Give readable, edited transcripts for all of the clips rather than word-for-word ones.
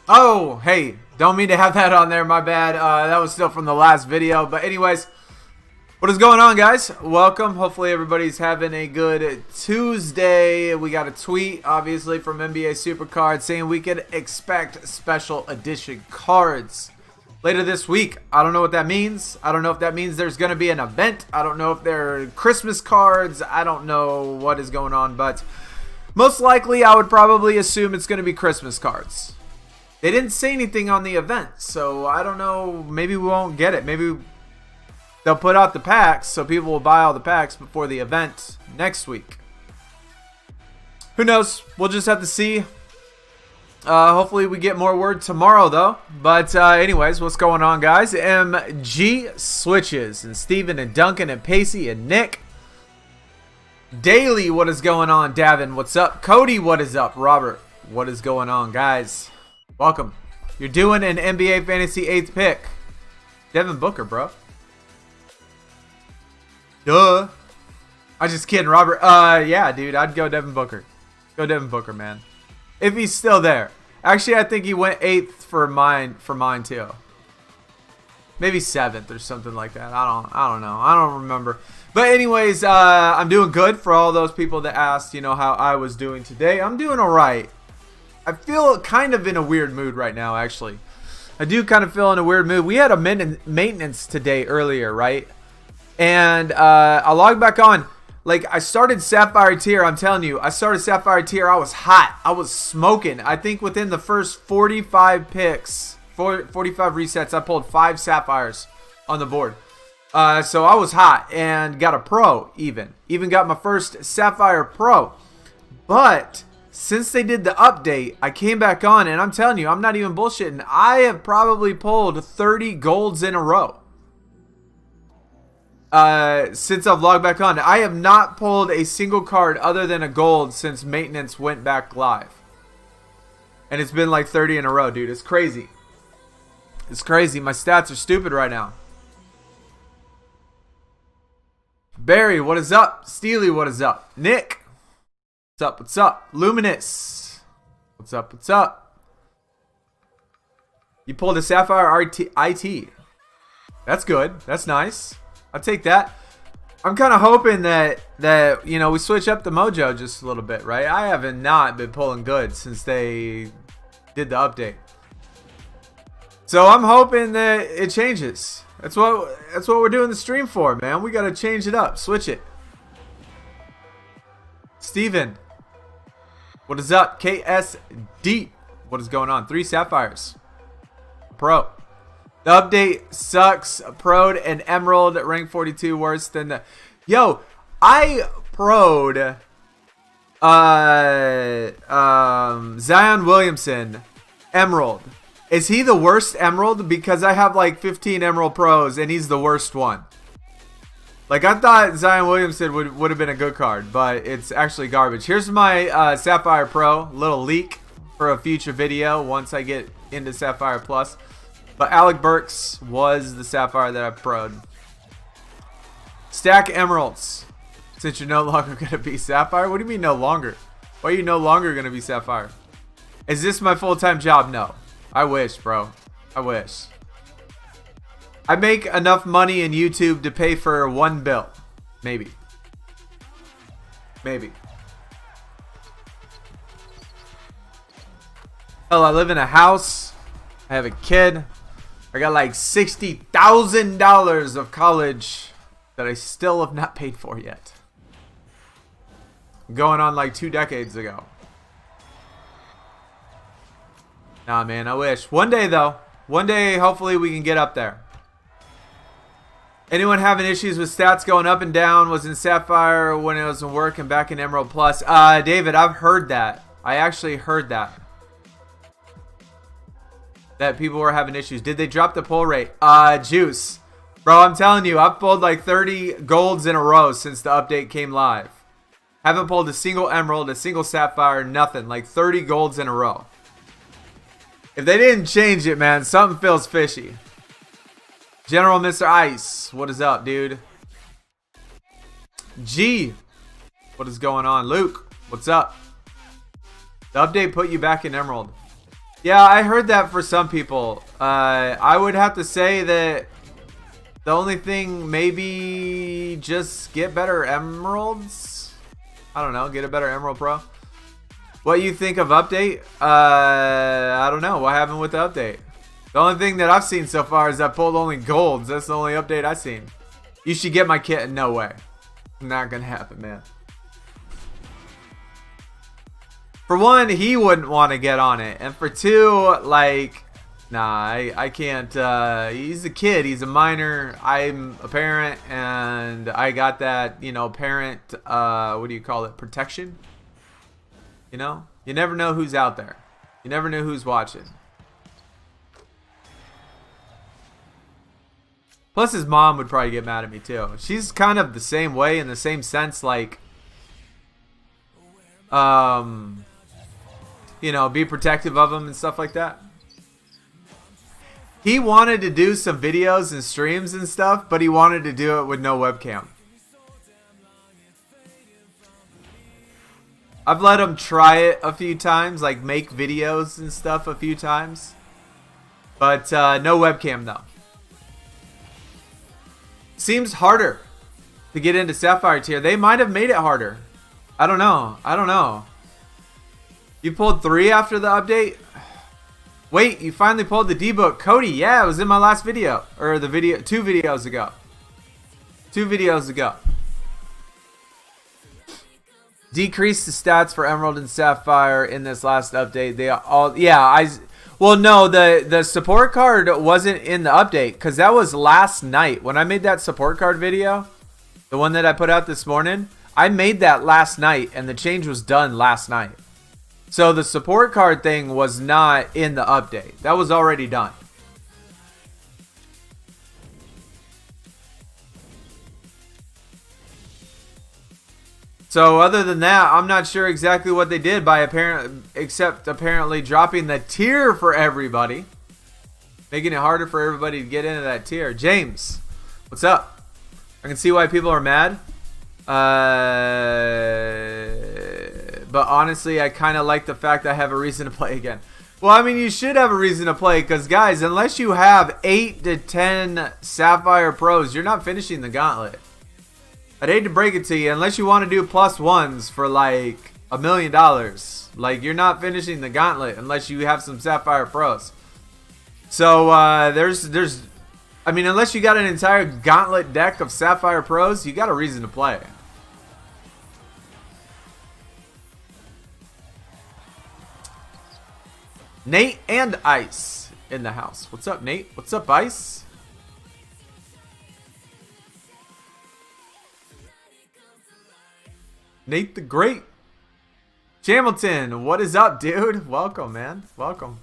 Oh, hey, don't mean to have that on there, my bad. That was still from the last video. But anyways, what is going on, guys? Welcome. Hopefully everybody's having a good Tuesday. We got a tweet, obviously, from NBA SuperCard saying we could expect special edition cards later this week. I don't know what that means. I don't know if that means there's going to be an event. I don't know if they're Christmas cards. I don't know what is going on, but most likely I would probably assume it's going to be Christmas cards. They didn't say anything on the event, so I don't know. Maybe we won't get it. Maybe they'll put out the packs so people will buy all the packs before the event next week. Who knows? We'll just have to see. Hopefully we get more word tomorrow, though. But anyways, what's going on, guys? MG Switches and Steven and Duncan and Pacey and Nick. Daily, what is going on? Davin, what's up? Cody, what is up? Robert, what is going on, guys? Welcome. You're doing an NBA Fantasy 8th pick. Devin Booker, bro. Duh. I'm just kidding, Robert. Yeah, dude, I'd go Devin Booker. Go Devin Booker, man. If he's still there. Actually, I think he went 8th for mine too. Maybe 7th or something like that. I don't know. I don't remember. But anyways, I'm doing good. For all those people that asked, you know, how I was doing today. I'm doing all right. I feel kind of in a weird mood right now, actually. I do kind of feel in a weird mood. We had a maintenance today earlier, right? And I logged back on. Like, I started Sapphire tier. I'm telling you, I started Sapphire tier. I was hot. I was smoking. I think within the first 45 picks, 45 resets, I pulled 5 Sapphires on the board. So I was hot and got a pro even. Even got my first Sapphire Pro. But since they did the update, I came back on, and I'm telling you, I'm not even bullshitting. I have probably pulled 30 golds in a row. Since I've logged back on. I have not pulled a single card other than a gold since maintenance went back live. And it's been like 30 in a row, dude. It's crazy. It's crazy. My stats are stupid right now. Barry, what is up? Steely, what is up? Nick, what's up? What's up? Luminous, what's up? What's up? You pulled a Sapphire IT. That's good. That's nice. I'll take that. I'm kind of hoping that you know, we switch up the mojo just a little bit, right? I haven't not been pulling good since they did the update. So I'm hoping that it changes. That's what we're doing the stream for, man. We got to change it up. Switch it. Steven, what is up? KSD, what is going on? 3 Sapphires. Pro. The update sucks. Pro'd and Emerald rank 42 worse than the... Yo, I pro'd Zion Williamson Emerald. Is he the worst Emerald? Because I have like 15 Emerald Pros and he's the worst one. Like, I thought Zion Williamson would have been a good card, but it's actually garbage. Here's my Sapphire Pro. Little leak for a future video once I get into Sapphire Plus. But Alec Burks was the Sapphire that I pro'd. Stack Emeralds. Since you're no longer going to be Sapphire? What do you mean no longer? Why are you no longer going to be Sapphire? Is this my full-time job? No. I wish, bro. I wish. I make enough money in YouTube to pay for one bill. Maybe. Maybe. Hell, I live in a house. I have a kid. I got like $60,000 of college that I still have not paid for yet. Going on like 2 decades ago. Nah, man, I wish. One day, though. One day, hopefully, we can get up there. Anyone having issues with stats going up and down? Was in Sapphire when it wasn't working, back in Emerald Plus. David, I've heard that. I actually heard that. That people were having issues. Did they drop the pull rate? Juice. Bro, I'm telling you, I've pulled like 30 golds in a row since the update came live. Haven't pulled a single Emerald, a single Sapphire, nothing. Like 30 golds in a row. If they didn't change it, man, something feels fishy. General Mr. Ice, what is up, dude? G, what is going on? Luke, what's up? The update put you back in Emerald. Yeah, I heard that for some people. I would have to say that the only thing, maybe just get better emeralds. I don't know, get a better Emerald Pro. What you think of update? I don't know. What happened with the update? The only thing that I've seen so far is I pulled only golds. That's the only update I've seen. You should get my kit. No way. Not gonna happen, man. For one, he wouldn't want to get on it. And for two, like, nah, I can't. He's a kid. He's a minor. I'm a parent. And I got that, you know, parent, what do you call it? Protection? You know? You never know who's out there. You never know who's watching. Plus his mom would probably get mad at me too. She's kind of the same way, in the same sense, like, you know, be protective of him and stuff like that. He wanted to do some videos and streams and stuff, but he wanted to do it with no webcam. I've let him try it a few times, like make videos and stuff a few times. But no webcam though. Seems harder to get into Sapphire tier. They might have made it harder. I don't know. I don't know. You pulled 3 after the update? Wait, you finally pulled the D-Book. Cody, yeah, it was in my last video. Or the video, 2 videos ago. 2 videos ago. Decreased the stats for Emerald and Sapphire in this last update. They all, yeah, well, no, the support card wasn't in the update because that was last night. When I made that support card video, the one that I put out this morning, I made that last night and the change was done last night. So the support card thing was not in the update. That was already done. So other than that, I'm not sure exactly what they did by except apparently dropping the tier for everybody. Making it harder for everybody to get into that tier. James, what's up? I can see why people are mad. But honestly, I kind of like the fact I have a reason to play again. Well, I mean, you should have a reason to play because, guys, unless you have 8 to 10 Sapphire Pros, you're not finishing the Gauntlet. I'd hate to break it to you, unless you want to do +1s for like $1 million. Like, you're not finishing the Gauntlet unless you have some Sapphire Pros. So, I mean, unless you got an entire Gauntlet deck of Sapphire Pros, you got a reason to play. Nate and Ice in the house. What's up, Nate? What's up, Ice? Nate the Great. Hamilton, what is up, dude? Welcome, man. Welcome.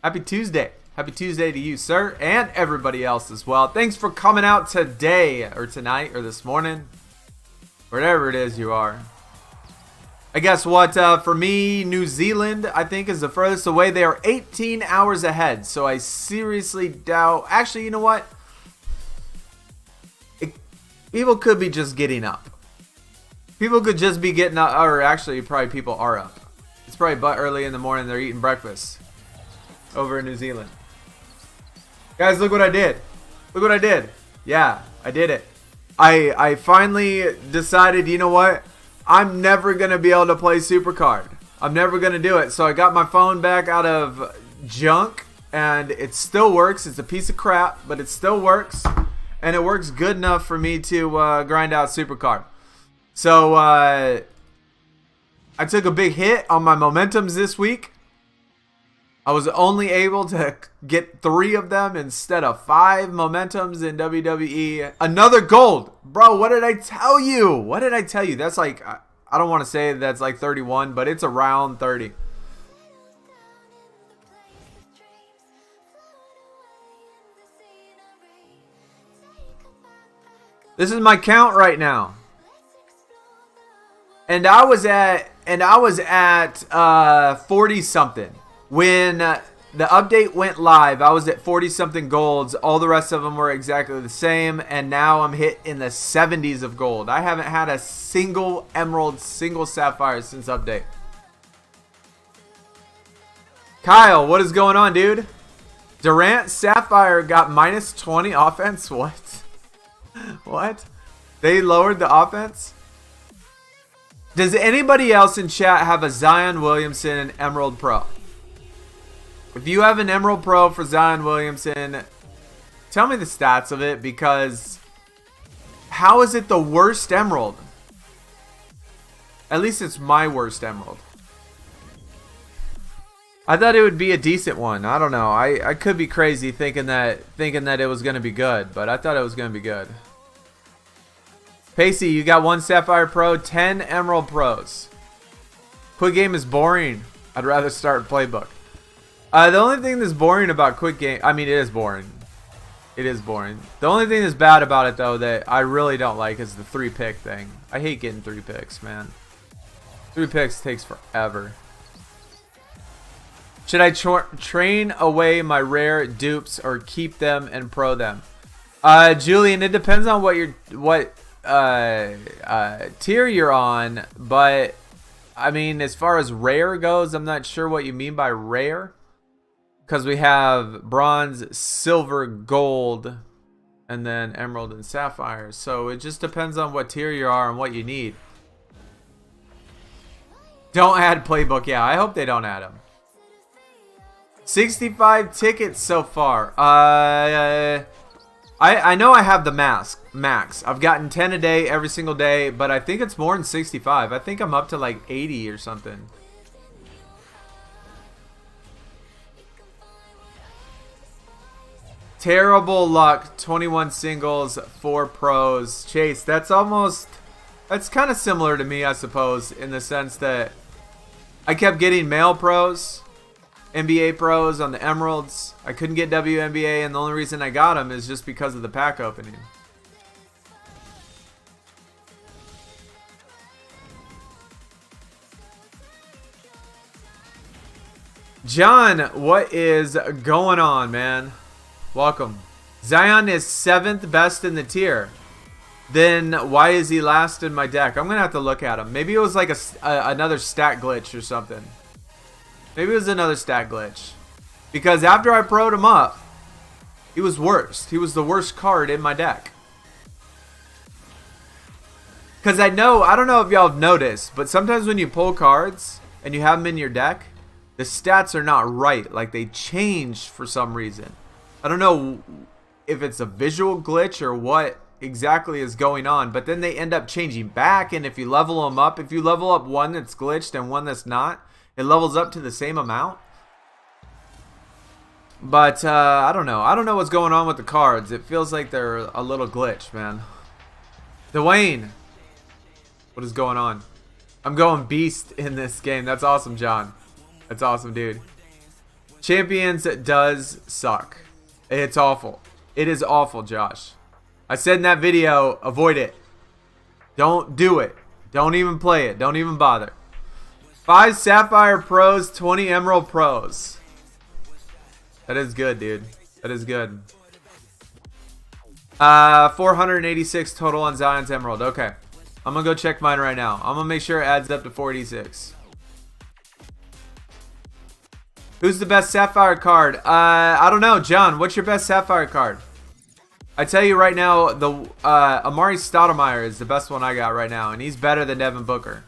Happy Tuesday. Happy Tuesday to you, sir, and everybody else as well. Thanks for coming out today, or tonight, or this morning. Wherever it is you are. I guess what, for me, New Zealand, I think, is the furthest away. They are 18 hours ahead, so I seriously doubt... Actually, you know what? People could be just getting up. People could just be getting up, or actually, probably people are up. It's probably but early in the morning. They're eating breakfast over in New Zealand. Guys, look what I did. Look what I did. Yeah, I did it. I finally decided, you know what? I'm never going to be able to play SuperCard. I'm never going to do it. So I got my phone back out of junk, and it still works. It's a piece of crap, but it still works. And it works good enough for me to grind out SuperCard. So I took a big hit on my momentums this week. I was only able to get 3 of them instead of 5 momentums in WWE. Another gold. Bro, what did I tell you? What did I tell you? That's like, I don't want to say that's like 31, but it's around 30. This is my count right now. And I was at 40 something. When the update went live, I was at 40 something golds. All the rest of them were exactly the same, and now I'm hit in the 70s of gold. I haven't had a single emerald, single sapphire since update. Kyle, what is going on, dude? Durant Sapphire got minus 20 offense. What? What? They lowered the offense? Does anybody else in chat have a Zion Williamson Emerald Pro? If you have an Emerald Pro for Zion Williamson, tell me the stats of it, because how is it the worst Emerald? At least it's my worst Emerald. I thought it would be a decent one. I don't know. I could be crazy thinking that it was going to be good, but I thought it was going to be good. Pacey, you got 1 Sapphire Pro, 10 Emerald Pros. Quick game is boring. I'd rather start Playbook. The only thing that's boring about Quick Game, I mean, it is boring. It is boring. The only thing that's bad about it, though, that I really don't like is the 3-pick thing. I hate getting 3 picks, man. 3 picks takes forever. Should I train away my rare dupes or keep them and pro them? Julian, it depends on what tier you're on, but I mean, as far as rare goes, I'm not sure what you mean by rare, because we have bronze, silver, gold, and then emerald and sapphire. So it just depends on what tier you are and what you need. Don't add Playbook. Yeah, I hope they don't add them. 65 tickets so far. I know I have the max. I've gotten 10 a day every single day, but I think it's more than 65. I think I'm up to like 80 or something. Terrible luck. 21 singles, 4 pros. Chase, that's kind of similar to me, I suppose, in the sense that I kept getting male pros, NBA pros on the emeralds. I couldn't get WNBA, and the only reason I got them is just because of the pack opening. John, what is going on, man? Welcome. Zion is 7th best in the tier. Then why is he last in my deck? I'm gonna have to look at him. Maybe it was like another stat glitch or something. Maybe it was another stat glitch. Because after I pro'd him up, he was worst. He was the worst card in my deck. Because I don't know if y'all have noticed, but sometimes when you pull cards and you have them in your deck, the stats are not right. Like, they change for some reason. I don't know if it's a visual glitch or what exactly is going on, but then they end up changing back. And if you level them up, if you level up one that's glitched and one that's not, it levels up to the same amount. But I don't know. I don't know what's going on with the cards. It feels like they're a little glitched, man. Dwayne, what is going on? I'm going beast in this game. That's awesome, John. That's awesome, dude. Champions does suck. It's awful. It is awful, Josh. I said in that video, avoid it. Don't do it. Don't even play it. Don't even bother. 5 Sapphire Pros, 20 Emerald Pros. That is good, dude. That is good. 486 total on Zion's Emerald. Okay. I'm going to go check mine right now. I'm going to make sure it adds up to 486. Who's the best Sapphire card? I don't know. John, what's your best Sapphire card? I tell you right now, the Amari Stoudemire is the best one I got right now, and he's better than Devin Booker.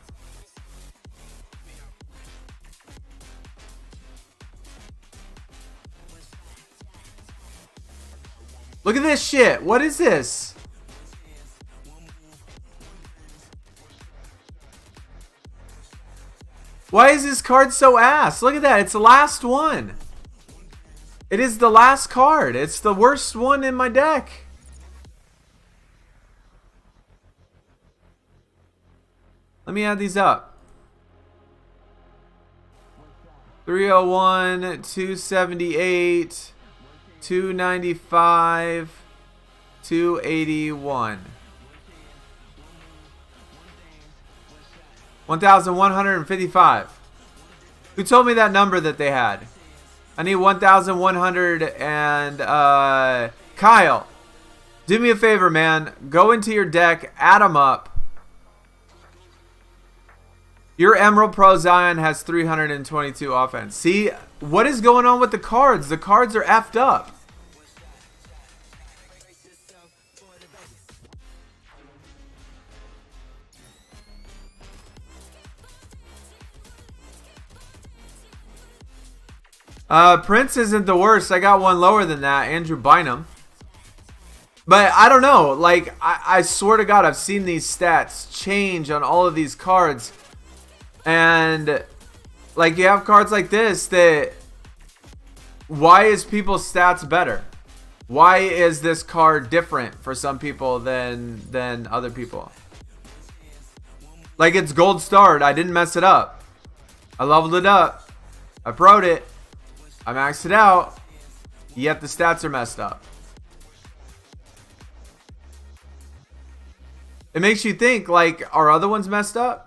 Look at this shit. What is this? Why is this card so ass? Look at that. It's the last one. It is the last card. It's the worst one in my deck. Let me add these up. 301, 278, 295, 281. 1,155. Who told me that number that they had? I need 1,100 and Kyle, do me a favor, man. Go into your deck, add them up. Your Emerald Pro Zion has 322 offense. See, what is going on with the cards? The cards are effed up. Prince isn't the worst. I got one lower than that, Andrew Bynum. But I don't know. Like, I swear to God, I've seen these stats change on all of these cards. And, like, you have cards like this that... Why is people's stats better? Why is this card different for some people than other people? Like, it's gold starred. I didn't mess it up. I leveled it up. I pro'd it. I maxed it out. Yet the stats are messed up. It makes you think, like, are other ones messed up?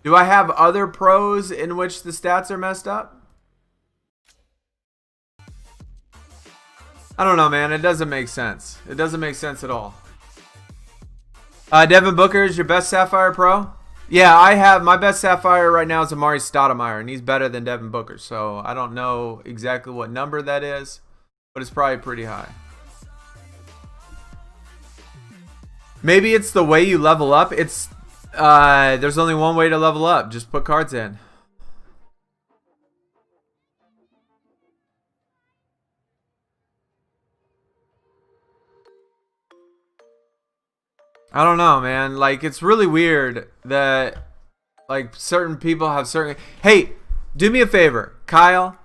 Do I have other pros in which the stats are messed up? I don't know, man. It doesn't make sense. It doesn't make sense at all. Devin Booker is your best Sapphire Pro? Yeah, I have. My best Sapphire right now is Amari Stoudemire, and he's better than Devin Booker. So I don't know exactly what number that is, but it's probably pretty high. Maybe it's the way you level up. It's there's only one way to level up. Just put cards in. I don't know, man. Like, it's really weird that, like, certain people have certain... Hey, do me a favor, Kyle.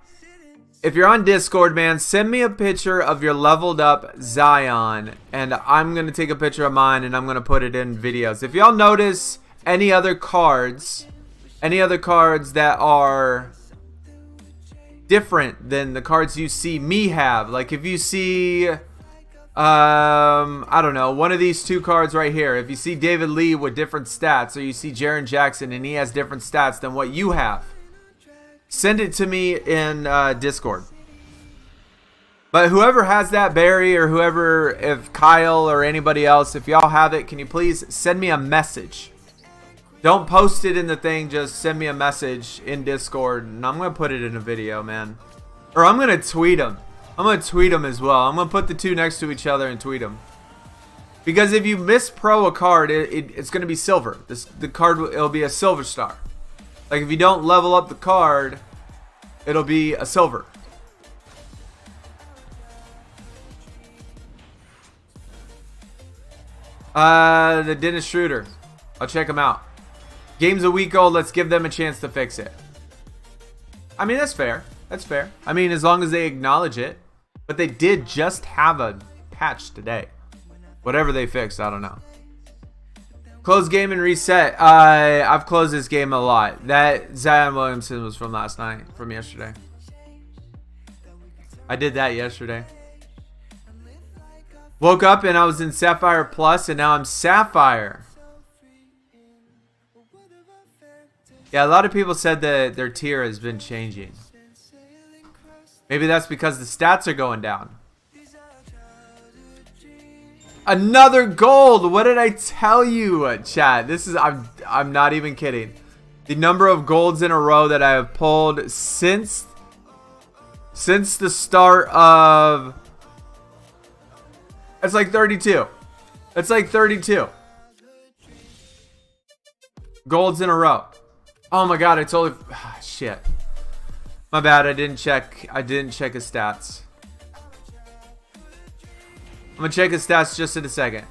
If you're on Discord, man, send me a picture of your leveled up Zion, and I'm going to take a picture of mine, and I'm going to put it in videos. If y'all notice any other cards that are different than the cards you see me have, like if you see... I don't know, one of these two cards right here. If you see David Lee with different stats, or you see Jaren Jackson and he has different stats than what you have, send it to me in Discord. But whoever has that, Barry, or whoever, if Kyle or anybody else, if y'all have it, can you please send me a message? Don't post it in the thing, just send me a message in Discord, and I'm going to put it in a video, man. Or I'm going to tweet them. I'm going to tweet them as well. I'm going to put the two next to each other and tweet them. Because if you mispro a card, it's going to be silver. The card, it'll be a silver star. Like if you don't level up the card, it'll be a silver. The Dennis Schroeder. I'll check them out. Game's a week old. Let's give them a chance to fix it. I mean, that's fair. That's fair. I mean, as long as they acknowledge it. But they did just have a patch today. Whatever they fixed, I don't know. Close game and reset. I've closed this game a lot. That Zion Williamson was from last night. From yesterday. I did that yesterday. Woke up and I was in Sapphire Plus and now I'm Sapphire. Yeah, a lot of people said that their tier has been changing. Maybe that's because the stats are going down. Another gold. What did I tell you, chat? This is I'm not even kidding. The number of golds in a row that I have pulled since the start of... It's like 32. It's like 32. Golds in a row. Oh my god, I totally... shit. My bad, I didn't check his stats. I'm gonna check his stats just in a second.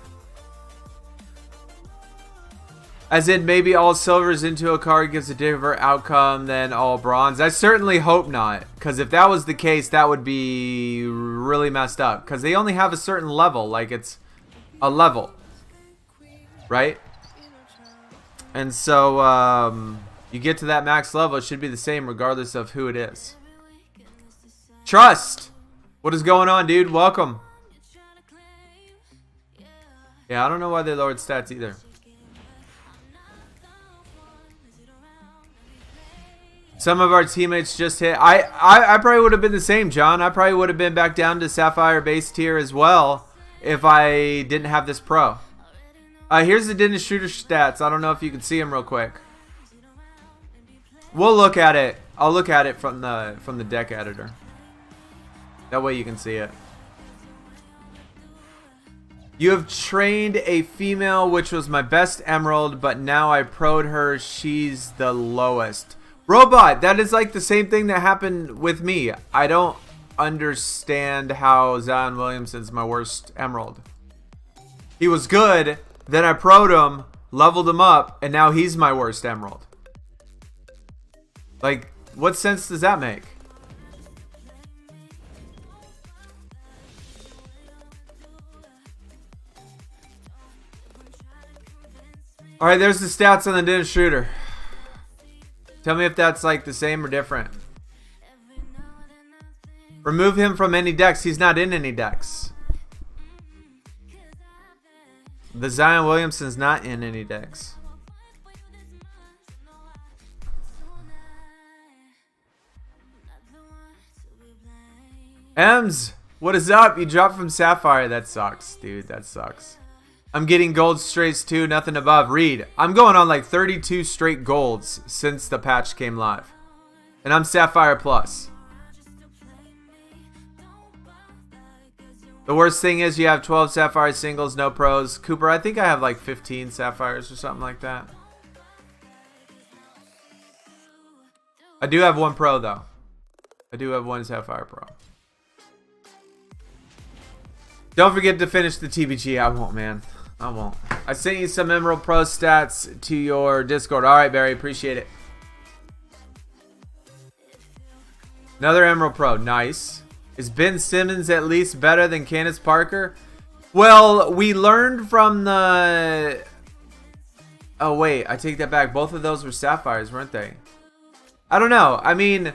As in, maybe all silvers into a card gives a different outcome than all bronze. I certainly hope not. Because if that was the case, that would be really messed up. Because they only have a certain level. Like, it's a level. Right? And so, you get to that max level, it should be the same regardless of who it is. Trust! What is going on, dude? Welcome. Yeah, I don't know why they lowered stats either. Some of our teammates just hit. I probably would have been the same, John. I probably would have been back down to Sapphire base tier as well if I didn't have this pro. Here's the Dennis Schroeder stats. I don't know if you can see them real quick. We'll look at it. I'll look at it from the deck editor. That way you can see it. You have trained a female, which was my best emerald, but now I pro'd her. She's the lowest. Robot, that is like the same thing that happened with me. I don't understand how Zion Williamson's my worst emerald. He was good, then I pro'd him, leveled him up, and now he's my worst emerald. Like, what sense does that make? Alright, there's the stats on the Dennis Schroeder. Tell me if that's like the same or different. Remove him from any decks. He's not in any decks. The Zion Williamson's not in any decks. Ems, what is up? You dropped from Sapphire. That sucks, dude. That sucks. I'm getting gold straights too, nothing above. Read. I'm going on like 32 straight golds since the patch came live. And I'm Sapphire Plus. The worst thing is you have 12 Sapphire singles, no pros. Cooper, I think I have like 15 Sapphires or something like that. I do have one pro though. I do have one Sapphire Pro. Don't forget to finish the TBG. I won't, man. I won't. I sent you some Emerald Pro stats to your Discord. All right, Barry. Appreciate it. Another Emerald Pro. Nice. Is Ben Simmons at least better than Candace Parker? Well, we learned from the... Oh, wait. I take that back. Both of those were Sapphires, weren't they? I don't know. I mean,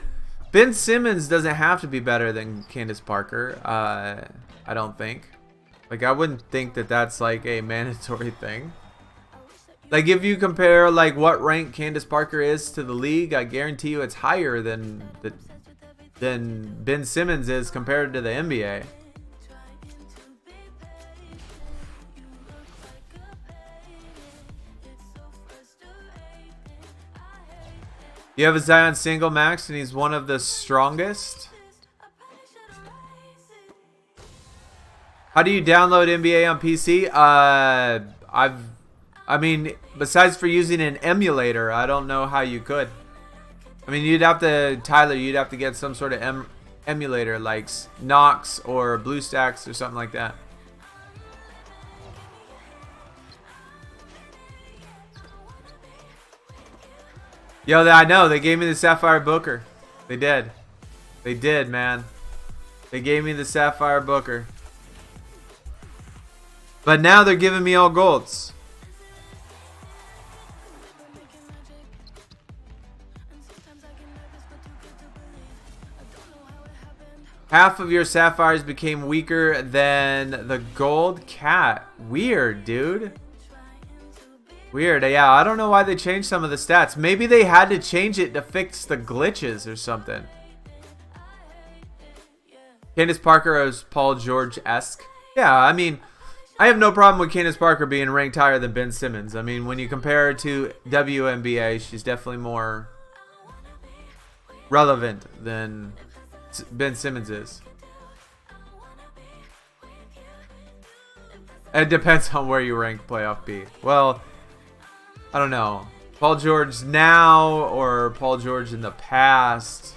Ben Simmons doesn't have to be better than Candace Parker. I don't think. Like, I wouldn't think that that's like a mandatory thing. Like, if you compare like what rank Candace Parker is to the league, I guarantee you it's higher than Ben Simmons is compared to the NBA. You have a Zion single max and he's one of the strongest. How do you download NBA on PC? I mean, besides for using an emulator, I don't know how you could. I mean, you'd have to, Tyler, you'd have to get some sort of emulator like Nox or BlueStacks or something like that. Yo, I know. They gave me the Sapphire Booker. They did. They did, man. They gave me the Sapphire Booker. But now they're giving me all golds. Half of your sapphires became weaker than the gold cat. Weird, dude. Weird. Yeah, I don't know why they changed some of the stats. Maybe they had to change it to fix the glitches or something. Candace Parker is Paul George-esque. Yeah, I mean, I have no problem with Candace Parker being ranked higher than Ben Simmons. I mean, when you compare her to WNBA, she's definitely more relevant than Ben Simmons is. It depends on where you rank playoff B. Well, I don't know. Paul George now or Paul George in the past.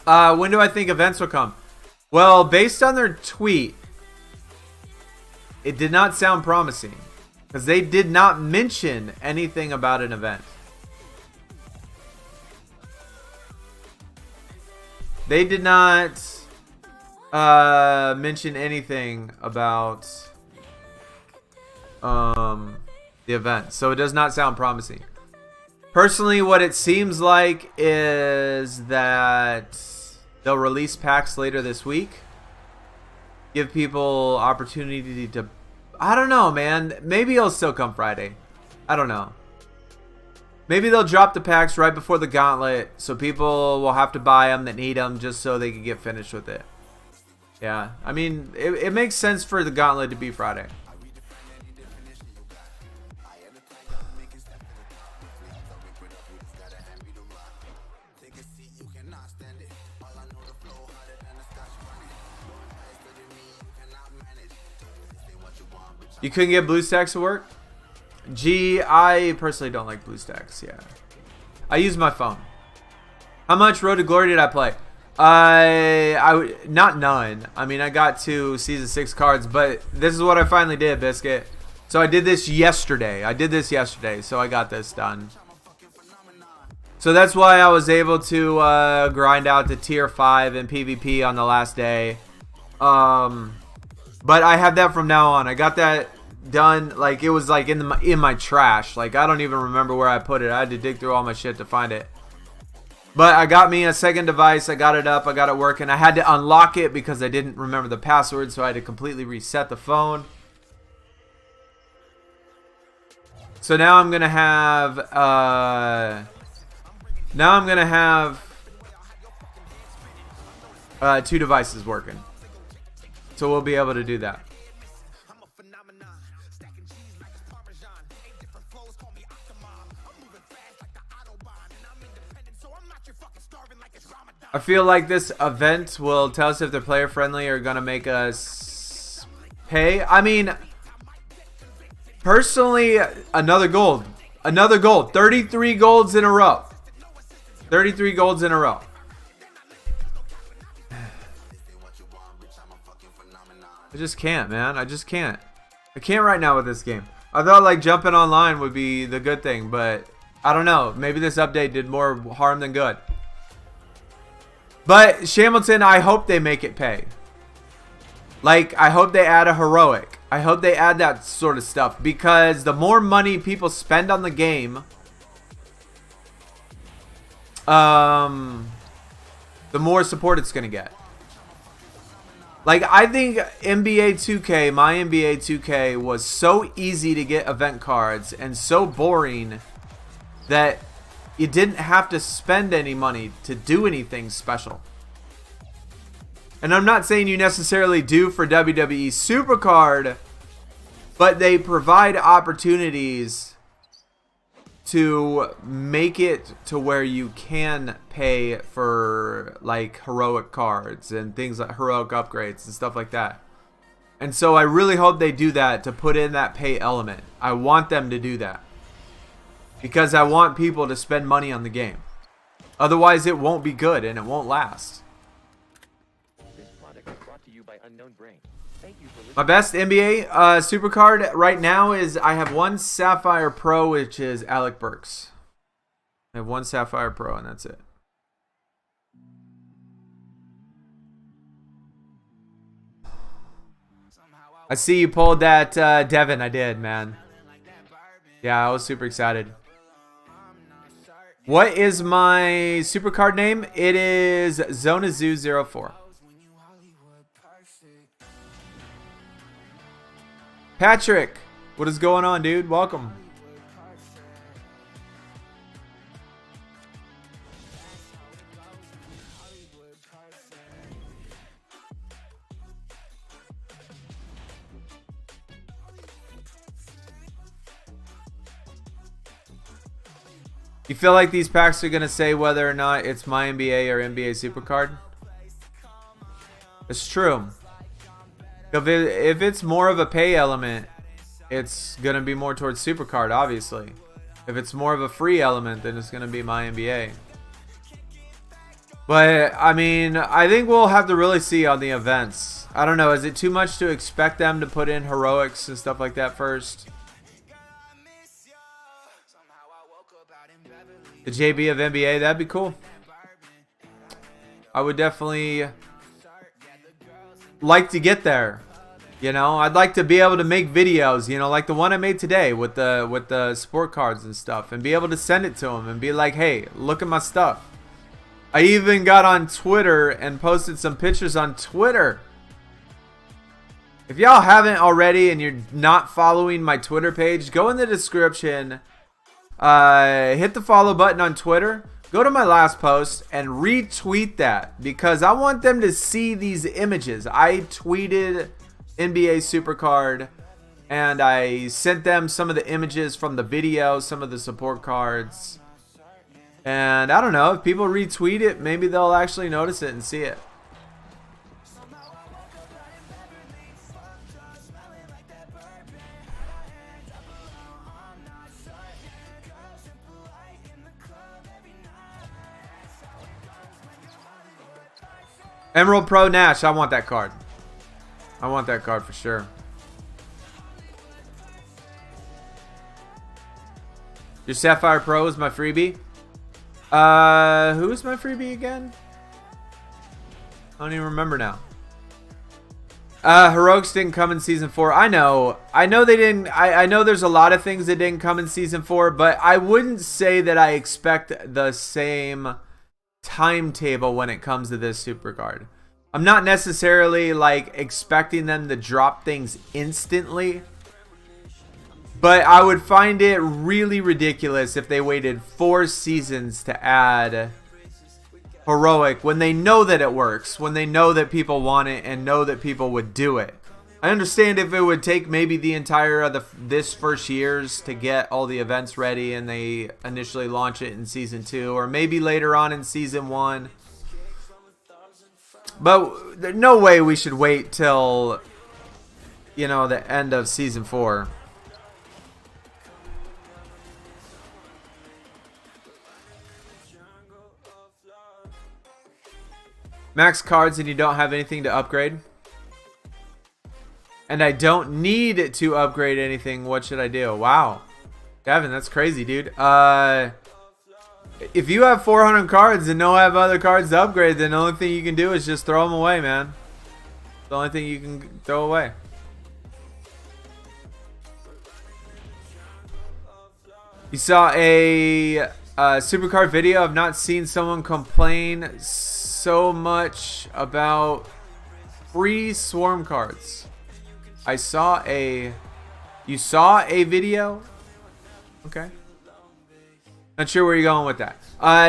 When do I think events will come? Well, based on their tweet, it did not sound promising. Because they did not mention anything about an event. They did not mention anything about the event. So it does not sound promising. Personally, what it seems like is that they'll release packs later this week. Give people opportunity to... I don't know, man. Maybe it'll still come Friday. I don't know. Maybe they'll drop the packs right before the Gauntlet, so people will have to buy them that need them just so they can get finished with it. Yeah, I mean, it makes sense for the Gauntlet to be Friday. You couldn't get BlueStacks to work? I personally don't like BlueStacks, yeah. I use my phone. How much Road to Glory did I play? Not none. I mean, I got to Season 6 cards, but this is what I finally did, Biscuit. So I did this yesterday. So I got this done. So that's why I was able to grind out to Tier 5 in PvP on the last day. But I have that from now on. I got that done, like it was like in my trash. Like I don't even remember where I put it. I had to dig through all my shit to find it. But I got me a second device. I got it up. I got it working. I had to unlock it because I didn't remember the password, so I had to completely reset the phone. So now I'm gonna have two devices working. So we'll be able to do that. I feel like this event will tell us if they're player friendly or gonna make us pay. I mean, personally, another gold. 33 golds in a row. 33 golds in a row. I just can't, man. I just can't. I can't right now with this game. I thought like jumping online would be the good thing, but I don't know. Maybe this update did more harm than good. But Shamilton, I hope they make it pay. Like, I hope they add a heroic. I hope they add that sort of stuff, because the more money people spend on the game, the more support it's gonna get. Like, I think NBA 2K, my NBA 2K, was so easy to get event cards and so boring that you didn't have to spend any money to do anything special. And I'm not saying you necessarily do for WWE SuperCard, but they provide opportunities to make it to where you can pay for like heroic cards and things like heroic upgrades and stuff like that. And so I really hope they do that, to put in that pay element. I want them to do that, because I want people to spend money on the game. Otherwise it won't be good and it won't last. My best NBA SuperCard right now is, I have one Sapphire Pro, which is Alec Burks. I have one Sapphire Pro and that's it. I see you pulled that, Devin. I did, man. Yeah, I was super excited. What is my SuperCard name? It is Zonazoo04. Patrick, what is going on, dude? Welcome. You feel like these packs are going to say whether or not it's my NBA or NBA SuperCard? It's true. If it's more of a pay element, it's going to be more towards SuperCard, obviously. If it's more of a free element, then it's going to be my NBA. But, I mean, I think we'll have to really see on the events. I don't know. Is it too much to expect them to put in heroics and stuff like that first? The JB of NBA, that'd be cool. I would definitely like to get there. You know, I'd like to be able to make videos, you know, like the one I made today with the sport cards and stuff, and be able to send it to them and be like, hey, look at my stuff. I even got on Twitter and posted some pictures on Twitter. If y'all haven't already and you're not following my Twitter page, go in the description. Hit the follow button on Twitter. go to my last post and retweet that because I want them to see these images. I tweeted NBA SuperCard and I sent them some of the images from the video, some of the support cards. And I don't know, if people retweet it, maybe they'll actually notice it and see it. Emerald Pro Nash, I want that card. I want that card for sure. Your Sapphire Pro is my freebie. Who is my freebie again? I don't even remember now. Heroics didn't come in season 4. I know they didn't. I know there's a lot of things that didn't come in season 4, but I wouldn't say that I expect the same timetable when it comes to this SuperCard. I'm not necessarily like expecting them to drop things instantly, but I would find it really ridiculous if they waited 4 seasons to add Heroic when they know that it works, when they know that people want it and know that people would do it. I understand if it would take maybe the entire of this first years to get all the events ready and they initially launch it in season 2 or maybe later on in season 1. But there's no way we should wait till, you know, the end of season 4. Max cards and you don't have anything to upgrade. And I don't need to upgrade anything. What should I do? Wow. Devin, that's crazy, dude. If you have 400 cards and don't have other cards to upgrade, then the only thing you can do is just throw them away, man. The only thing you can throw away. You saw a SuperCard video. I've not seen someone complain so much about free swarm cards. I saw a... You saw a video? Okay. Not sure where you're going with that.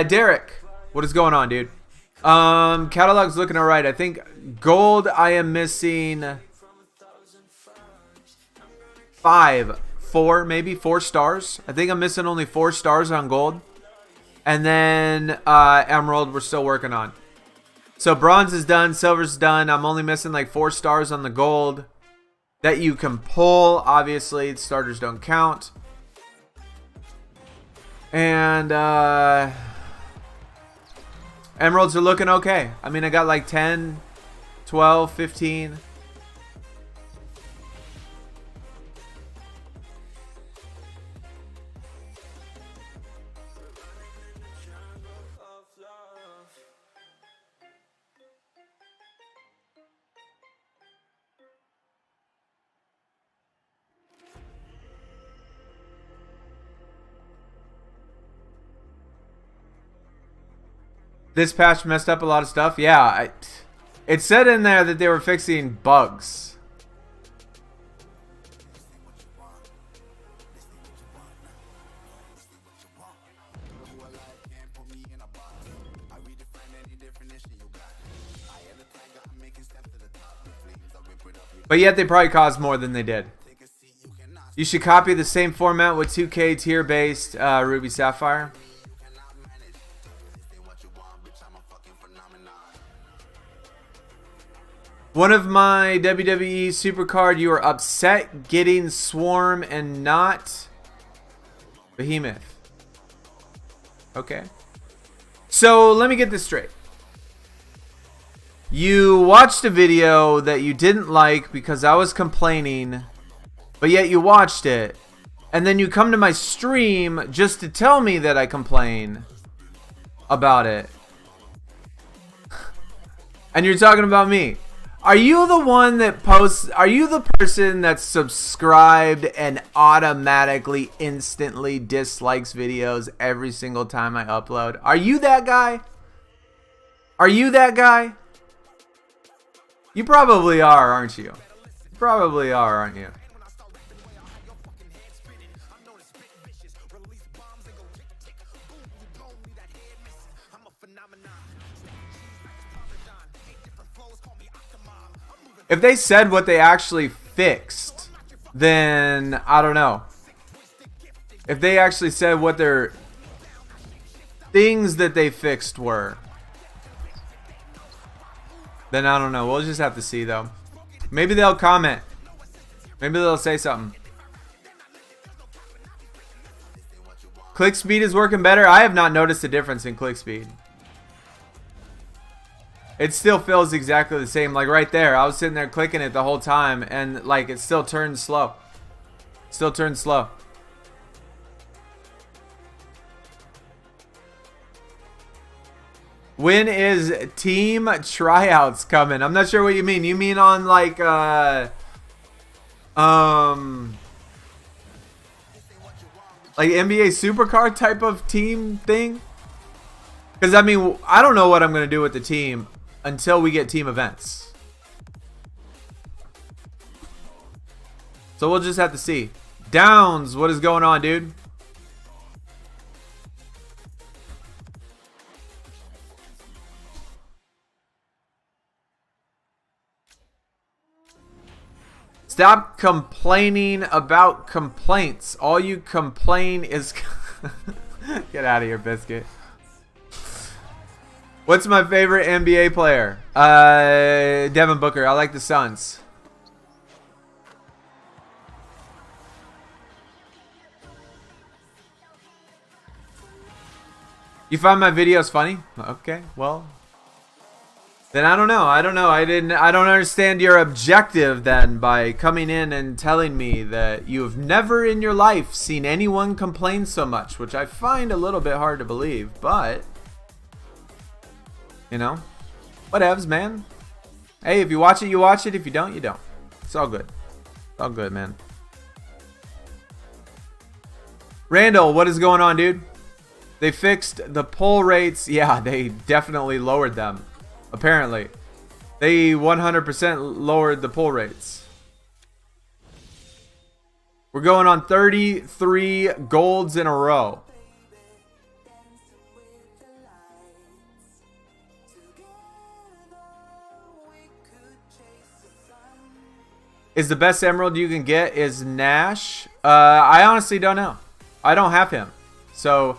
Derek, what is going on, dude? Catalog's looking alright. I think gold, I am missing 4 stars. I think I'm missing only 4 stars on gold. And then emerald, we're still working on. So bronze is done, silver's done. I'm only missing like 4 stars on the gold that you can pull. Obviously, starters don't count. And emeralds are looking okay. I mean, I got like 10, 12, 15. This patch messed up a lot of stuff. Yeah, it said in there that they were fixing bugs. But yet they probably caused more than they did. You should copy the same format with 2K tier based Ruby Sapphire. One of my WWE SuperCard, you are upset getting Swarm and not Behemoth. Okay. So let me get this straight. You watched a video that you didn't like because I was complaining, but yet you watched it. And then you come to my stream just to tell me that I complain about it. And you're talking about me. Are you the one that posts, are you the person that's subscribed and automatically instantly dislikes videos every single time I upload? Are you that guy? Are you that guy? You probably are, aren't you? You probably are, aren't you? If they said what they actually fixed, then I don't know. If they actually said what their things that they fixed were, then I don't know. We'll just have to see though. Maybe they'll comment. Maybe they'll say something. Click speed is working better. I have not noticed a difference in click speed. It still feels exactly the same. Like right there, I was sitting there clicking it the whole time, and like it still turns slow. Still turns slow. When is team tryouts coming? I'm not sure what you mean. You mean on like like NBA SuperCard type of team thing? Because I mean, I don't know what I'm gonna do with the team until we get team events. So we'll just have to see. Downs, what is going on, dude? Stop complaining about complaints. All you complain is... Get out of here, Biscuit. What's my favorite NBA player? Devin Booker. I like the Suns. You find my videos funny? Okay, well... Then I don't know. I don't know. I don't understand your objective then by coming in and telling me that you have never in your life seen anyone complain so much, which I find a little bit hard to believe, but you know, whatevs, man. Hey, if you watch it, you watch it. If you don't, you don't. It's all good. It's all good, man. Randall, what is going on, dude? They fixed the pull rates. Yeah, they definitely lowered them. Apparently, they 100% lowered the pull rates. We're going on 33 golds in a row. Is the best emerald you can get is Nash? I honestly don't know. I don't have him. So...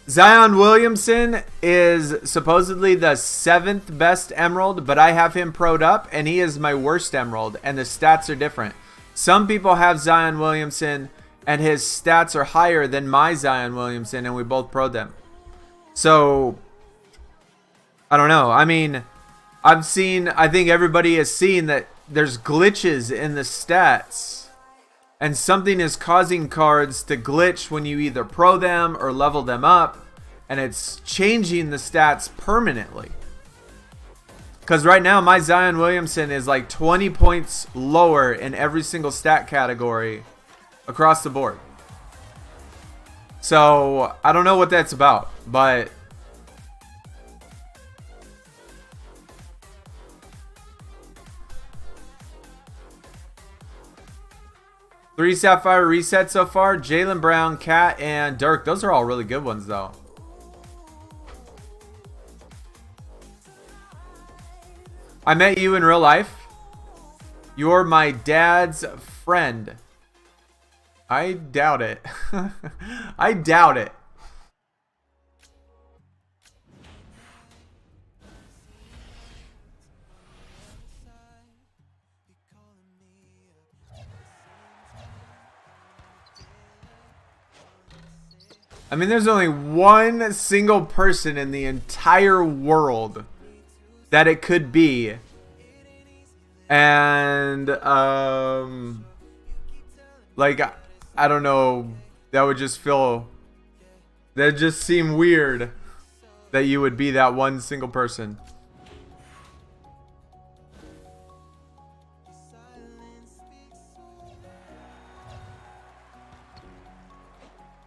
Zion Williamson is supposedly the 7th best emerald, but I have him pro'd up, and he is my worst emerald, and the stats are different. Some people have Zion Williamson, and his stats are higher than my Zion Williamson, and we both pro'd them. So, I don't know. I mean, I think everybody has seen that there's glitches in the stats. And something is causing cards to glitch when you either pro them or level them up. And it's changing the stats permanently. Because right now, my Zion Williamson is like 20 points lower in every single stat category across the board. So, I don't know what that's about. But... Three Sapphire resets so far. Jaylen Brown, Cat, and Dirk. Those are all really good ones, though. I met you in real life. You're my dad's friend. I doubt it. I doubt it. I mean, there's only one single person in the entire world that it could be. And, like, I don't know. That would just seem weird that you would be that one single person.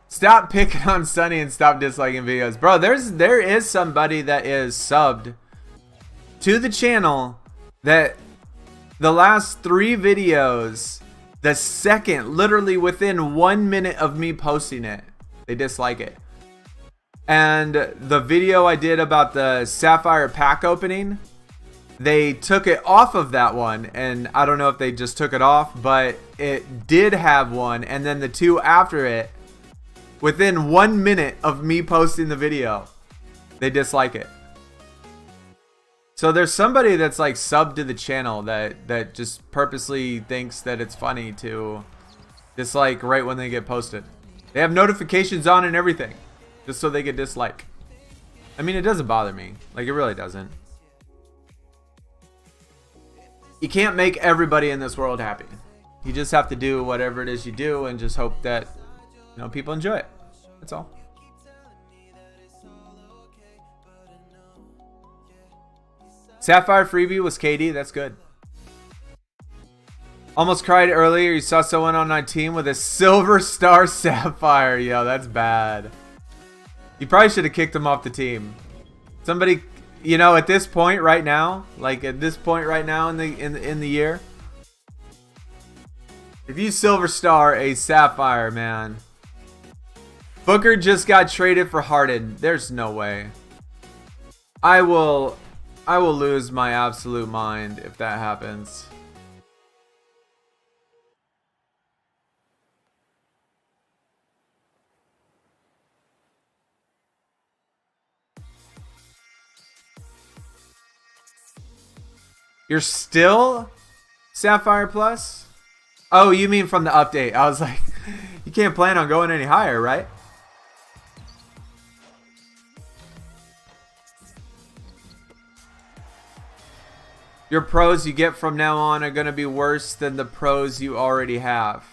Stop picking on Sunny and stop disliking videos. Bro, there is somebody that is subbed to the channel that the last 3 videos, the second, literally within 1 minute of me posting it, they dislike it. And the video I did about the Sapphire pack opening, they took it off of that one, and I don't know if they just took it off, but it did have one, and then the two after it, within 1 minute of me posting the video, they dislike it. So there's somebody that's like subbed to the channel that just purposely thinks that it's funny to dislike right when they get posted. They have notifications on and everything, just so they get dislike. I mean, it doesn't bother me. Like, it really doesn't. You can't make everybody in this world happy. You just have to do whatever it is you do and just hope that, you know, people enjoy it. That's all. Sapphire freebie was KD. That's good. Almost cried earlier. You saw someone on my team with a silver star Sapphire. Yo, that's bad. You probably should have kicked him off the team. Somebody, you know, at this point right now, like at this point right now in the year, if you silver star a Sapphire, man. Booker just got traded for Harden. There's no way. I will lose my absolute mind if that happens. You're still Sapphire Plus? Oh, you mean from the update. I was like, you can't plan on going any higher, right? Your pros you get from now on are going to be worse than the pros you already have.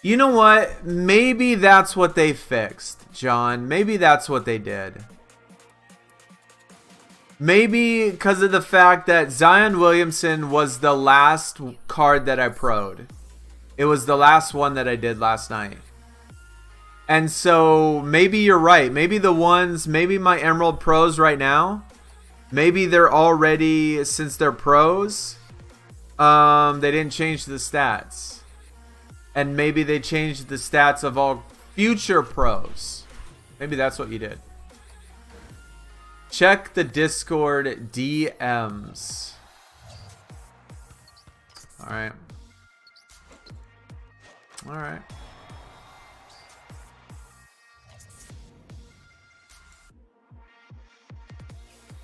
You know what? Maybe that's what they fixed, John. Maybe that's what they did. Maybe because of the fact that Zion Williamson was the last card that I pro'd. It was the last one that I did last night. And so maybe you're right. Maybe maybe my Emerald pros right now, maybe they're already, since they're pros, they didn't change the stats. And maybe they changed the stats of all future pros. Maybe that's what you did. Check the Discord DMs. Alright. Alright.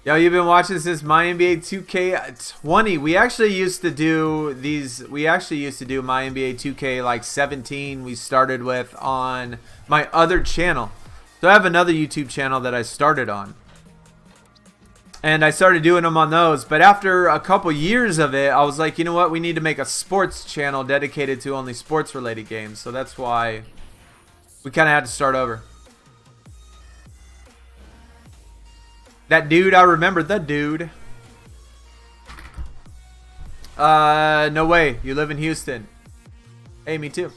Yo, you've been watching since my NBA 2K20. We actually used to do these. We actually used to do my NBA 2K like 17. We started with on my other channel. So I have another YouTube channel that I started on. And I started doing them on those. But after a couple years of it, I was like, you know what? We need to make a sports channel dedicated to only sports related games. So that's why we kind of had to start over. That dude, I remember the dude. No way. You live in Houston. Hey, me too.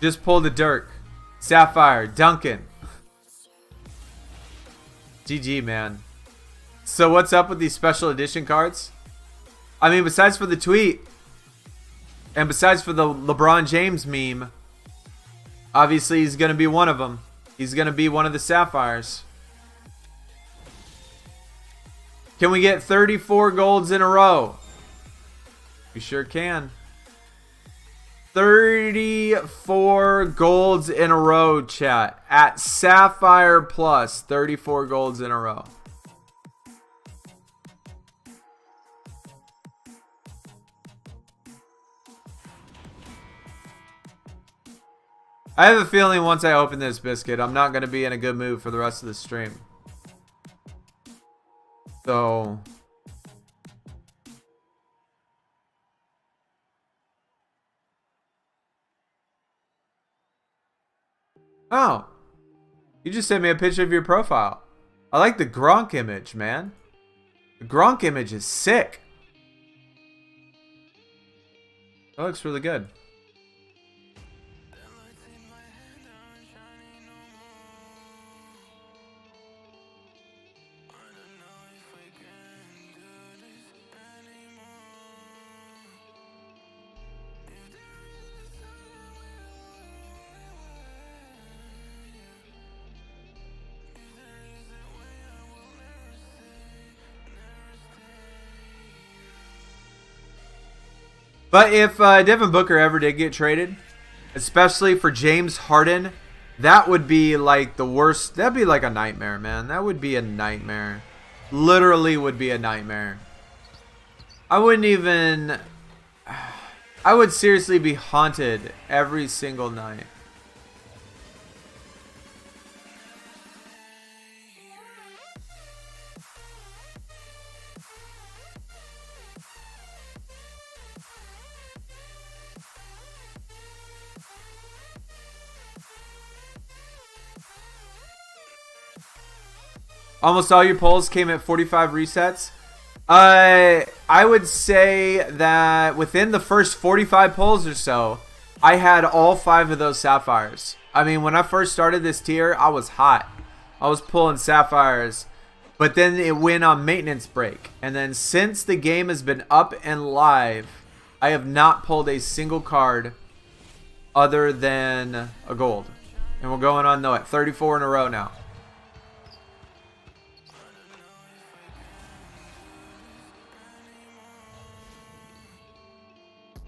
Just pull the Dirk. Sapphire. Duncan. GG, man. So what's up with these special edition cards? I mean, besides for the tweet, and besides for the LeBron James meme, obviously he's going to be one of them. He's going to be one of the Sapphires. Can we get 34 golds in a row? We sure can. 34 golds in a row, chat. At Sapphire Plus, 34 golds in a row. I have a feeling once I open this biscuit, I'm not going to be in a good mood for the rest of the stream. So... Oh, you just sent me a picture of your profile. I like the Gronk image, man. The Gronk image is sick. That looks really good. But if Devin Booker ever did get traded, especially for James Harden, that would be like the worst. That'd be like a nightmare, man. That would be a nightmare. Literally would be a nightmare. I wouldn't even... I would seriously be haunted every single night. Almost all your polls came at 45 resets. I would say that within the first 45 polls or so, I had all 5 of those Sapphires. I mean, when I first started this tier, I was hot. I was pulling Sapphires, but then it went on maintenance break. And then since the game has been up and live, I have not pulled a single card other than a gold. And we're going on, though, at 34 in a row now.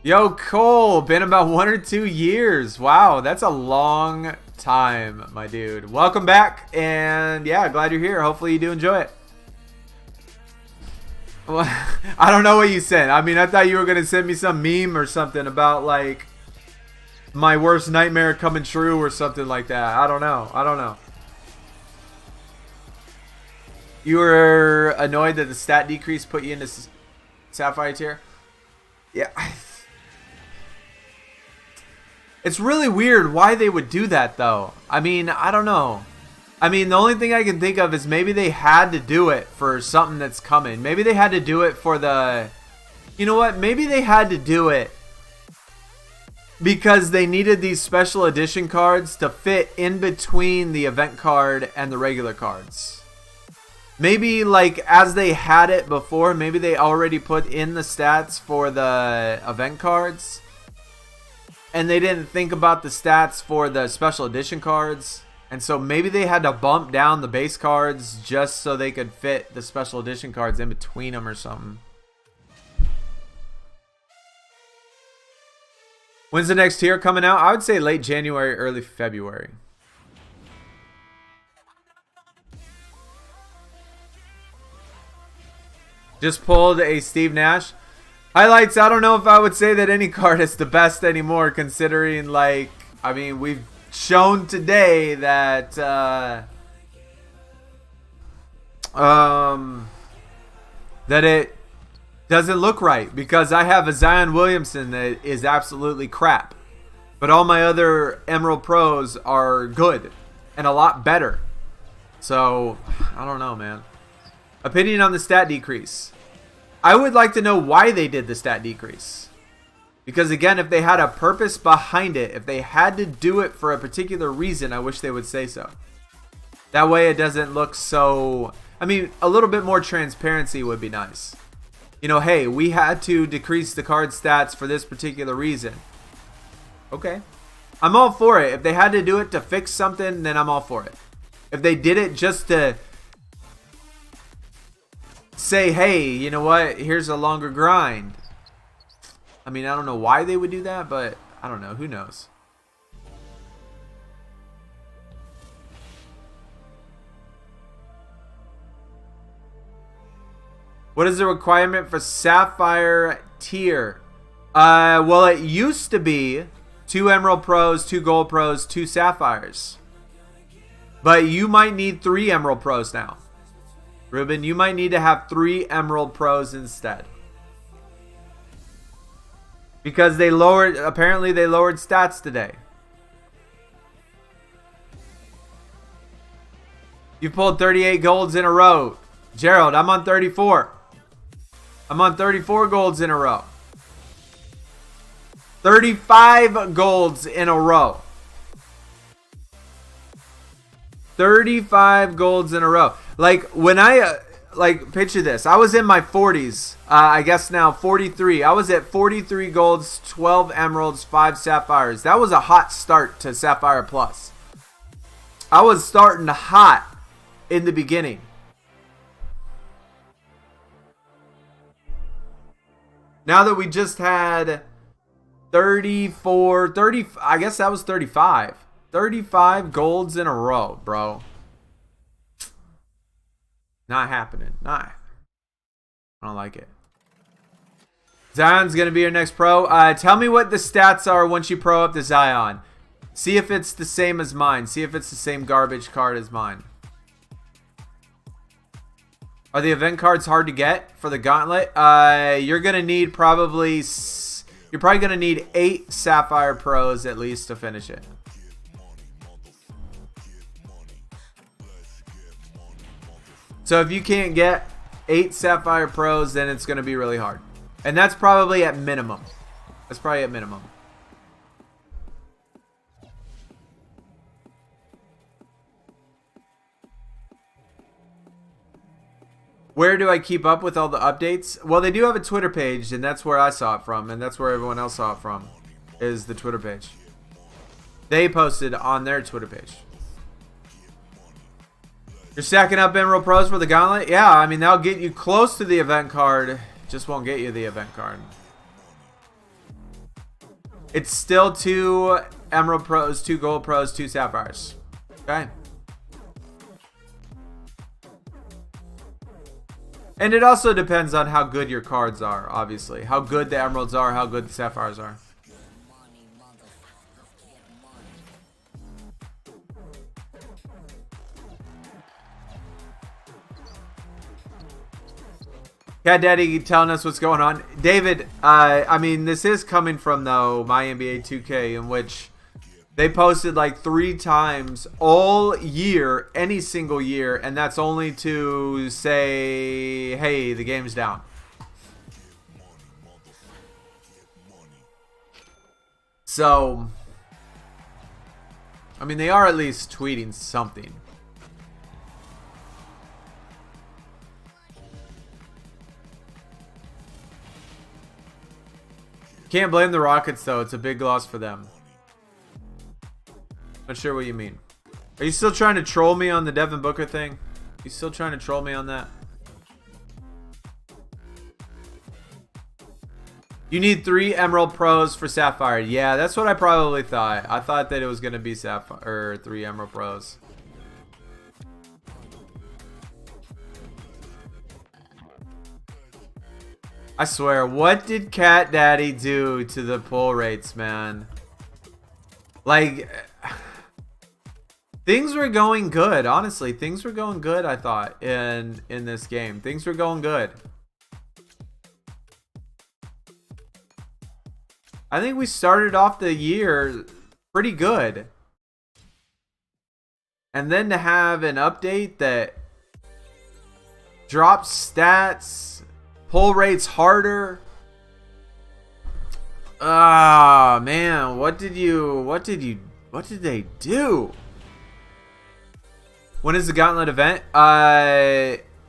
Yo, Cole, been about 1 or 2 years. Wow, that's a long time, my dude. Welcome back, and yeah, glad you're here. Hopefully you do enjoy it. Well, I don't know what you sent. I mean, I thought you were going to send me some meme or something about, like, my worst nightmare coming true or something like that. I don't know. I don't know. You were annoyed that the stat decrease put you into Sapphire tier? Yeah. It's really weird why they would do that, though. I mean, I don't know. I mean, the only thing I can think of is maybe they had to do it for something that's coming. Maybe they had to do it for the... You know what? Maybe they had to do it because they needed these special edition cards to fit in between the event card and the regular cards. Maybe, like, as they had it before, maybe they already put in the stats for the event cards. And they didn't think about the stats for the special edition cards. And so maybe they had to bump down the base cards just so they could fit the special edition cards in between them or something. When's the next tier coming out? I would say late January, early February. Just pulled a Steve Nash. Highlights, I don't know if I would say that any card is the best anymore, considering, like, I mean, we've shown today that, that it doesn't look right, because I have a Zion Williamson that is absolutely crap. But all my other Emerald Pros are good and a lot better. So, I don't know, man. Opinion on the stat decrease. I would like to know why they did the stat decrease. Because again, if they had a purpose behind it, if they had to do it for a particular reason, I wish they would say so. That way it doesn't look so... I mean, a little bit more transparency would be nice. You know, hey, we had to decrease the card stats for this particular reason. Okay. I'm all for it. If they had to do it to fix something, then I'm all for it. If they did it just to... say, hey, you know what, here's a longer grind. I mean, I don't know why they would do that, but I don't know. Who knows? What is the requirement for Sapphire tier? Well, it used to be 2 Emerald Pros, 2 Gold Pros, 2 Sapphires. But you might need 3 Emerald Pros now. Ruben, you might need to have 3 Emerald Pros instead. Because they lowered, apparently they lowered stats today. You pulled 38 golds in a row. Gerald, I'm on 34. I'm on 34 golds in a row. 35 golds in a row. 35 golds in a row. Like, when I, like, picture this. I was in my 40s. I guess now 43. I was at 43 golds, 12 emeralds, 5 sapphires. That was a hot start to Sapphire Plus. I was starting hot in the beginning. Now that we just had 34, 30. I guess that was 35. 35 golds in a row, bro. Not happening. Nah. I don't like it. Zion's going to be your next pro. Tell me what the stats are once you pro up the Zion. See if it's the same as mine. See if it's the same garbage card as mine. Are the event cards hard to get for the Gauntlet? You're going to need probably... You're probably going to need 8 Sapphire Pros at least to finish it. So if you can't get 8 Sapphire Pros, then it's going to be really hard. And that's probably at minimum. That's probably at minimum. Where do I keep up with all the updates? Well, they do have a Twitter page, and that's where I saw it from, and that's where everyone else saw it from, is the Twitter page. They posted on their Twitter page. You're stacking up Emerald Pros for the Gauntlet? Yeah, I mean, that'll get you close to the event card. Just won't get you the event card. It's still 2 Emerald Pros, 2 Gold Pros, 2 Sapphires. Okay. And it also depends on how good your cards are, obviously. How good the Emeralds are, how good the Sapphires are. Cat Daddy telling us what's going on. David, I mean, this is coming from, though, my NBA 2K, in which they posted like 3 times all year, any single year, and that's only to say, hey, the game's down. So, I mean, they are at least tweeting something. Can't blame the Rockets, though. It's a big loss for them. Not sure what you mean. Are you still trying to troll me on the Devin Booker thing? You still trying to troll me on that? You need 3 Emerald Pros for Sapphire. Yeah, that's what I probably thought. I thought that it was going to be Sapphire, or 3 Emerald Pros. I swear, what did Cat Daddy do to the pull rates, man? Like, things were going good, honestly. Things were going good, I thought, in this game. Things were going good. I think we started off the year pretty good. And then to have an update that drops stats, pull rates harder. Ah, man, what did they do? When is the Gauntlet event?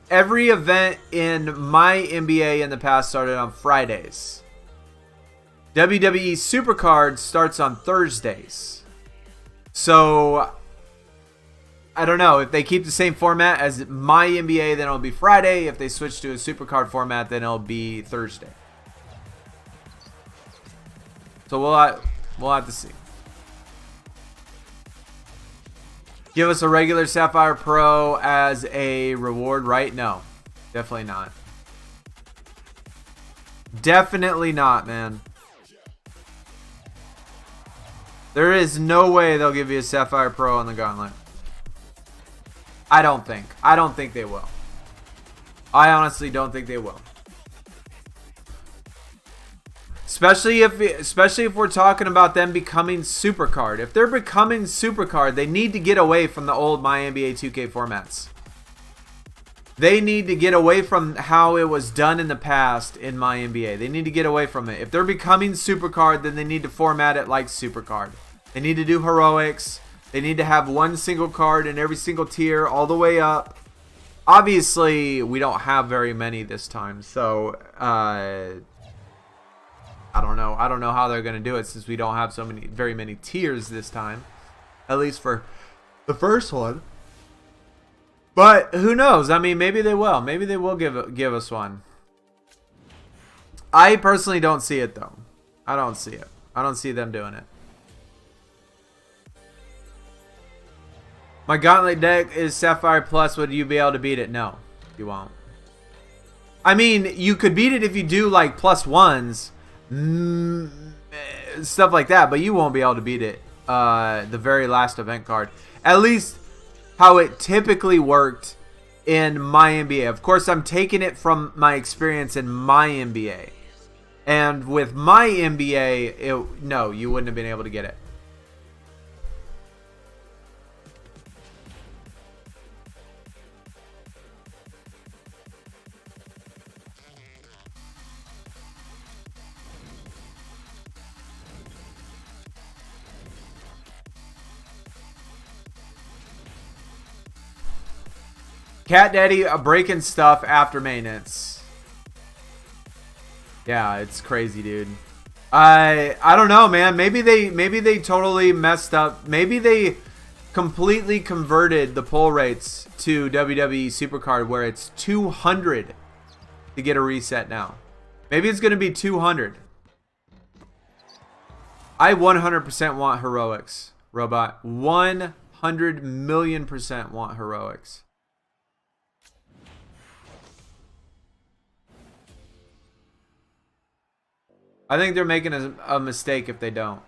Every event in my NBA in the past started on Fridays. WWE SuperCard starts on Thursdays. So, I don't know. If they keep the same format as my NBA, then it'll be Friday. If they switch to a SuperCard format, then it'll be Thursday. So we'll have to see. Give us a regular Sapphire Pro as a reward, right? No, definitely not. Definitely not, man. There is no way they'll give you a Sapphire Pro on the Gauntlet. I don't think they will. I honestly don't think they will. Especially if we're talking about them becoming SuperCard. If they're becoming SuperCard, they need to get away from the old MyNBA 2K formats. They need to get away from how it was done in the past in MyNBA. They need to get away from it. If they're becoming SuperCard, then they need to format it like SuperCard. They need to do heroics. They need to have one single card in every single tier all the way up. Obviously, we don't have very many this time, so I don't know. I don't know how they're going to do it since we don't have very many tiers this time, at least for the first one. But who knows? I mean, maybe they will. Maybe they will give us one. I personally don't see it though. I don't see it. I don't see them doing it. My Gauntlet deck is Sapphire Plus. Would you be able to beat it? No, you won't. I mean, you could beat it if you do like +1s, stuff like that, but you won't be able to beat it. The very last event card. At least how it typically worked in my NBA. Of course, I'm taking it from my experience in my NBA. And with my NBA, no, you wouldn't have been able to get it. Cat Daddy breaking stuff after maintenance. Yeah, it's crazy, dude. I don't know, man. Maybe they totally messed up. Maybe they completely converted the pull rates to WWE SuperCard where it's 200 to get a reset now. Maybe it's going to be 200. I 100% want heroics, Robot. 100 million% want heroics. I think they're making a mistake if they don't.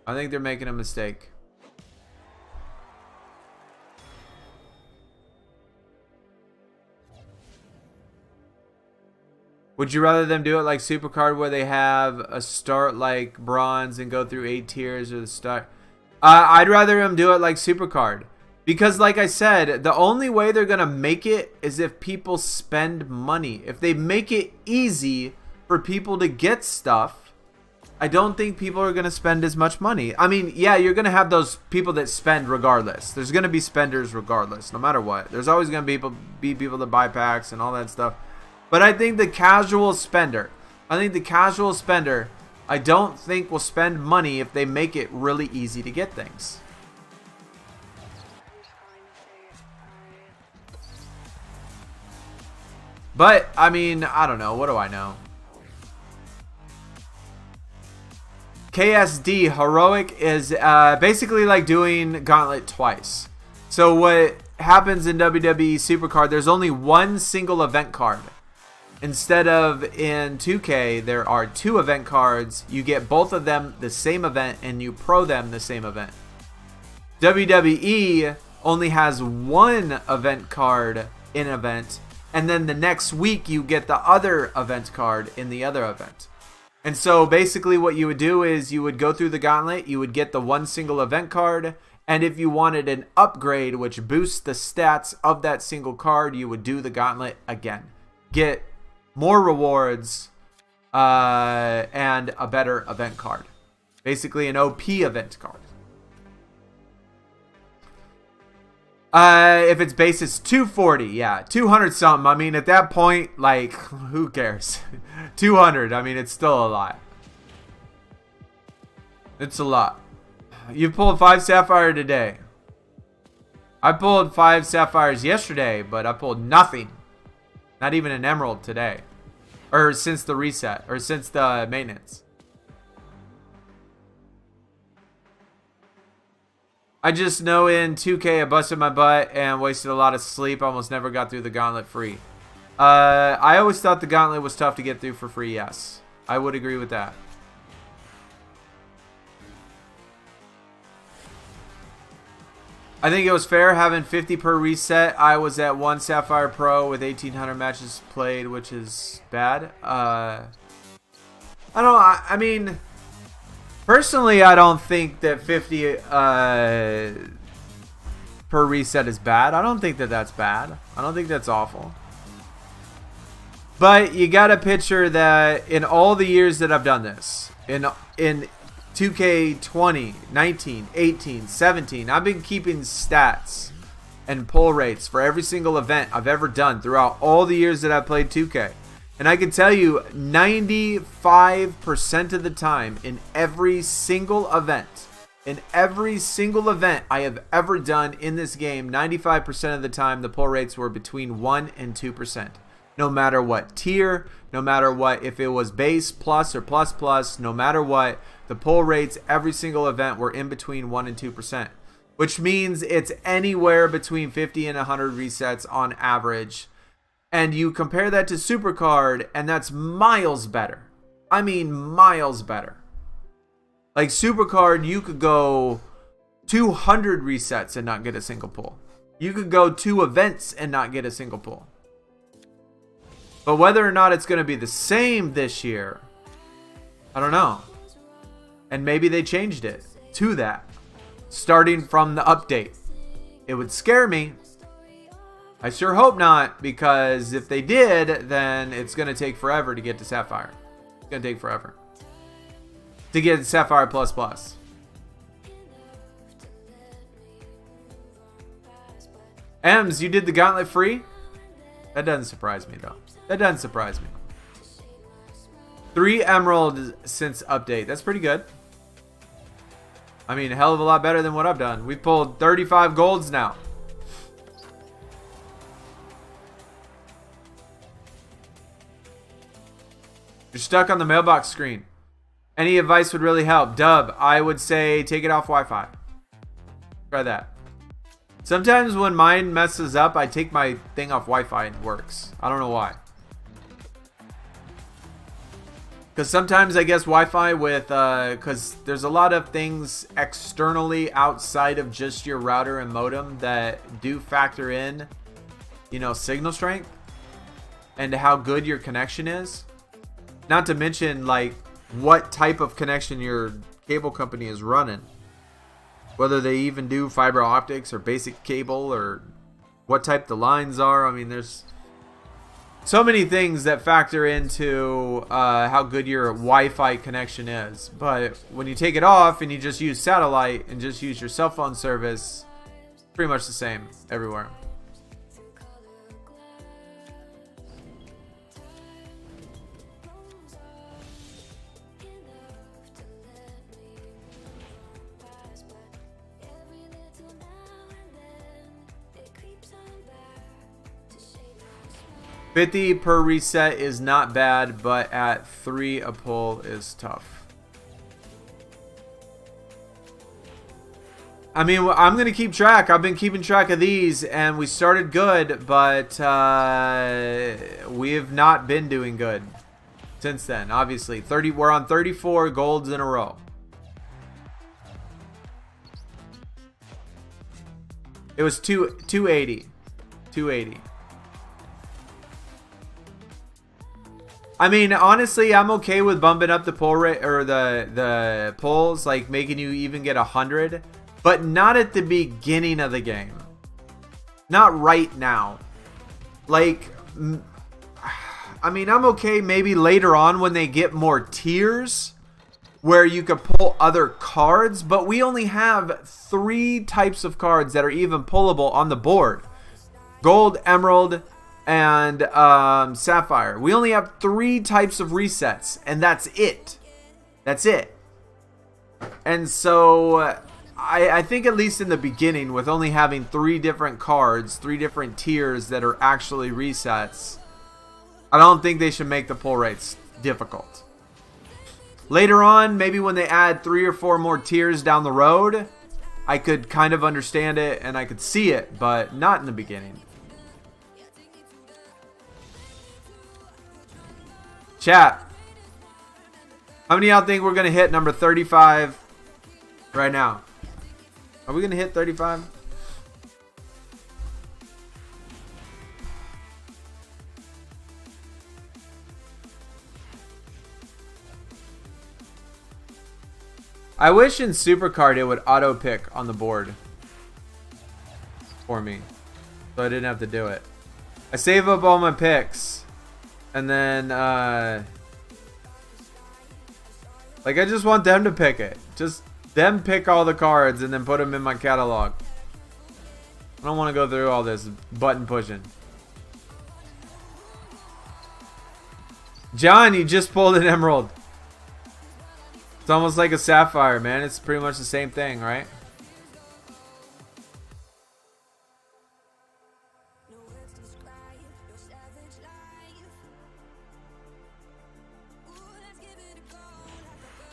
I think they're making a mistake. Would you rather them do it like SuperCard where they have a start like bronze and go through 8 tiers or the start? I'd rather them do it like SuperCard. Because like I said, the only way they're going to make it is if people spend money. If they make it easy for people to get stuff, I don't think people are going to spend as much money. I mean, yeah, you're going to have those people that spend regardless. There's going to be spenders regardless, no matter what. There's always going to be people that buy packs and all that stuff. But I think the casual spender, I don't think will spend money if they make it really easy to get things. But, I mean, I don't know. What do I know? KSD Heroic is basically like doing Gauntlet twice. So what happens in WWE SuperCard, there's only one single event card. Instead of in 2K, there are 2 event cards. You get both of them the same event and you pro them the same event. WWE only has 1 event card in event, and then the next week you get the other event card in the other event. And so basically what you would do is you would go through the Gauntlet, you would get the 1 single event card, and if you wanted an upgrade which boosts the stats of that single card, you would do the Gauntlet again. Get more rewards and a better event card. Basically an OP event card. If its base is 240, yeah, 200 something. I mean, at that point, like, who cares? 200, I mean, it's still a lot. It's a lot. You pulled 5 Sapphire today. I pulled 5 Sapphires yesterday, but I pulled nothing. Not even an Emerald today. Or since the reset, or since the maintenance. I just know in 2K I busted my butt and wasted a lot of sleep. I almost never got through the Gauntlet free. I always thought the Gauntlet was tough to get through for free, yes. I would agree with that. I think it was fair having 50 per reset. I was at 1 Sapphire Pro with 1,800 matches played, which is bad. I don't know. I mean, personally, I don't think that 50 per reset is bad. I don't think that that's bad. I don't think that's awful. But you got to picture that in all the years that I've done this, in 2K 20, 19, 18, 17, I've been keeping stats and pull rates for every single event I've ever done throughout all the years that I've played 2K. And I can tell you 95% of the time in every single event, I have ever done in this game, 95% of the time the pull rates were between 1 and 2%. no matter what tier, no matter what, if it was base, plus, or plus plus, no matter what, the pull rates every single event were in between 1 and 2%, which means it's anywhere between 50 and 100 resets on average. And you compare that to SuperCard, and that's miles better. I mean, miles better. Like SuperCard, you could go 200 resets and not get a single pull. You could go 2 events and not get a single pull. But whether or not it's going to be the same this year, I don't know. And maybe they changed it to that, starting from the update. It would scare me. I sure hope not, because if they did, then it's going to take forever to get to Sapphire. It's going to take forever to get Sapphire plus plus. Ems, you did the Gauntlet free? That doesn't surprise me, though. That doesn't surprise me. 3 emeralds since update. That's pretty good. I mean, a hell of a lot better than what I've done. We've pulled 35 golds now. You're stuck on the mailbox screen. Any advice would really help. Dub, I would say take it off Wi-Fi. Try that. Sometimes when mine messes up, I take my thing off Wi-Fi and it works. I don't know why. Because sometimes I guess Wi-Fi with, because there's a lot of things externally outside of just your router and modem that do factor in, you know, signal strength and how good your connection is. Not to mention, like, what type of connection your cable company is running. Whether they even do fiber optics or basic cable or what type the lines are. I mean, there's so many things that factor into how good your Wi-Fi connection is. But when you take it off and you just use satellite and just use your cell phone service, pretty much the same everywhere. $50 per reset is not bad, but at 3 a pull is tough. I mean, I'm going to keep track. I've been keeping track of these, and we started good, but we have not been doing good since then, obviously. We're on 34 golds in a row. It was 280. 280. I mean, honestly, I'm okay with bumping up the pull rate or the pulls, like making you even get 100, but not at the beginning of the game. Not right now. Like, I mean, I'm okay maybe later on when they get more tiers where you could pull other cards, but we only have 3 types of cards that are even pullable on the board. Gold, Emerald, and Sapphire. We only have 3 types of resets, and that's it. That's it. And so I think at least in the beginning, with only having 3 different cards, 3 different tiers that are actually resets, I don't think they should make the pull rates difficult. Later on, maybe when they add 3 or 4 more tiers down the road, I could kind of understand it and I could see it, but not in the beginning. Chat, how many of y'all think we're going to hit number 35 right now? Are we going to hit 35? I wish in SuperCard it would auto pick on the board for me, so I didn't have to do it. I save up all my picks. And then, like, I just want them to pick it. Just them pick all the cards and then put them in my catalog. I don't want to go through all this button pushing. John, you just pulled an emerald. It's almost like a sapphire, man. It's pretty much the same thing, right?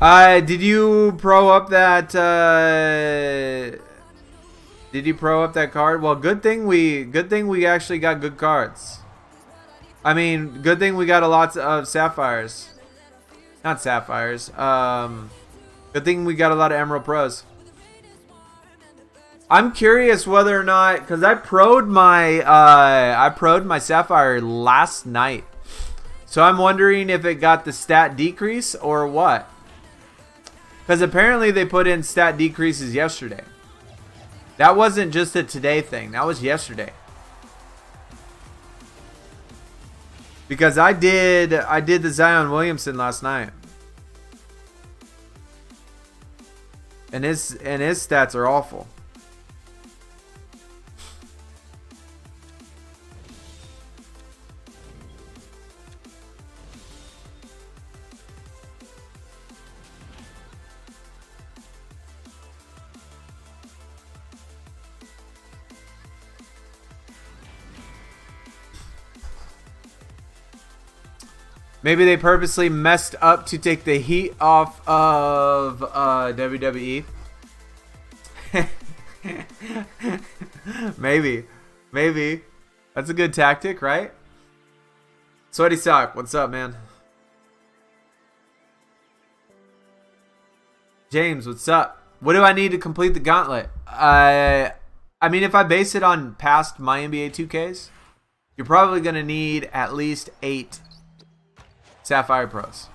Did you pro up that? Did you pro up that card? Well, good thing we actually got good cards. I mean, good thing we got a lot of sapphires. Not sapphires. Good thing we got a lot of emerald pros. I'm curious whether or not, because I pro'd my sapphire last night, so I'm wondering if it got the stat decrease or what. Because apparently they put in stat decreases yesterday. That wasn't just a today thing. That was yesterday. Because I did the Zion Williamson last night. And his stats are awful. Maybe they purposely messed up to take the heat off of WWE. Maybe. That's a good tactic, right? Sweaty Sock, what's up, man? James, what's up? What do I need to complete the gauntlet? I mean, if I base it on past my NBA 2Ks, you're probably going to need at least 8 Sapphire Pros.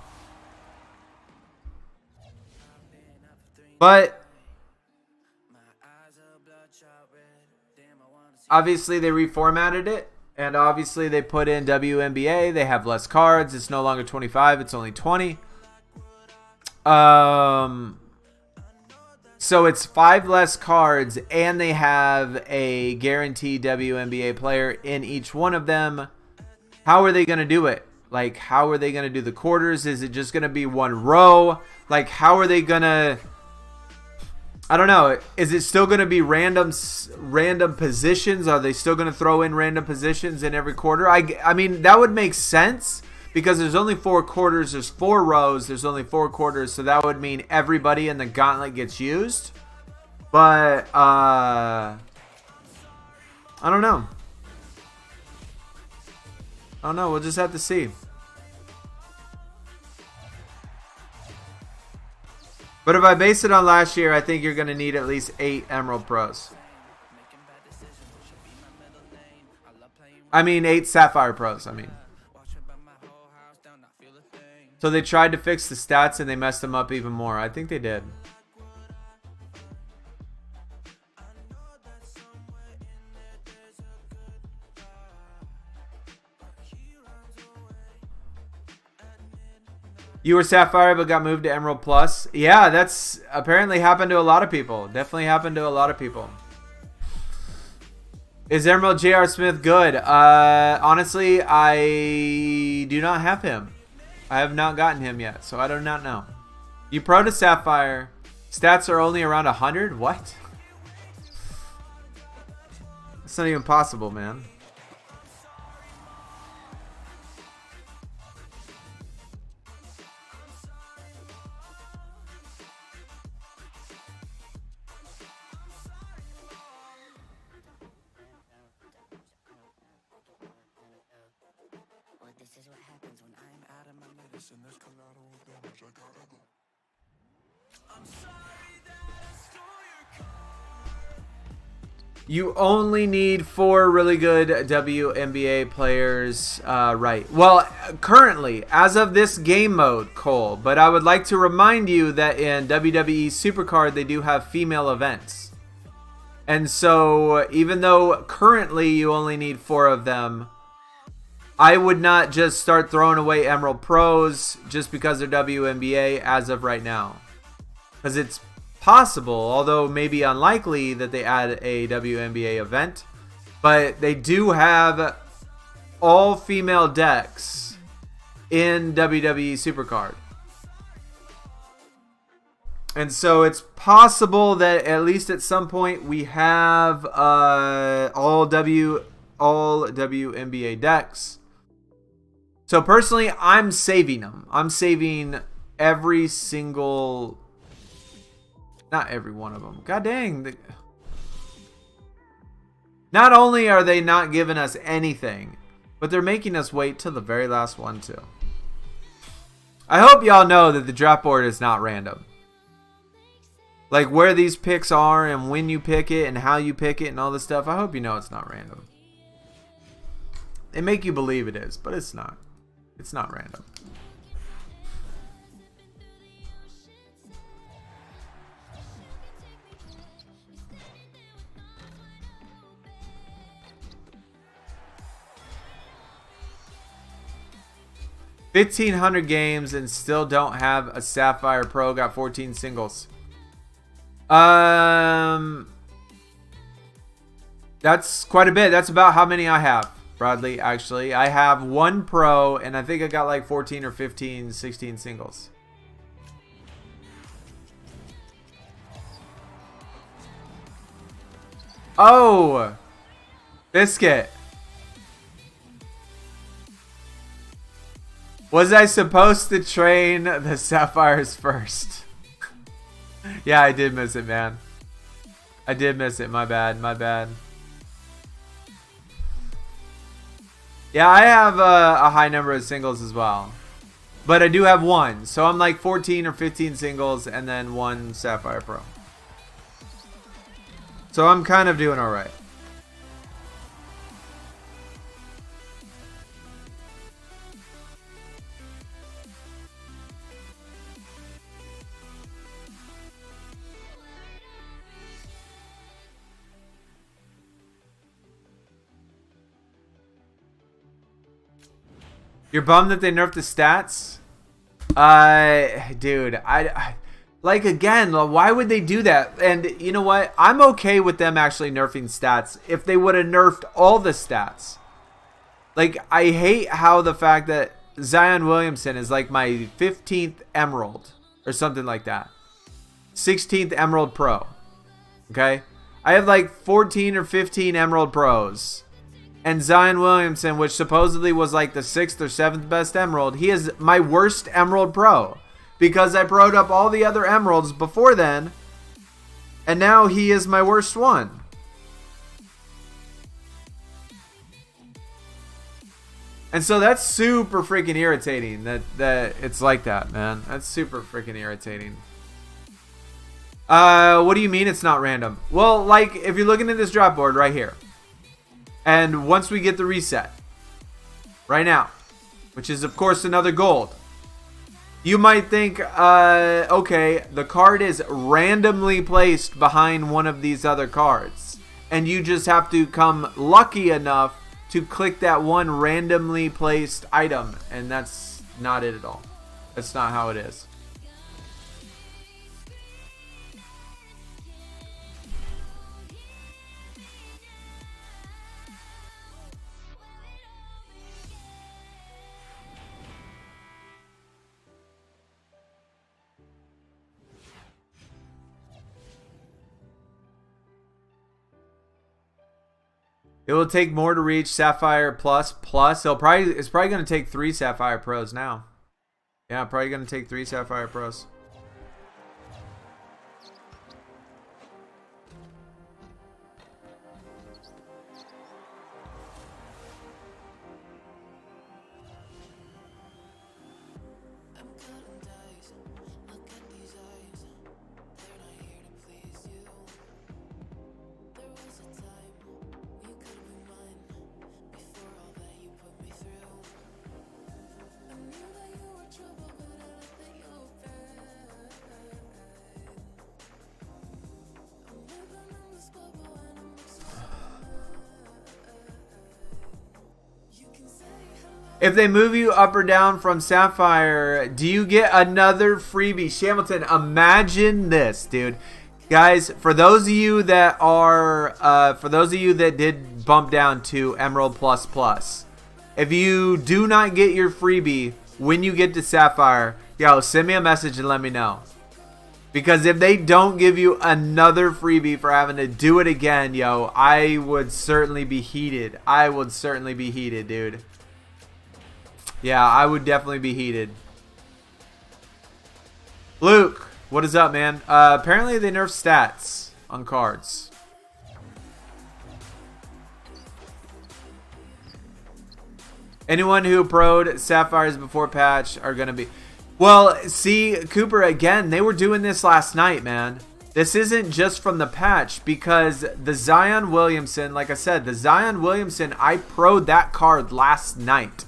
But obviously they reformatted it, and obviously they put in WNBA. They have less cards. It's no longer 25, it's only 20. So it's 5 less cards, and they have a guaranteed WNBA player in each one of them. How are they going to do it? Like, how are they going to do the quarters? Is it just going to be one row? Like, how are they going to... I don't know. Is it still going to be random positions? Are they still going to throw in random positions in every quarter? I mean, that would make sense because there's only 4 quarters. There's 4 rows. There's only 4 quarters. So that would mean everybody in the gauntlet gets used. But, I don't know. I don't know. We'll just have to see. But if I base it on last year, I think you're going to need at least 8 Emerald Pros. I mean, 8 Sapphire Pros, I mean. So they tried to fix the stats and they messed them up even more. I think they did. You were Sapphire but got moved to Emerald Plus. Yeah, that's apparently happened to a lot of people. Definitely happened to a lot of people. Is Emerald J.R. Smith good? Honestly, I do not have him. I have not gotten him yet, so I do not know. You pro to Sapphire. Stats are only around 100? What? That's not even possible, man. You only need 4 really good WNBA players, right? Well, currently, as of this game mode, Cole. But I would like to remind you that in WWE SuperCard, they do have female events. And so, even though currently you only need 4 of them, I would not just start throwing away Emerald Pros just because they're WNBA as of right now. Because it's possible, although maybe unlikely, that they add a WNBA event. But they do have all female decks in WWE SuperCard. And so it's possible that at least at some point we have all WNBA decks. So personally, I'm saving them. I'm saving every single... Not every one of them. God dang. Not only are they not giving us anything, but they're making us wait till the very last one too. I hope y'all know that the draft board is not random. Like where these picks are and when you pick it and how you pick it and all this stuff. I hope you know it's not random. They make you believe it is, but it's not. It's not random. $1,500 games and still don't have a Sapphire Pro. Got 14 singles. That's quite a bit. That's about how many I have, Bradley, actually. I have 1 Pro, and I think I got like 14 or 15, 16 singles. Oh! Biscuit. Was I supposed to train the Sapphires first? Yeah, I did miss it, man. I did miss it. My bad. My bad. Yeah, I have a high number of singles as well. But I do have 1. So I'm like 14 or 15 singles and then 1 Sapphire Pro. So I'm kind of doing alright. You're bummed that they nerfed the stats? Dude, I like, again, why would they do that? And you know what? I'm okay with them actually nerfing stats if they would have nerfed all the stats. Like, I hate how the fact that Zion Williamson is like my 15th Emerald or something like that. 16th Emerald Pro. Okay? I have like 14 or 15 Emerald Pros. And Zion Williamson, which supposedly was like the 6th or 7th best Emerald, he is my worst Emerald Pro. Because I pro'd up all the other Emeralds before then. And now he is my worst one. And so that's super freaking irritating that it's like that, man. That's super freaking irritating. What do you mean it's not random? Well, like, if you're looking at this drop board right here. And once we get the reset, right now, which is of course another gold, you might think, okay, the card is randomly placed behind one of these other cards. And you just have to come lucky enough to click that one randomly placed item. And that's not it at all. That's not how it is. It will take more to reach Sapphire Plus. It's probably going to take 3 Sapphire Pros now. Yeah, probably going to take 3 Sapphire Pros. If they move you up or down from Sapphire, do you get another freebie? Shamilton, imagine this, dude. Guys, for those of you that did bump down to Emerald Plus Plus, if you do not get your freebie when you get to Sapphire, yo, send me a message and let me know. Because if they don't give you another freebie for having to do it again, yo, I would certainly be heated. I would certainly be heated, dude. Yeah, I would definitely be heated. Luke, what is up, man? Apparently they nerfed stats on cards. Anyone who pro'd Sapphires before patch are going to be... Well, see, Cooper, again, they were doing this last night, man. This isn't just from the patch, because the Zion Williamson, like I said, the Zion Williamson, I pro'd that card last night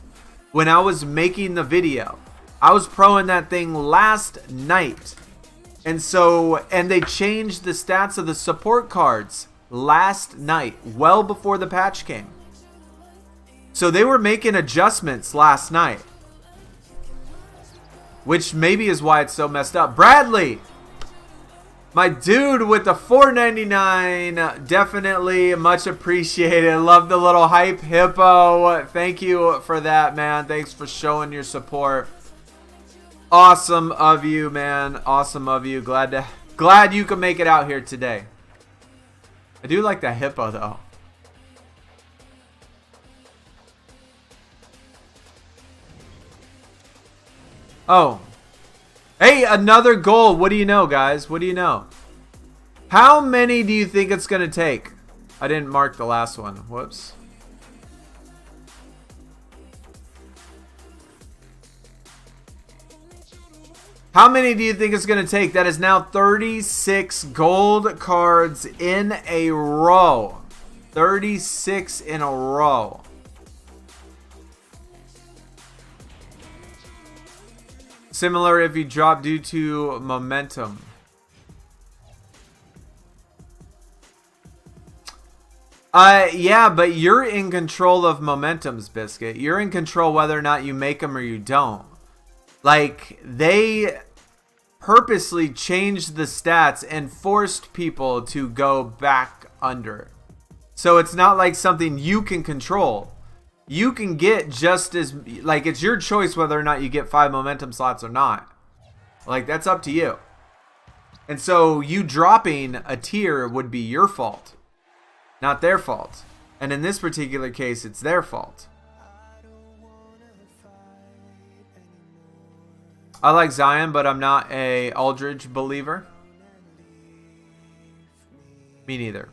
when I was making the video. I was proing that thing last night. And so, and they changed the stats of the support cards last night, well before the patch came. So they were making adjustments last night, which maybe is why it's so messed up. Bradley, my dude with the $4.99, definitely much appreciated. Love the little hype hippo. Thank you for that, man. Thanks for showing your support. Awesome of you, man. Awesome of you. Glad you could make it out here today. I do like that hippo though. Oh. Hey, another goal. What do you know, guys? What do you know? How many do you think it's going to take? I didn't mark the last one. Whoops. How many do you think it's going to take? That is now 36 gold cards in a row. 36 in a row. Similar if you drop due to momentum. Yeah, but you're in control of momentums, Biscuit. You're in control whether or not you make them or you don't. Like, they purposely changed the stats and forced people to go back under. So it's not like something you can control. You can get just as, like, it's your choice whether or not you get 5 momentum slots or not. Like, that's up to you. And so you dropping a tier would be your fault, not their fault. And in this particular case, it's their fault. I like Zion, but I'm not a Aldridge believer. Me neither.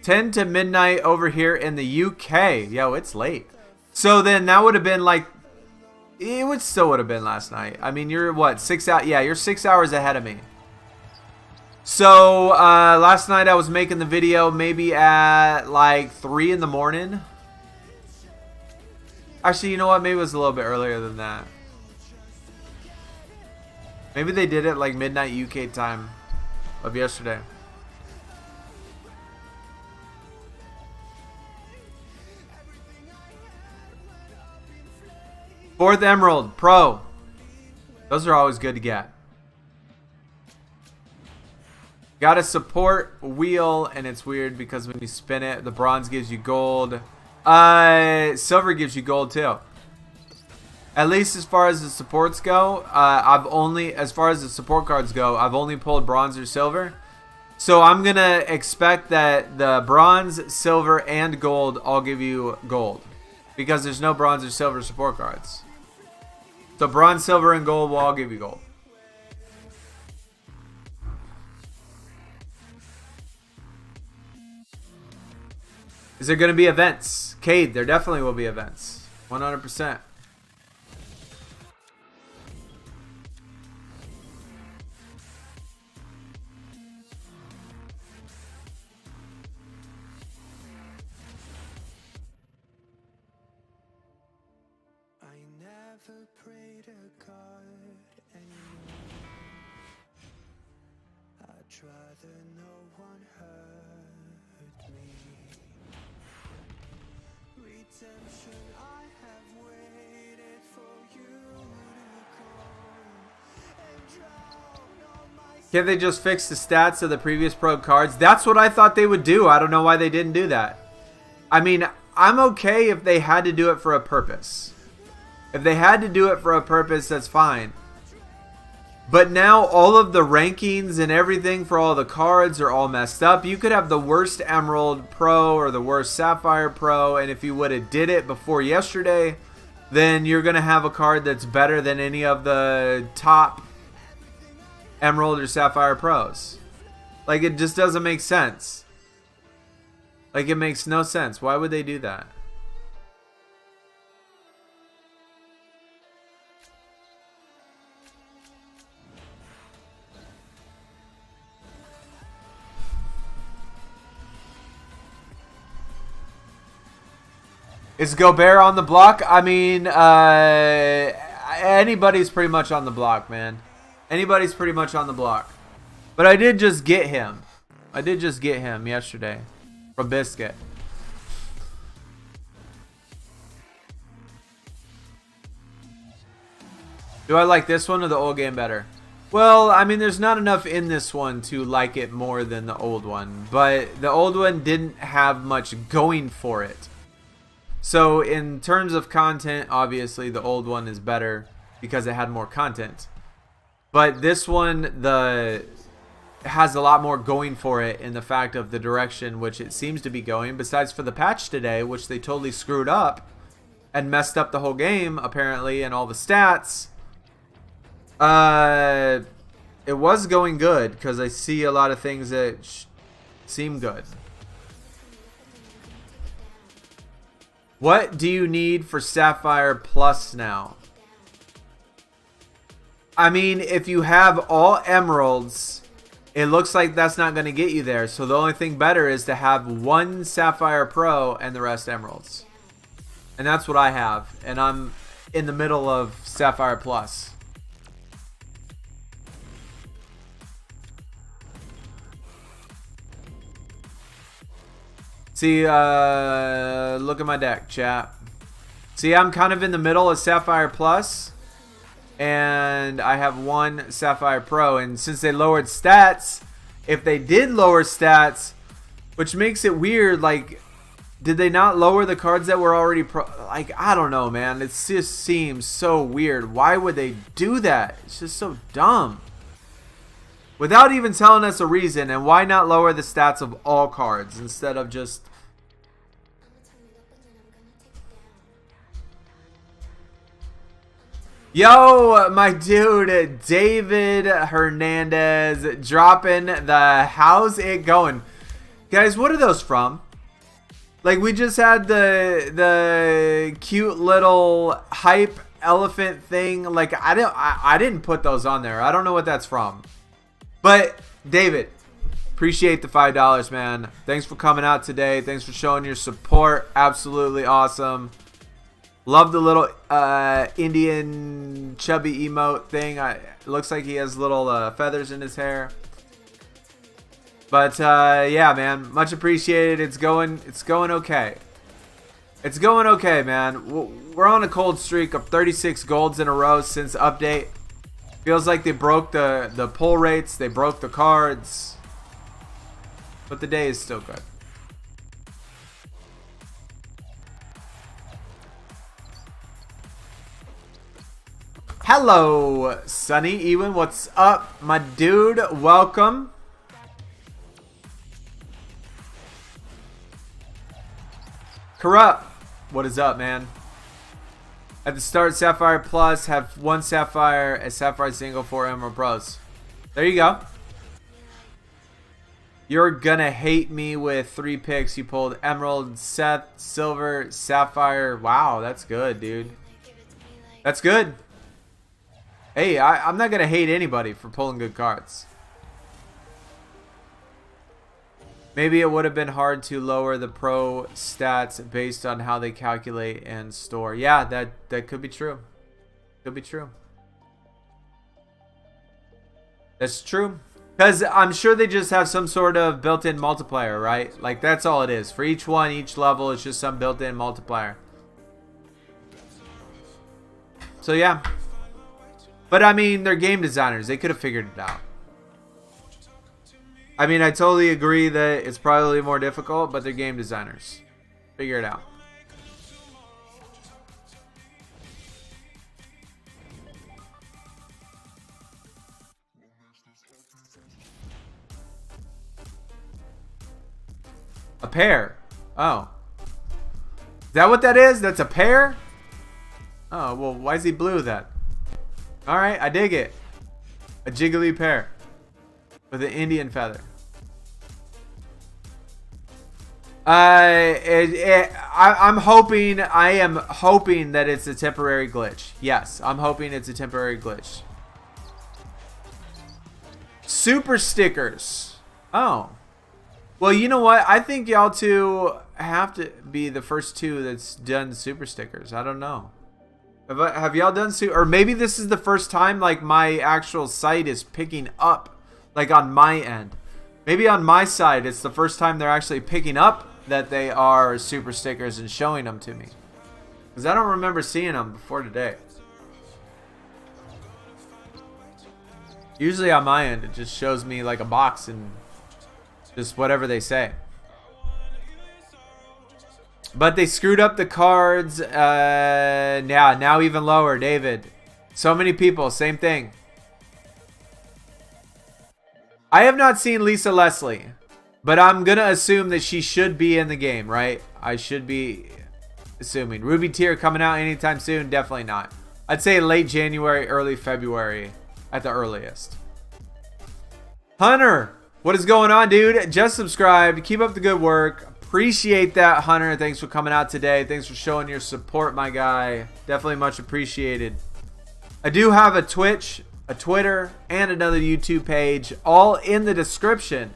10 to midnight over here in the UK. Yo, it's late. So then that would have been like, it would still would have been last night. I mean, you're what, 6 hours? Yeah, you're 6 hours ahead of me. So last night I was making the video maybe at like 3 in the morning. Actually, you know what? Maybe it was a little bit earlier than that. Maybe they did it like midnight UK time of yesterday. Fourth Emerald Pro. Those are always good to get. Got a support wheel, and it's weird because when you spin it, the bronze gives you gold. Silver gives you gold too. At least as far as the supports go, as far as the support cards go, I've only pulled bronze or silver. So I'm gonna expect that the bronze, silver, and gold all give you gold, because there's no bronze or silver support cards. So bronze, silver, and gold will all give you gold. Is there going to be events? Cade, there definitely will be events. 100%. I never prayed to God anymore. I'd rather no one hurt me. Redemption, I have waited for you to come and drown all my. Can't they just fix the stats of the previous pro cards? That's what I thought they would do. I don't know why they didn't do that. I mean, I'm okay if they had to do it for a purpose. If they had to do it for a purpose, that's fine. But now all of the rankings and everything for all the cards are all messed up. You could have the worst Emerald Pro or the worst Sapphire Pro, and if you would have did it before yesterday, then you're going to have a card that's better than any of the top Emerald or Sapphire Pros. Like, it just doesn't make sense. Like, it makes no sense. Why would they do that? Is Gobert on the block? I mean, anybody's pretty much on the block, man. Anybody's pretty much on the block. But I did just get him. I did just get him yesterday from Biscuit. Do I like this one or the old game better? Well, I mean, there's not enough in this one to like it more than the old one. But the old one didn't have much going for it. So in terms of content, obviously the old one is better because it had more content. But this one has a lot more going for it in the fact of the direction which it seems to be going. Besides for the patch today, which they totally screwed up and messed up the whole game apparently and all the stats. It was going good because I see a lot of things that seem good. What do you need for Sapphire Plus now? I mean, if you have all emeralds, it looks like that's not going to get you there. So the only thing better is to have one Sapphire Pro and the rest emeralds. And that's what I have. And I'm in the middle of Sapphire Plus. See, look at my deck, chat. See, I'm kind of in the middle of Sapphire Plus, and I have one Sapphire Pro. And since they lowered stats, if they did lower stats, which makes it weird, like, did they not lower the cards that were already pro? Like, I don't know, man. It just seems so weird. Why would they do that? It's just so dumb. Without even telling us a reason, and why not lower the stats of all cards instead of just... Yo, my dude, David Hernandez dropping the how's it going. Guys, what are those from? Like, we just had the cute little hype elephant thing. Like, I didn't put those on there. I don't know what that's from. But, David, appreciate the $5, man. Thanks for coming out today. Thanks for showing your support. Absolutely awesome. Love the little Indian chubby emote thing. It looks like he has little feathers in his hair. But, yeah, man. Much appreciated. It's going okay. It's going okay, man. We're on a cold streak of 36 golds in a row since update. Feels like they broke the pull rates. They broke the cards. But the day is still good. Hello, Sunny Ewan. What's up, my dude? Welcome. Corrupt. What is up, man? At the start, Sapphire Plus, have one Sapphire, a Sapphire single, 4 Emerald Pros. There you go. You're gonna hate me with 3 picks. You pulled Emerald, Seth, Silver, Sapphire. Wow, that's good, dude. That's good. Hey, I'm not gonna hate anybody for pulling good cards. Maybe it would have been hard to lower the pro stats based on how they calculate and store. Yeah, that could be true. Could be true. That's true. Because I'm sure they just have some sort of built-in multiplier, right? Like, that's all it is. For each one, each level, it's just some built-in multiplier. So, yeah. But, I mean, they're game designers. They could have figured it out. I mean, I totally agree that it's probably more difficult, but they're game designers. Figure it out. A pair. Oh. Is that what that is? That's a pair? Oh, well, why is he blue then? Alright, I dig it. A jiggly pear. With an Indian feather. I am hoping that it's a temporary glitch. Yes, I'm hoping it's a temporary glitch. Super stickers. Oh. Well, you know what? I think y'all two have to be the first two that's done super stickers. I don't know. Have y'all done super? Or maybe this is the first time like my actual site is picking up like on my end. Maybe on my side it's the first time they're actually picking up that they are super stickers and showing them to me. Because I don't remember seeing them before today. Usually on my end it just shows me like a box and just whatever they say. But they screwed up the cards. Yeah, now even lower, David. So many people, same thing. I have not seen Lisa Leslie, but I'm going to assume that she should be in the game, right? I should be assuming. Ruby Tier coming out anytime soon? Definitely not. I'd say late January, early February at the earliest. Hunter, what is going on, dude? Just subscribed. Keep up the good work. Appreciate that, Hunter. Thanks for coming out today. Thanks for showing your support, my guy. Definitely much appreciated. I do have a Twitch, a Twitter, and another YouTube page, all in the description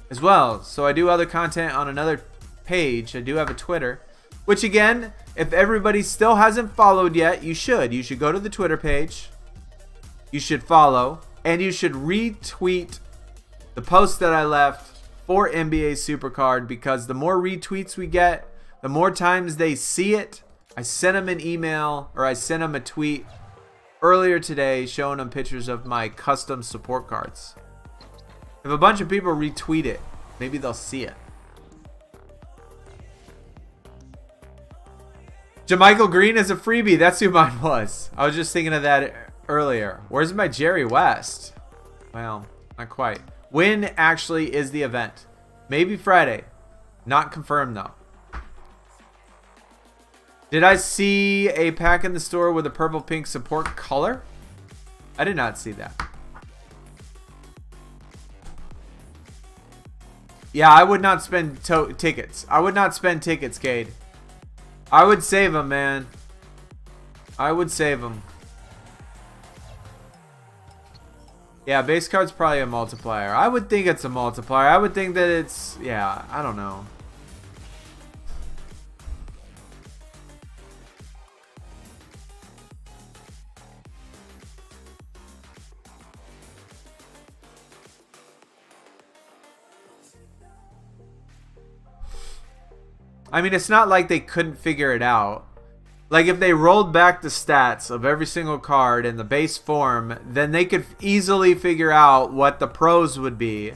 as well. So I do other content on another page. I do have a Twitter, which again, if everybody still hasn't followed yet, you should. You should go to the Twitter page. You should follow, and you should retweet the post that I left for NBA SuperCard, because the more retweets we get, the more times they see it. I sent them an email, or I sent them a tweet earlier today showing them pictures of my custom support cards. If a bunch of people retweet it, maybe they'll see it. Jamichael Green is a freebie. That's who mine was. I was just thinking of that earlier. Where's my Jerry West? Well, not quite. When actually is the event? Maybe Friday. Not confirmed though. Did I see a pack in the store with a purple pink support color? I did not see that. Yeah, I would not spend tickets. I would not spend tickets, Cade. I would save them, man. I would save them. Yeah, base card's probably a multiplier. I would think it's a multiplier. I would think that it's... Yeah, I don't know. I mean, it's not like they couldn't figure it out. Like, if they rolled back the stats of every single card in the base form, then they could easily figure out what the pros would be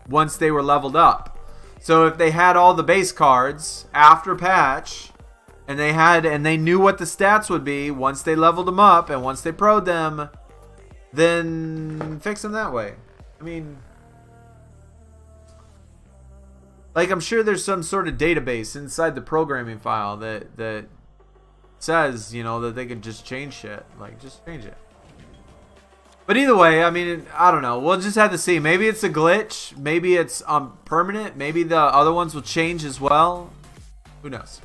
once they were leveled up. So if they had all the base cards after patch, and they knew what the stats would be once they leveled them up and once they pro'd them, then fix them that way. I mean, like, I'm sure there's some sort of database inside the programming file that says, you know, that they could just change shit. Like, just change it. But either way, I mean, I don't know. We'll just have to see. Maybe it's a glitch. Maybe it's permanent. Maybe the other ones will change as well. Who knows?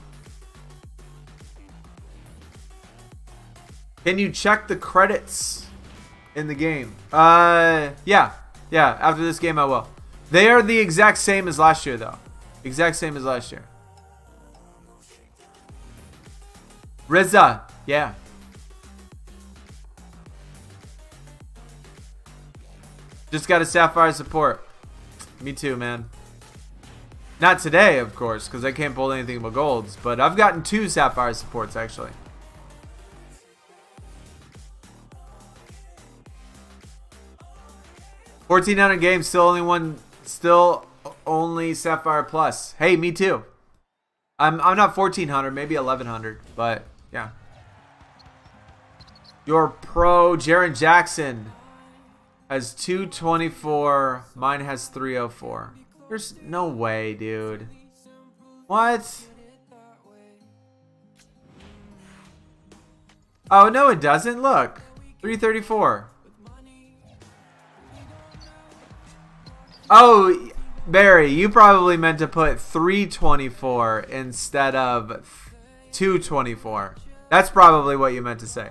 Can you check the credits in the game? Yeah. After this game, I will. They are the exact same as last year, though. Exact same as last year. Rizza, yeah. Just got a Sapphire support. Me too, man. Not today, of course, because I can't pull anything but golds. But I've gotten 2 Sapphire supports, actually. $1,400 games, still only Sapphire Plus. Hey, me too. I'm not 1,400, maybe 1,100, but yeah. Your pro Jaren Jackson has 224. Mine has 304. There's no way, dude. What? Oh, no, it doesn't. Look. 334. Oh, Barry, you probably meant to put 324 instead of 224. That's probably what you meant to say.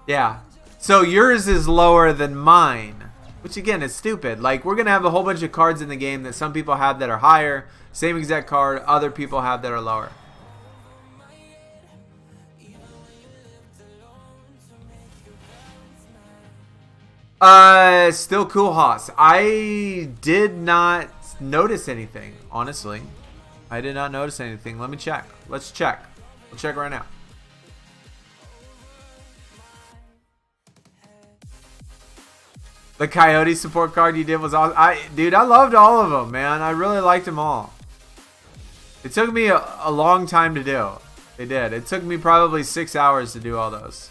Yeah. So yours is lower than mine, which again is stupid. Like, we're going to have a whole bunch of cards in the game that some people have that are higher. Same exact card other people have that are lower. Still cool, Haas. I did not notice anything, honestly. I did not notice anything. Let me check. Let's check. We'll check right now. The Coyote support card you did was awesome. Dude, I loved all of them, man. I really liked them all. It took me a long time to do. It did. It took me probably 6 hours to do all those.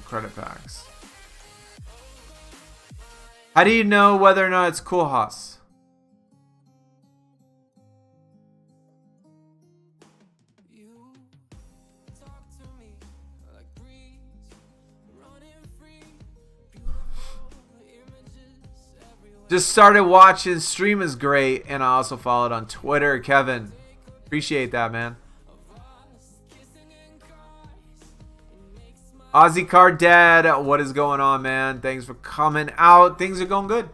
Credit packs. How do you know whether or not it's cool, Haas? Just started watching. Stream is great. And I also followed on Twitter. Kevin. Appreciate that, man. Aussie Card Dad. What is going on, man? Thanks for coming out. Things are going good.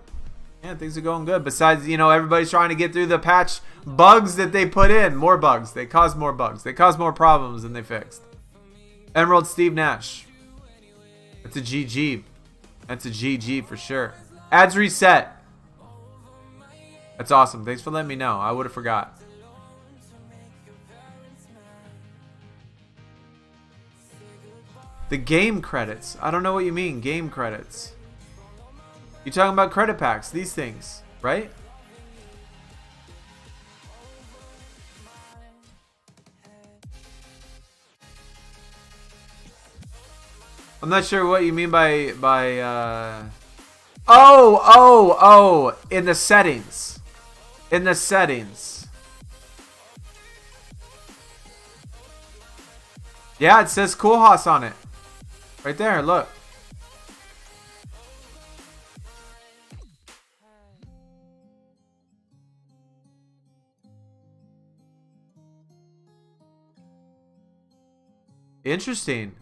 Yeah, things are going good. Besides, you know, everybody's trying to get through the patch bugs that they put in. More bugs. They cause more bugs. They cause more problems than they fixed. Emerald Steve Nash. That's a GG. That's a GG for sure. Ads reset. That's awesome. Thanks for letting me know. I would have forgot. The game credits. I don't know what you mean, game credits. You're talking about credit packs, these things, right? I'm not sure what you mean by oh, in the settings. In the settings. Yeah, it says Cool Hoss on it. Right there, look. Interesting.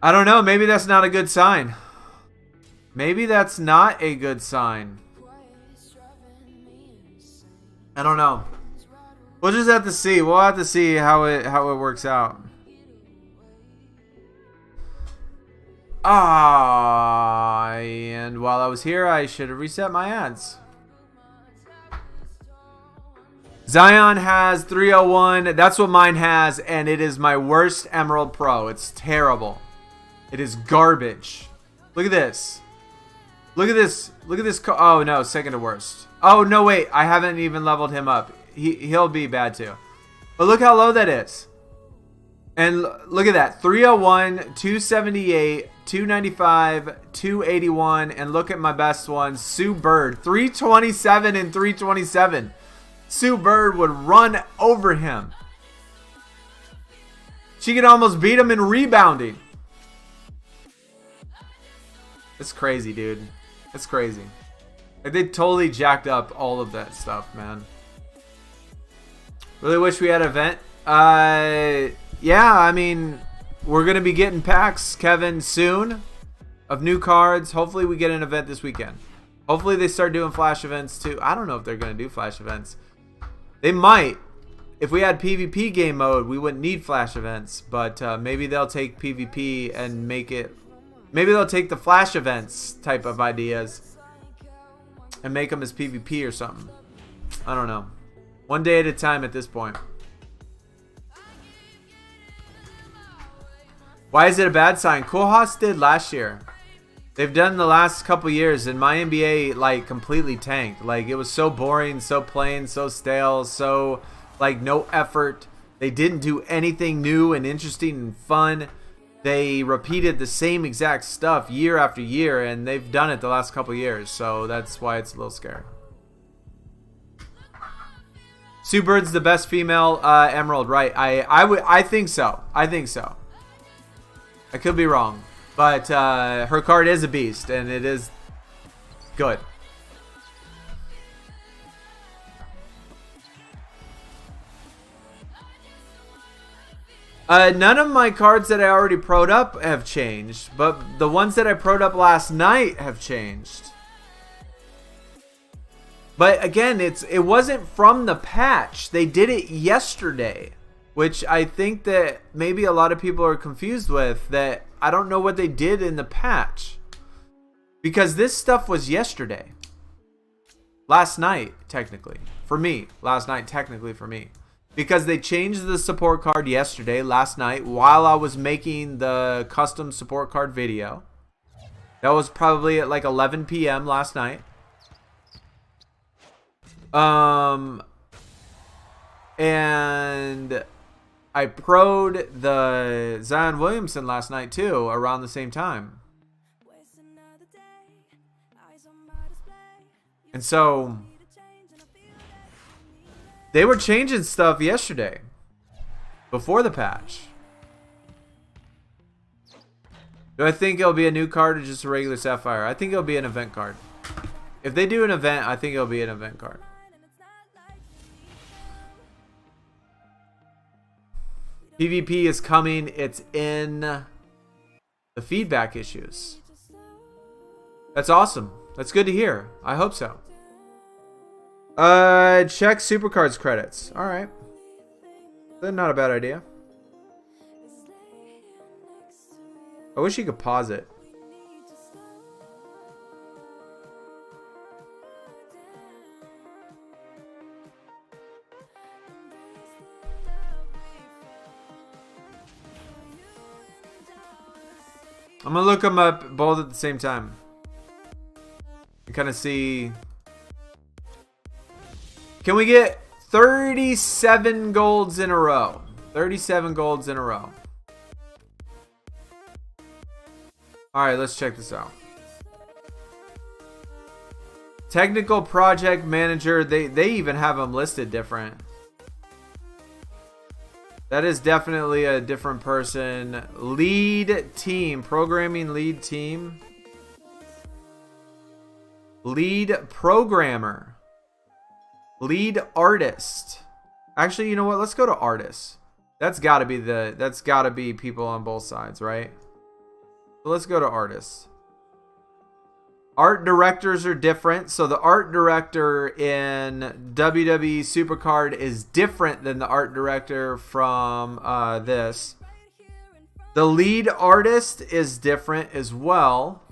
I don't know. Maybe that's not a good sign. Maybe that's not a good sign. I don't know. We'll just have to see. We'll have to see how it works out. And while I was here, I should have reset my ads. Zion has 301. That's what mine has, and it is my worst Emerald Pro. It's terrible. It is garbage. Look at this. Look at this. Look at this. Oh, no. Second to worst. Oh, no, wait. I haven't even leveled him up. He'll be bad, too. But look how low that is. And look at that. 301, 278, 295, 281. And look at my best one. Sue Bird. 327 and 327. Sue Bird would run over him. She could almost beat him in rebounding. It's crazy, dude. It's crazy. Like, they totally jacked up all of that stuff, man. Really wish we had an event. Yeah, I mean, we're going to be getting packs, Kevin, soon of new cards. Hopefully we get an event this weekend. Hopefully they start doing flash events too. I don't know if they're going to do flash events. They might. If we had PvP game mode, we wouldn't need flash events. But maybe they'll take PvP and make it... Maybe they'll take the flash events type of ideas and make them as PvP or something. I don't know. One day at a time at this point. Why is it a bad sign? Cool Hoss did last year. They've done the last couple years, and my NBA like completely tanked. Like, it was so boring, so plain, so stale, so like no effort. They didn't do anything new and interesting and fun. They repeated the same exact stuff year after year, and they've done it the last couple years, so that's why it's a little scary. Sue Bird's the best female Emerald, right? I think so. I think so. I could be wrong, but her card is a beast, and it is good. None of my cards that I already pro'd up have changed, but the ones that I pro'd up last night have changed. But again, it wasn't from the patch. They did it yesterday, which I think that maybe a lot of people are confused with, that I don't know what they did in the patch. Because this stuff was yesterday. Last night, technically. For me. Last night, technically for me. Because they changed the support card yesterday, last night, while I was making the custom support card video. That was probably at like 11 p.m. last night. And I pro'd the Zion Williamson last night too, around the same time. And so they were changing stuff yesterday, before the patch. Do I think it'll be a new card or just a regular Sapphire? I think it'll be an event card. If they do an event, I think it'll be an event card. PvP is coming. It's in the feedback issues. That's awesome. That's good to hear. I hope so. Check SuperCard's credits. Alright. That's not a bad idea. I wish you could pause it. I'm gonna look them up both at the same time. And kind of see. Can we get 37 golds in a row? 37 golds in a row. Alright, let's check this out. Technical project manager. They even have them listed different. That is definitely a different person. Lead team. Programming lead team. Lead programmer. Lead artist. Actually, you know what? Let's go to artists. That's gotta be people on both sides, right? So let's go to artists. Art directors are different. So the art director in WWE SuperCard is different than the art director from this. The lead artist is different as well.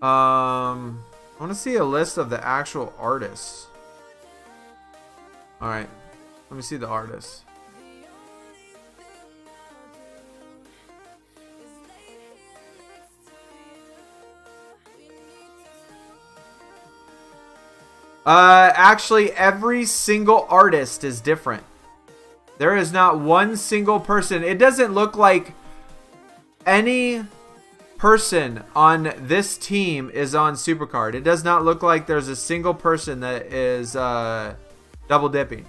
I want to see a list of the actual artists. Alright. Let me see the artists. Actually, every single artist is different. There is not one single person. It doesn't look like any person on this team is on SuperCard. It does not look like there's a single person that is double dipping.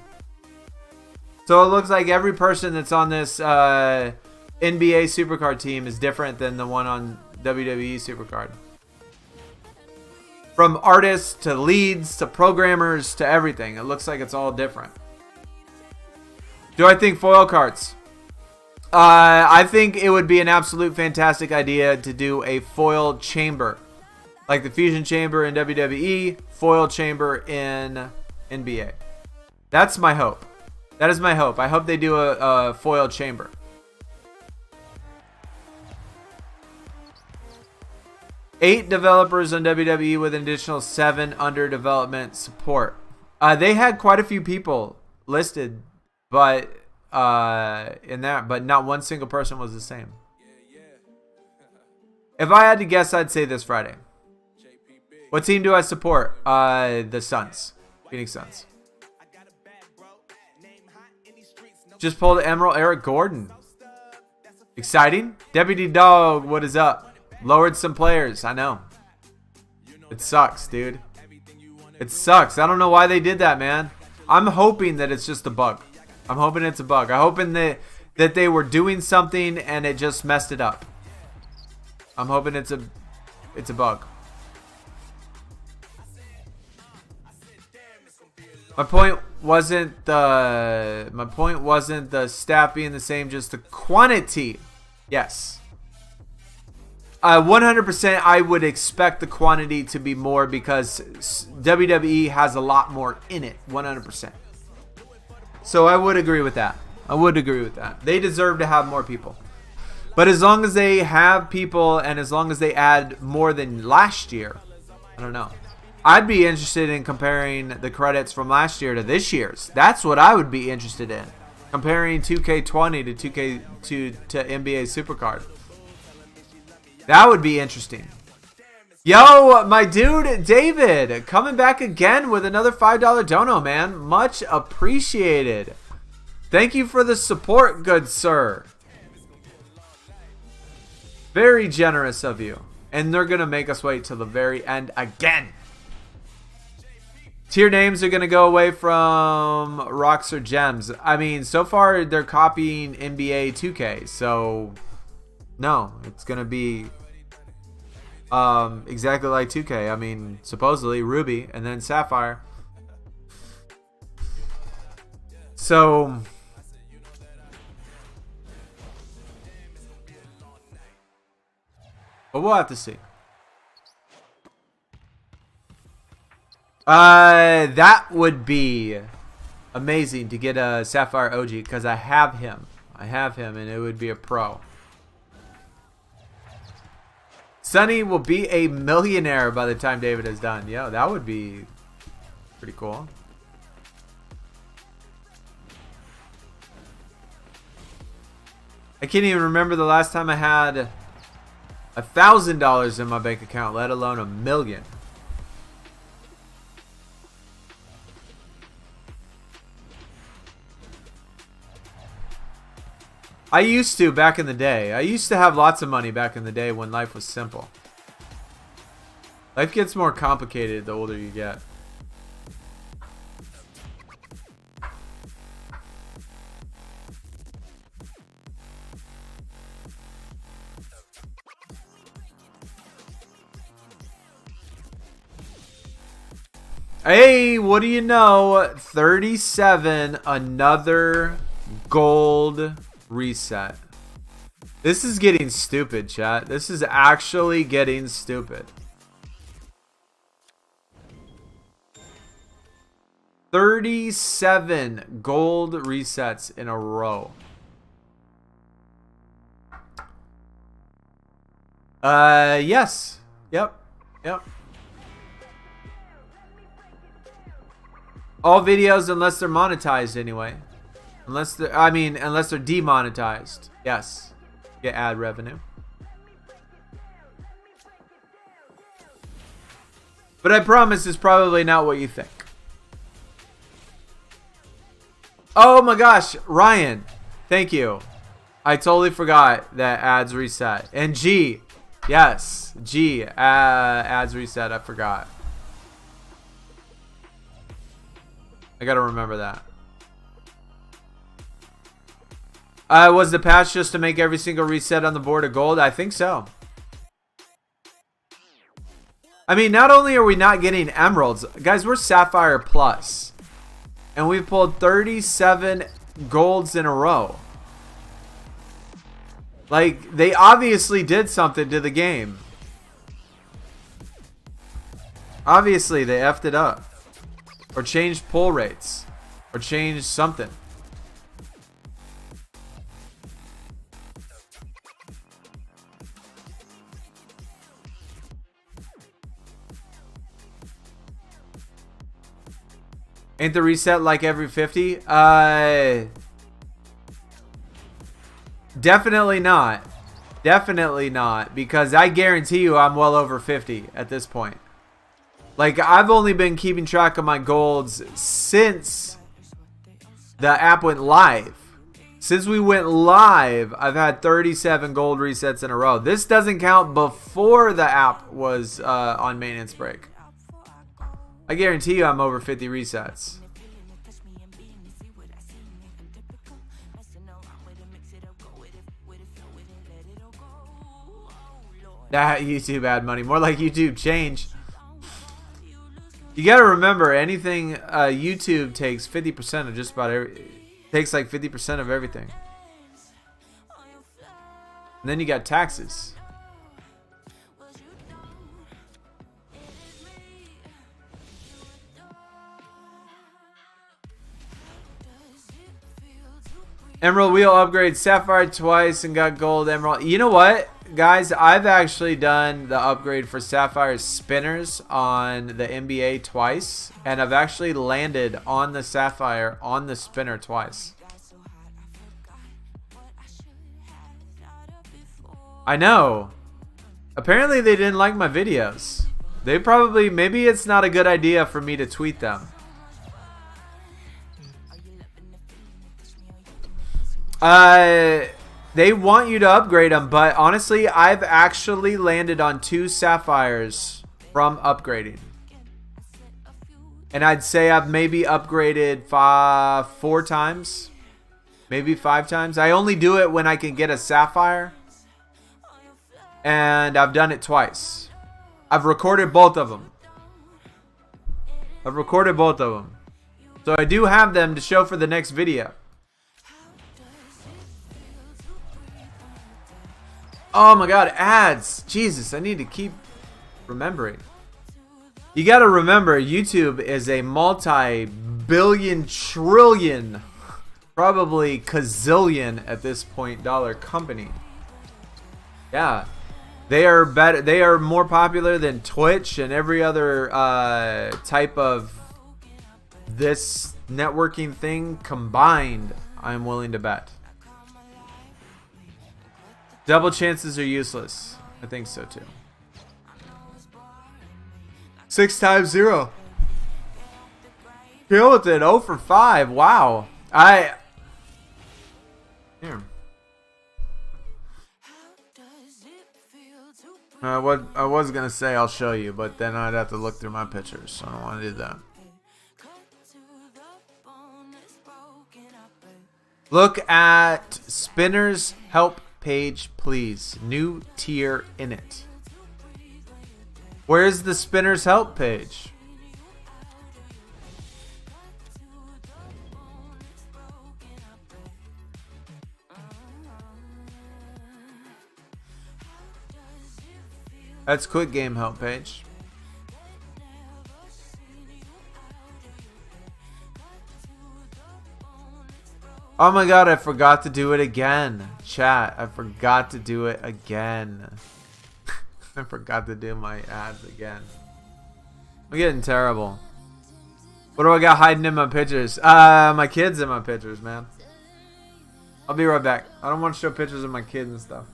So it looks like every person that's on this NBA SuperCard team is different than the one on WWE SuperCard. From artists to leads to programmers to everything. It looks like it's all different. Do I think foil cards? I think it would be an absolute fantastic idea to do a foil chamber. Like the Fusion Chamber in WWE, foil chamber in NBA. That's my hope. That is my hope. I hope they do a foil chamber. Eight developers on WWE with an additional 7 under development support. They had quite a few people listed, but in that, but not one single person was the same. If I had to guess, I'd say this Friday. What team do I support? The Suns, Phoenix Suns. Just pulled Emerald Eric Gordon. Exciting. Deputy Dog, what is up? Lowered some players. I know. It sucks, dude. It sucks. I don't know why they did that, man. I'm hoping that it's just a bug. I'm hoping it's a bug. I'm hoping that they were doing something and it just messed it up. I'm hoping it's a bug. My point wasn't the stat being the same, just the quantity. Yes. 100% I would expect the quantity to be more because WWE has a lot more in it. 100%. So I would agree with that. They deserve to have more people. But as long as they have people and as long as they add more than last year, I don't know. I'd be interested in comparing the credits from last year to this year's. That's what I would be interested in. Comparing 2K20 to NBA SuperCard. That would be interesting. Yo, my dude David, coming back again with another $5 dono, man. Much appreciated. Thank you for the support, good sir. Very generous of you. And they're going to make us wait till the very end again. Tier names are going to go away from Rocks or Gems. I mean, so far they're copying NBA 2K. So, no, it's going to be exactly like 2K. I mean, supposedly Ruby and then Sapphire. So, but we'll have to see. That would be amazing to get a Sapphire OG because I have him. And it would be a pro. Sonny will be a millionaire by the time David is done. Yo, that would be pretty cool. I can't even remember the last time I had $1,000 in my bank account, let alone $1 million. I used to back in the day. I used to have lots of money back in the day when life was simple. Life gets more complicated the older you get. Hey, what do you know? 37, another gold reset. This is getting stupid, chat. This is actually getting stupid. 37 gold resets in a row. Yes. Yep. All videos unless they're monetized anyway. Unless they're demonetized. Yes. Get ad revenue. But I promise it's probably not what you think. Oh my gosh, Ryan. Thank you. I totally forgot that ads reset. And G. Yes. G. Ads reset. I forgot. I gotta remember that. Was the patch just to make every single reset on the board of gold? I think so. I mean, not only are we not getting emeralds, guys, we're Sapphire Plus. And we've pulled 37 golds in a row. Like, they obviously did something to the game. Obviously, they effed it up. Or changed pull rates. Or changed something. Ain't the reset like every 50? Definitely not. Definitely not. Because I guarantee you I'm well over 50 at this point. Like, I've only been keeping track of my golds since the app went live. Since we went live, I've had 37 gold resets in a row. This doesn't count before the app was on maintenance break. I guarantee you I'm over 50 resets. That YouTube ad money. More like YouTube change. You gotta remember, anything YouTube takes 50% of just about every... Takes like 50% of everything. And then you got taxes. Emerald wheel upgrade, Sapphire twice and got gold emerald. You know what, guys? I've actually done the upgrade for Sapphire spinners on the NBA twice, and I've actually landed on the Sapphire on the spinner twice. I know. Apparently they didn't like my videos. They probably, maybe it's not a good idea for me to tweet them. They want you to upgrade them, but honestly, I've actually landed on 2 Sapphires from upgrading. And I'd say I've maybe upgraded 4 times. Maybe 5 times. I only do it when I can get a Sapphire. And I've done it twice. I've recorded both of them. So I do have them to show for the next video. Oh my god, ads. Jesus, I need to keep remembering. You gotta remember, YouTube is a multi-billion, trillion, probably gazillion at this point dollar company. Yeah. They are better. They are more popular than Twitch and every other type of this networking thing combined, I'm willing to bet. Double chances are useless. I think so too. 6 times 0. Kill it at 0 for 5. Wow. Here. What I was gonna say, I'll show you, but then I'd have to look through my pictures, so I don't want to do that. Look at Spinner's help page, please. New tier in it. Where's the Spinner's help page? That's quick game help page. Oh my god, I forgot to do it again. Chat, I forgot to do it again. I forgot to do my ads again. I'm getting terrible. What do I got hiding in my pictures? My kids in my pictures, man. I'll be right back. I don't want to show pictures of my kids and stuff.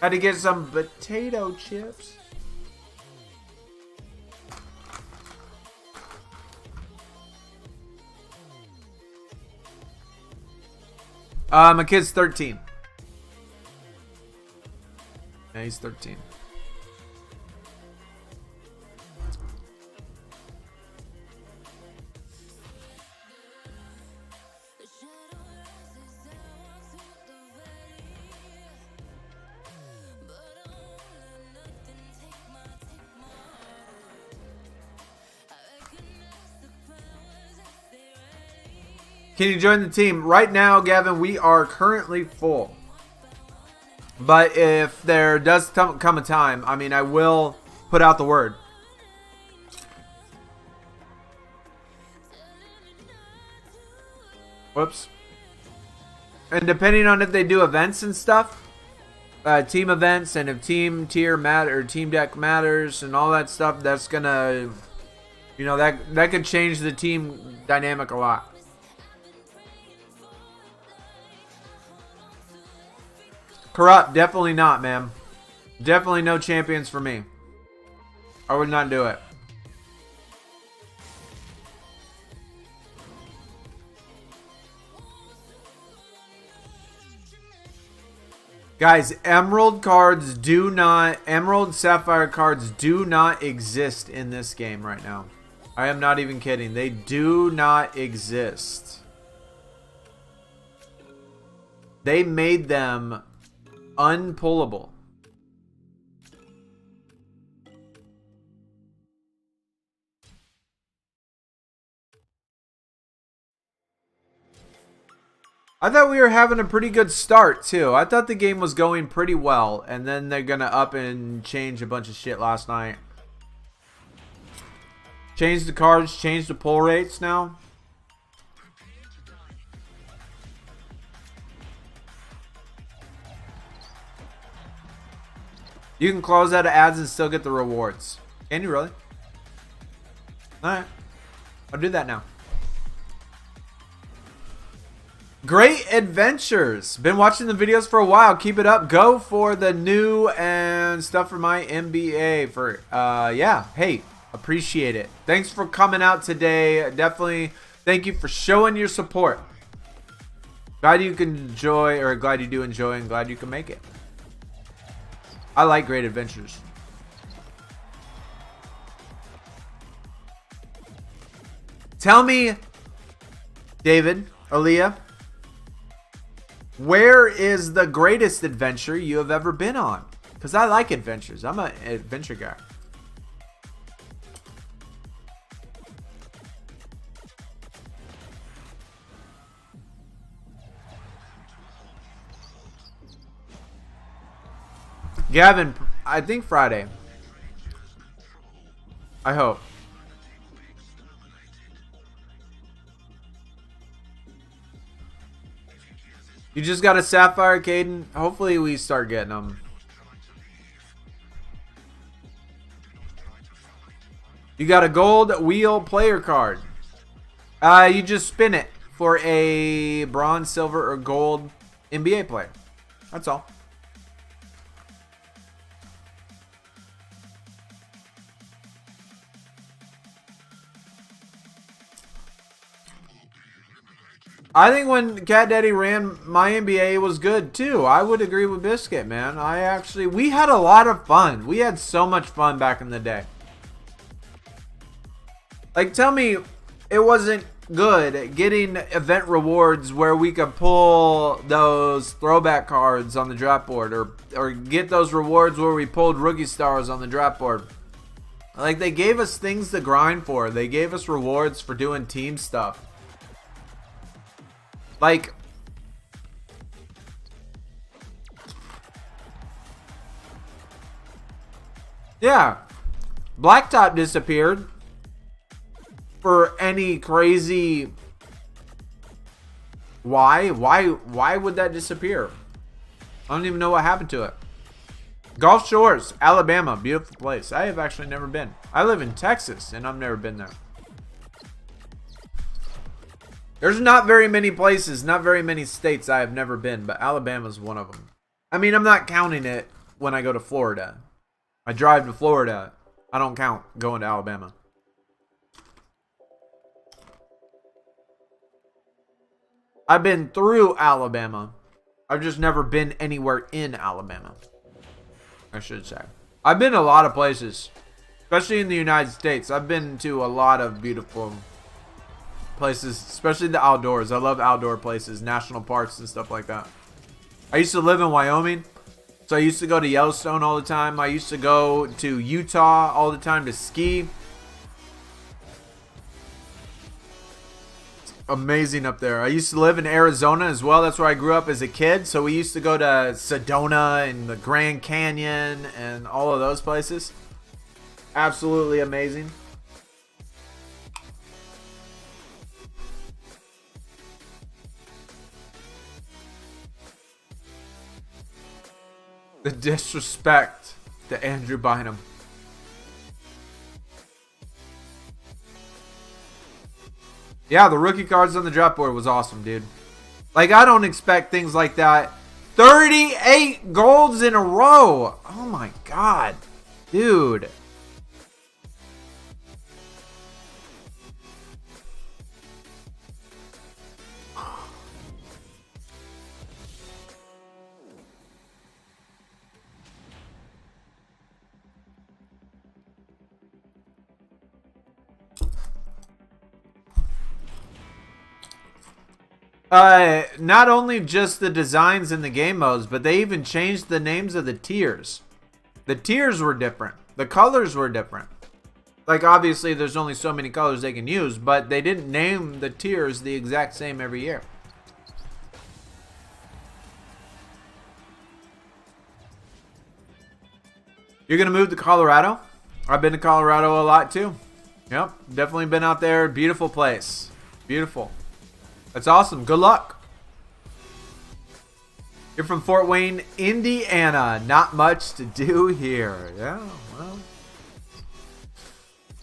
Had to get some potato chips. My kid's 13. Yeah, he's 13. Can you join the team? Right now, Gavin, we are currently full. But if there does come a time, I mean, I will put out the word. Whoops. And depending on if they do events and stuff, team events, and if team tier matter or team deck matters and all that stuff, that's gonna, you know, that could change the team dynamic a lot. Corrupt, definitely not, man. Definitely no champions for me. I would not do it. Guys, Emerald Sapphire cards do not exist in this game right now. I am not even kidding. They do not exist. They made them unpullable. I thought we were having a pretty good start too. I thought the game was going pretty well, and then they're gonna up and change a bunch of shit last night. Change the cards, change the pull rates now. You can close out of ads and still get the rewards. Can you really? Alright. I'll do that now. Great adventures. Been watching the videos for a while. Keep it up. Go for the new and stuff for my NBA. For yeah. Hey, appreciate it. Thanks for coming out today. Definitely thank you for showing your support. Glad you can enjoy, or glad you do enjoy, and glad you can make it. I like great adventures. Tell me, David, Aaliyah, where is the greatest adventure you have ever been on? Because I like adventures. I'm an adventure guy. Gavin, I think Friday. I hope. You just got a Sapphire, Caden. Hopefully we start getting them. You got a gold wheel player card. You just spin it for a bronze, silver, or gold NBA player. That's all. I think when Cat Daddy ran my NBA was good too. I would agree with Biscuit, man. We had a lot of fun. We had so much fun back in the day. Like, tell me it wasn't good getting event rewards where we could pull those throwback cards on the draft board, or get those rewards where we pulled rookie stars on the draft board. Like, they gave us things to grind for. They gave us rewards for doing team stuff. Like, yeah, Blacktop disappeared for any crazy. Why would that disappear? I don't even know what happened to it. Gulf Shores, Alabama, beautiful place. I have actually never been. I live in Texas and I've never been there. There's not very many places, not very many states I have never been, but Alabama's one of them. I mean, I'm not counting it when I go to Florida. I drive to Florida. I don't count going to Alabama. I've been through Alabama. I've just never been anywhere in Alabama, I should say. I've been a lot of places, especially in the United States. I've been to a lot of beautiful places, especially the outdoors. I love outdoor places, national parks and stuff like that. I used to live in Wyoming, so I used to go to Yellowstone all the time. I used to go to Utah all the time to ski. Amazing up there. I used to live in Arizona as well. That's where I grew up as a kid. So we used to go to Sedona and the Grand Canyon and all of those places. Absolutely amazing. The disrespect to Andrew Bynum. Yeah, the rookie cards on the draft board was awesome, dude. Like, I don't expect things like that. 38 golds in a row. Oh, my God. Dude. Not only just the designs in the game modes, but they even changed the names of the tiers. The tiers were different. The colors were different. Like, obviously, there's only so many colors they can use, but they didn't name the tiers the exact same every year. You're going to move to Colorado? I've been to Colorado a lot, too. Yep, definitely been out there. Beautiful place. Beautiful. That's awesome. Good luck. You're from Fort Wayne, Indiana. Not much to do here. Yeah,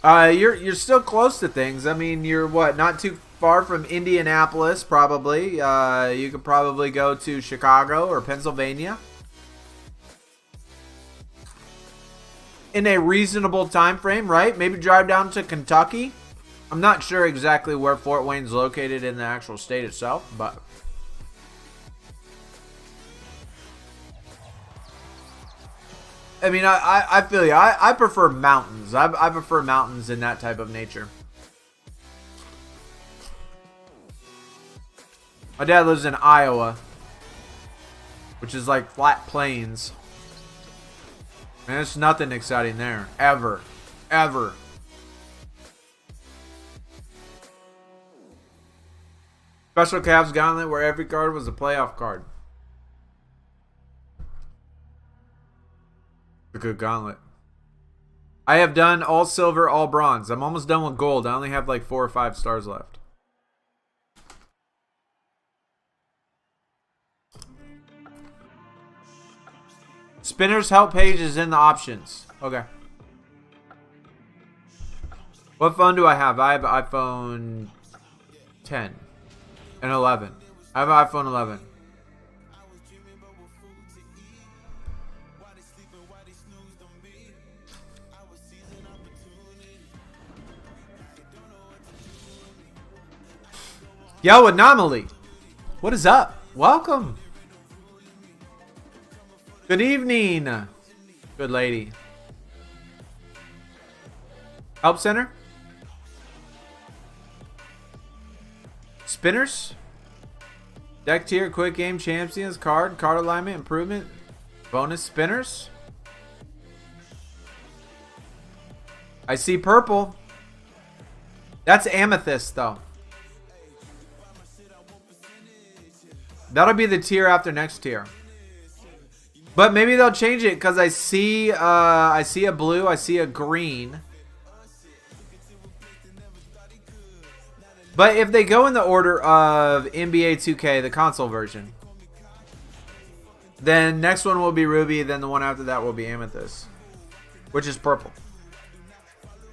well. You're still close to things. I mean, you're what? Not too far from Indianapolis, probably. You could probably go to Chicago or Pennsylvania in a reasonable time frame, right? Maybe drive down to Kentucky. I'm not sure exactly where Fort Wayne's located in the actual state itself, but I mean, I feel you. I prefer mountains. I prefer mountains in that type of nature. My dad lives in Iowa, which is like flat plains. And there's nothing exciting there. Ever. Ever. Special Cavs Gauntlet where every card was a playoff card. A good gauntlet. I have done all silver, all bronze. I'm almost done with gold. I only have like 4 or 5 stars left. Spinner's help page is in the options. Okay. What phone do I have? I have iPhone 10 and 11. I have iPhone 11. Yo, Anomaly. What is up? Welcome. Good evening. Good lady. Help Center. Spinners. Deck tier, quick game, champions, card alignment, improvement, bonus spinners. I see purple. That's amethyst though. That'll be the tier after next tier. But maybe they'll change it because I see a blue, I see a green. But if they go in the order of NBA 2K, the console version, then next one will be ruby, then the one after that will be amethyst, which is purple.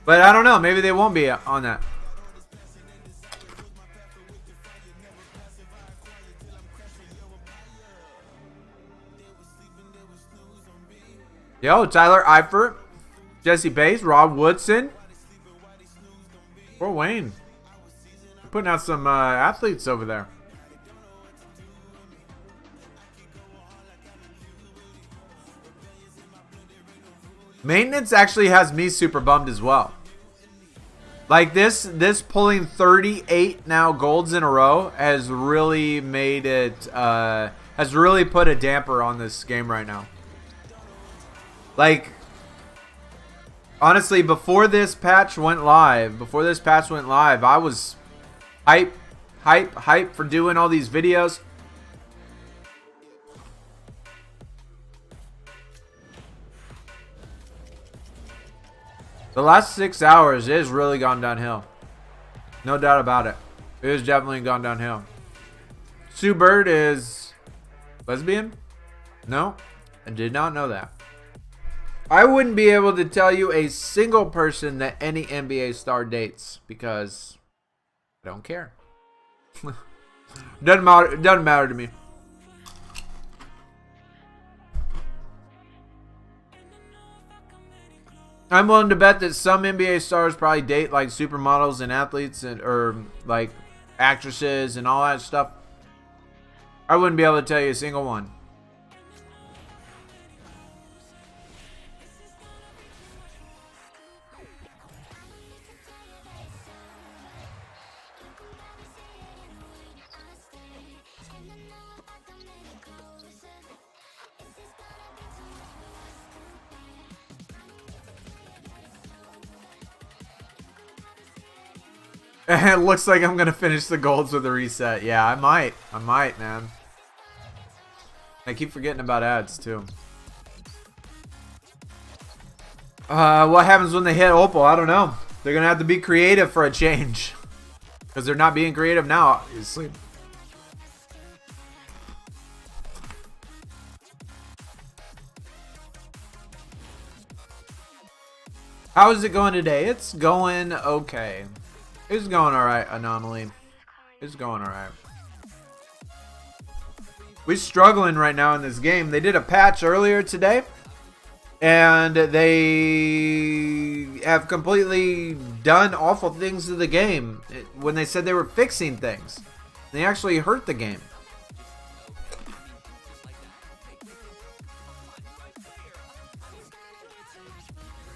But I don't know, maybe they won't be on that. Yo, Tyler Eifert, Jesse Bates, Rob Woodson. Fort Wayne. Putting out some athletes over there. Maintenance actually has me super bummed as well. Like this pulling 38 now golds in a row has really made it, has really put a damper on this game right now. Like, honestly, before this patch went live, I was hype hype for doing all these videos. The last 6 hours is really gone downhill. No doubt about it. It has definitely gone downhill. Sue Bird is lesbian? No, I did not know that. I wouldn't be able to tell you a single person that any NBA star dates because I don't care. Doesn't matter to me. I'm willing to bet that some NBA stars probably date like supermodels and athletes or like actresses and all that stuff. I wouldn't be able to tell you a single one. It looks like I'm going to finish the golds with a reset. Yeah, I might. I might, man. I keep forgetting about ads, too. What happens when they hit Opal? I don't know. They're going to have to be creative for a change. Because they're not being creative now, obviously. How is it going today? It's going okay. It's going alright, Anomaly. It's going alright. We're struggling right now in this game. They did a patch earlier today. And they have completely done awful things to the game. When they said they were fixing things. They actually hurt the game.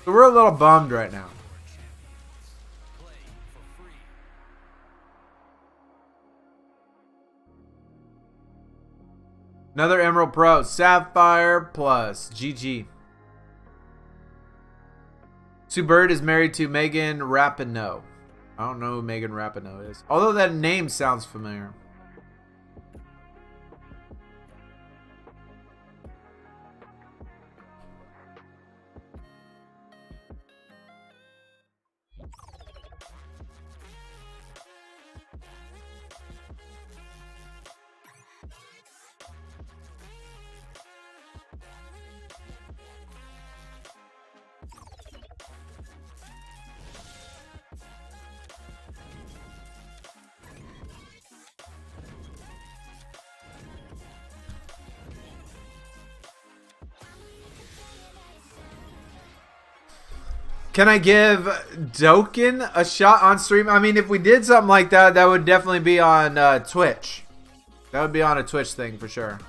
So we're a little bummed right now. Another Emerald Pro. Sapphire plus. GG. Sue Bird is married to Megan Rapinoe. I don't know who Megan Rapinoe is. Although that name sounds familiar. Can I give Doken a shot on stream? I mean, if we did something like that, that would definitely be on Twitch. That would be on a Twitch thing for sure.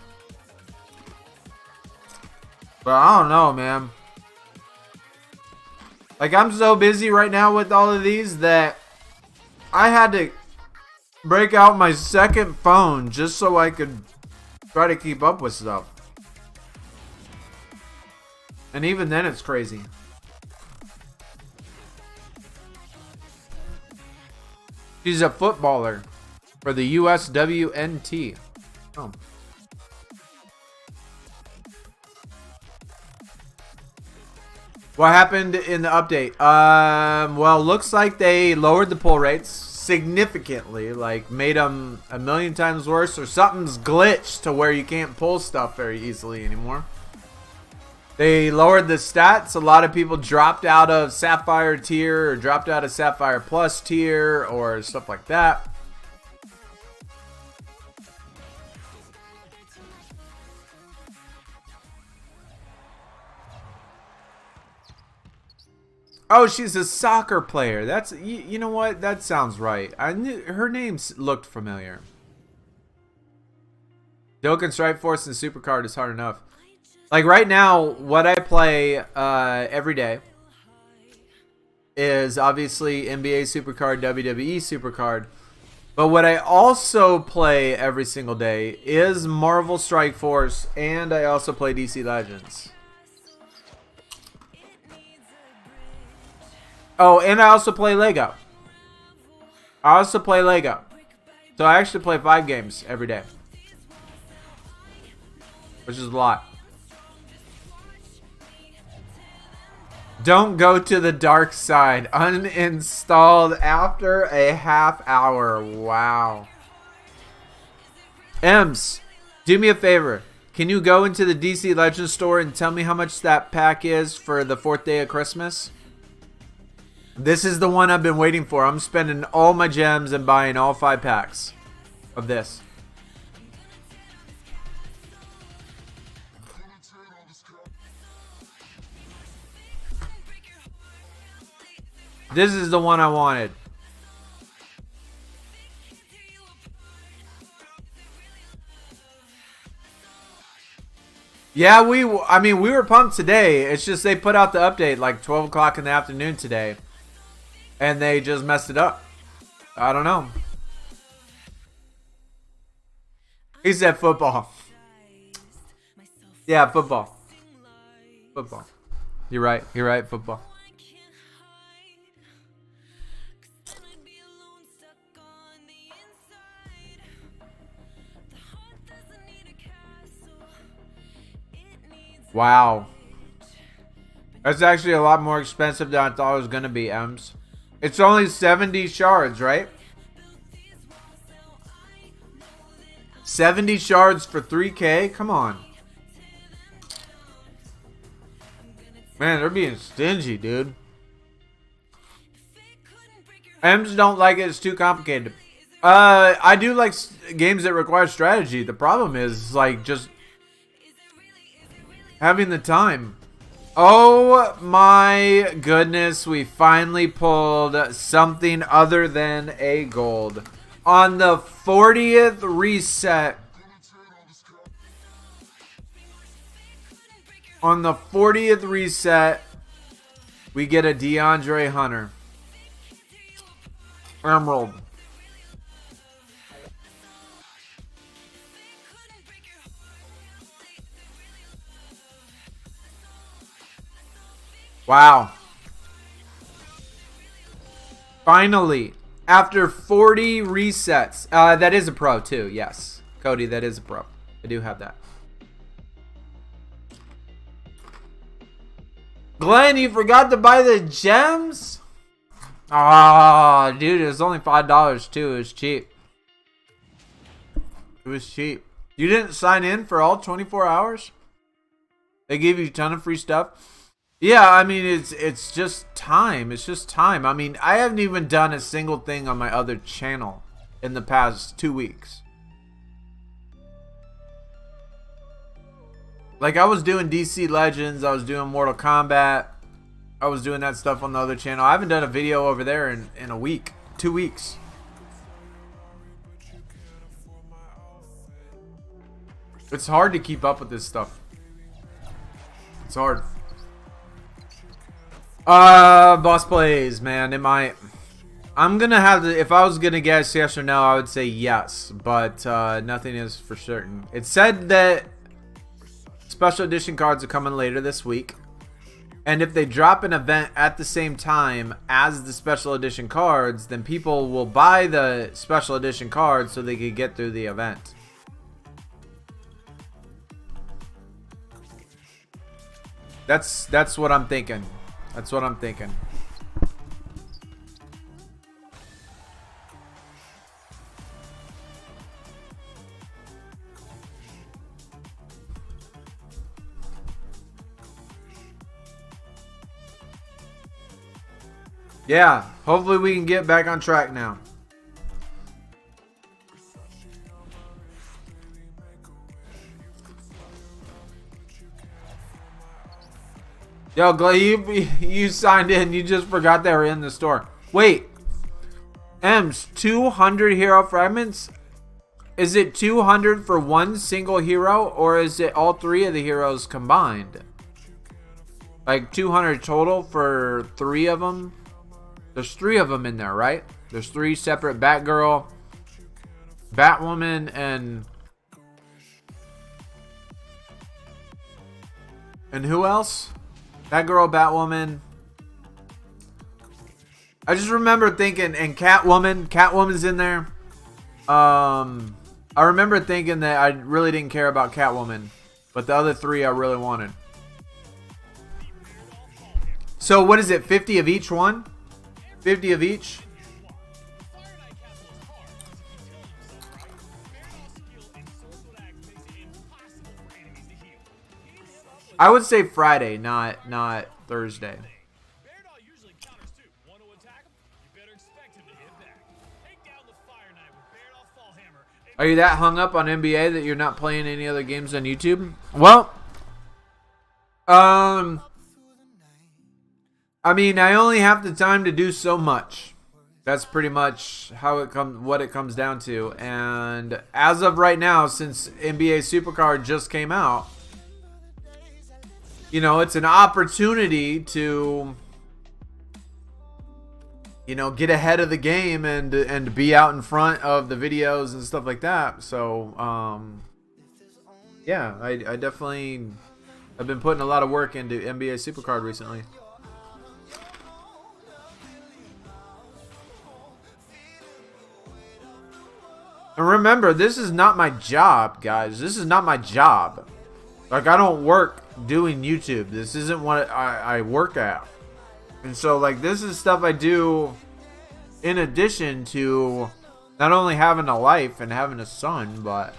But I don't know, man. Like, I'm so busy right now with all of these that I had to break out my second phone just so I could try to keep up with stuff. And even then, it's crazy. She's a footballer for the WNBA. Oh. What happened in the update? Well, looks like they lowered the pull rates significantly. Like, made them a million times worse. Or something's glitched to where you can't pull stuff very easily anymore. They lowered the stats. A lot of people dropped out of Sapphire tier or dropped out of Sapphire Plus tier or stuff like that. Oh, she's a soccer player. That's, you know what? That sounds right. I knew her name looked familiar. Dokkan Strike Force and SuperCard is hard enough. Like right now, what I play every day is obviously NBA SuperCard, WWE SuperCard. But what I also play every single day is Marvel Strike Force, and I also play DC Legends. Oh, and I also play Lego. So So I actually play 5 games every day, which is a lot. Don't go to the dark side. Uninstalled after a half hour. Wow. Ems, do me a favor. Can you go into the DC Legends store and tell me how much that pack is for the 4th day of Christmas? This is the one I've been waiting for. I'm spending all my gems and buying all 5 packs of this. This is the one I wanted. Yeah, we were pumped today. It's just they put out the update like 12 o'clock in the afternoon today. And they just messed it up. I don't know. He said football. Yeah, football. Football. You're right. You're right. Football. Wow. That's actually a lot more expensive than I thought it was going to be, Ems. It's only 70 shards, right? 70 shards for 3K? Come on. Man, they're being stingy, dude. Ems don't like it. It's too complicated. I do like games that require strategy. The problem is, like, just having the time. Oh my goodness, we finally pulled something other than a gold. On the 40th reset. On the 40th reset, we get a DeAndre Hunter. Emerald. Wow. Finally, after 40 resets. That is a pro too, yes. Cody, that is a pro. I do have that. Glenn, you forgot to buy the gems? Ah, dude, it was only $5 too. It was cheap. It was cheap. You didn't sign in for all 24 hours? They gave you a ton of free stuff? Yeah, I mean, it's just time. It's just time. I mean, I haven't even done a single thing on my other channel in the past 2 weeks. Like, I was doing DC Legends. I was doing Mortal Kombat. I was doing that stuff on the other channel. I haven't done a video over there in a week. 2 weeks. It's hard to keep up with this stuff. It's hard. Boss plays, man. I'm gonna have to, if I was gonna guess yes or no, I would say yes, but nothing is for certain. It said that special edition cards are coming later this week, and if they drop an event at the same time as the special edition cards, then people will buy the special edition cards so they can get through the event. That's what I'm thinking. That's what I'm thinking. Yeah, hopefully we can get back on track now. Yo, you signed in. You just forgot they were in the store. Wait. Ems, 200 hero fragments? Is it 200 for one single hero? Or is it all 3 of the heroes combined? Like 200 total for 3 of them? There's 3 of them in there, right? There's 3 separate Batgirl, Batwoman, and who else? Batgirl, Batwoman. I just remember thinking, and Catwoman. Catwoman's in there. I remember thinking that I really didn't care about Catwoman, but the other three I really wanted. So what is it? 50 of each one? 50 of each? I would say Friday, not Thursday. Are you that hung up on NBA that you're not playing any other games on YouTube? Well, I mean, I only have the time to do so much. That's pretty much how it what it comes down to. And as of right now, since NBA SuperCard just came out, you know, it's an opportunity to, you know, get ahead of the game and be out in front of the videos and stuff like that. So, yeah, I definitely have been putting a lot of work into NBA SuperCard recently. And remember, this is not my job, guys. This is not my job. Like, I don't work doing YouTube. This isn't what I work at. And so, like, this is stuff I do in addition to not only having a life and having a son, but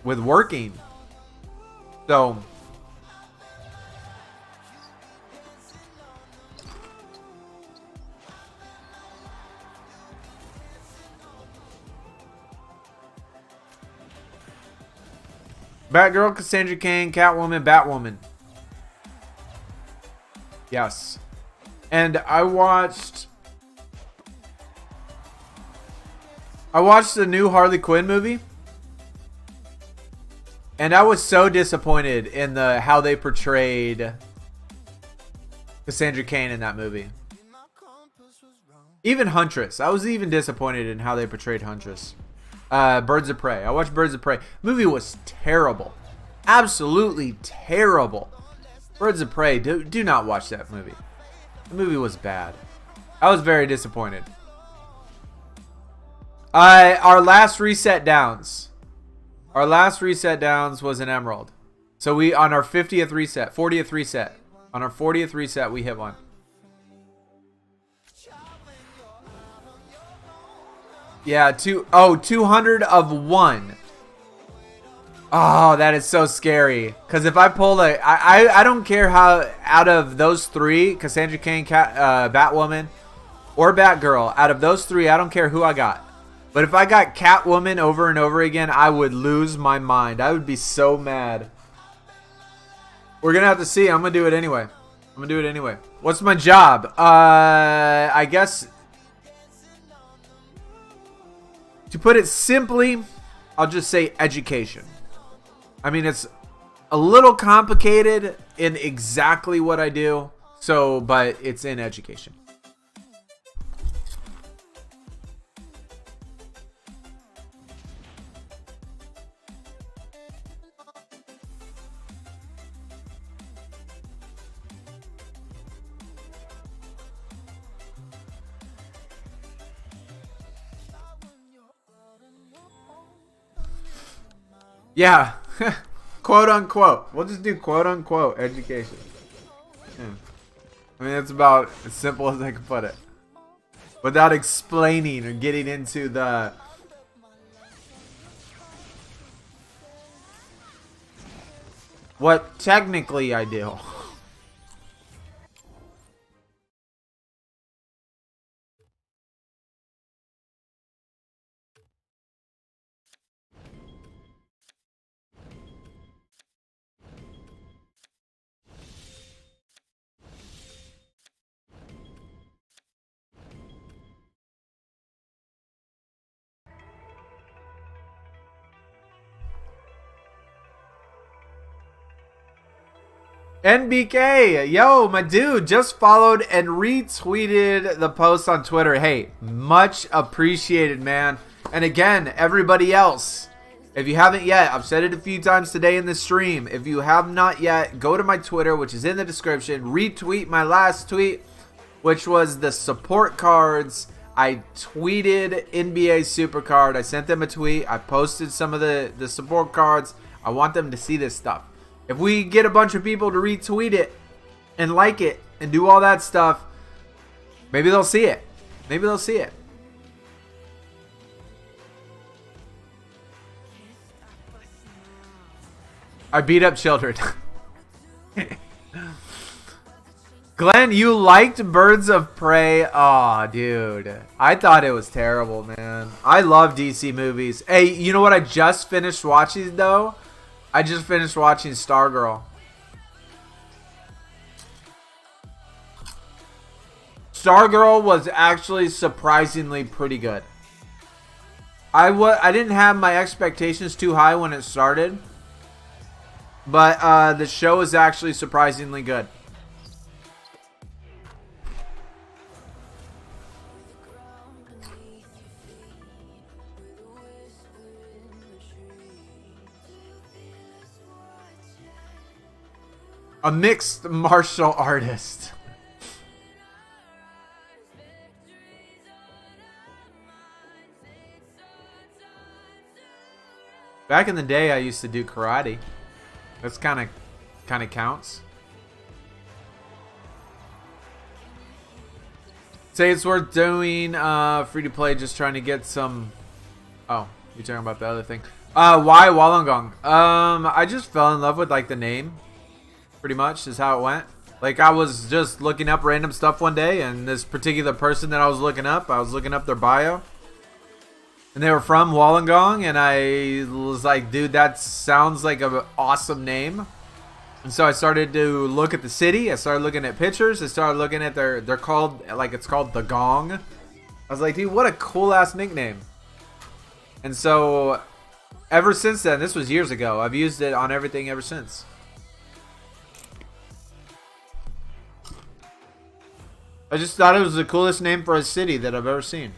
with working. So, Batgirl, Cassandra Cain, Catwoman, Batwoman. Yes. And I watched the new Harley Quinn movie. And I was so disappointed in how they portrayed Cassandra Cain in that movie. Even Huntress. I was even disappointed in how they portrayed Huntress. Birds of Prey. I watched Birds of Prey. Movie was terrible. Absolutely terrible. Birds of Prey. Do not watch that movie. The movie was bad. I was very disappointed. Our last reset downs. Our last reset downs was an emerald. So we, on our 50th reset, 40th reset. On our 40th reset, we hit one. Yeah, 200 of one. Oh, that is so scary. Because if I pull I don't care how, out of those three, Cassandra Cain, Batwoman, or Batgirl, out of those three, I don't care who I got. But if I got Catwoman over and over again, I would lose my mind. I would be so mad. We're going to have to see. I'm going to do it anyway. What's my job? I guess, to put it simply, I'll just say education. I mean, it's a little complicated in exactly what I do, but it's in education. Yeah, quote unquote. We'll just do quote unquote education. Yeah. I mean, it's about as simple as I can put it, without explaining or getting into what technically I do. NBK, yo, my dude, just followed and retweeted the post on Twitter. Hey, much appreciated, man. And again, everybody else, if you haven't yet, I've said it a few times today in the stream. If you have not yet, go to my Twitter, which is in the description. Retweet my last tweet, which was the support cards I tweeted NBA SuperCard. I sent them a tweet. I posted some of the support cards. I want them to see this stuff. If we get a bunch of people to retweet it and like it and do all that stuff, maybe they'll see it. Maybe they'll see it. I beat up children. Glenn, you liked Birds of Prey? Aw, dude. I thought it was terrible, man. I love DC movies. Hey, you know what I just finished watching, though? I just finished watching Stargirl. Stargirl was actually surprisingly pretty good. I didn't have my expectations too high when it started. But the show is actually surprisingly good. A mixed martial artist. Back in the day, I used to do karate. That's kind of counts. Say it's worth doing free to play, just trying to get some. Oh, you're talking about the other thing. Why Wollongong? I just fell in love with like the name. Pretty much is how it went. Like I was just looking up random stuff one day, and this particular person that I was looking up their bio. And they were from Wollongong, and I was like, dude, that sounds like an awesome name. And so I started to look at the city. I started looking at pictures. I started looking at they're called, like it's called the Gong. I was like, dude, what a cool ass nickname. And so ever since then, this was years ago, I've used it on everything ever since. I just thought it was the coolest name for a city that I've ever seen.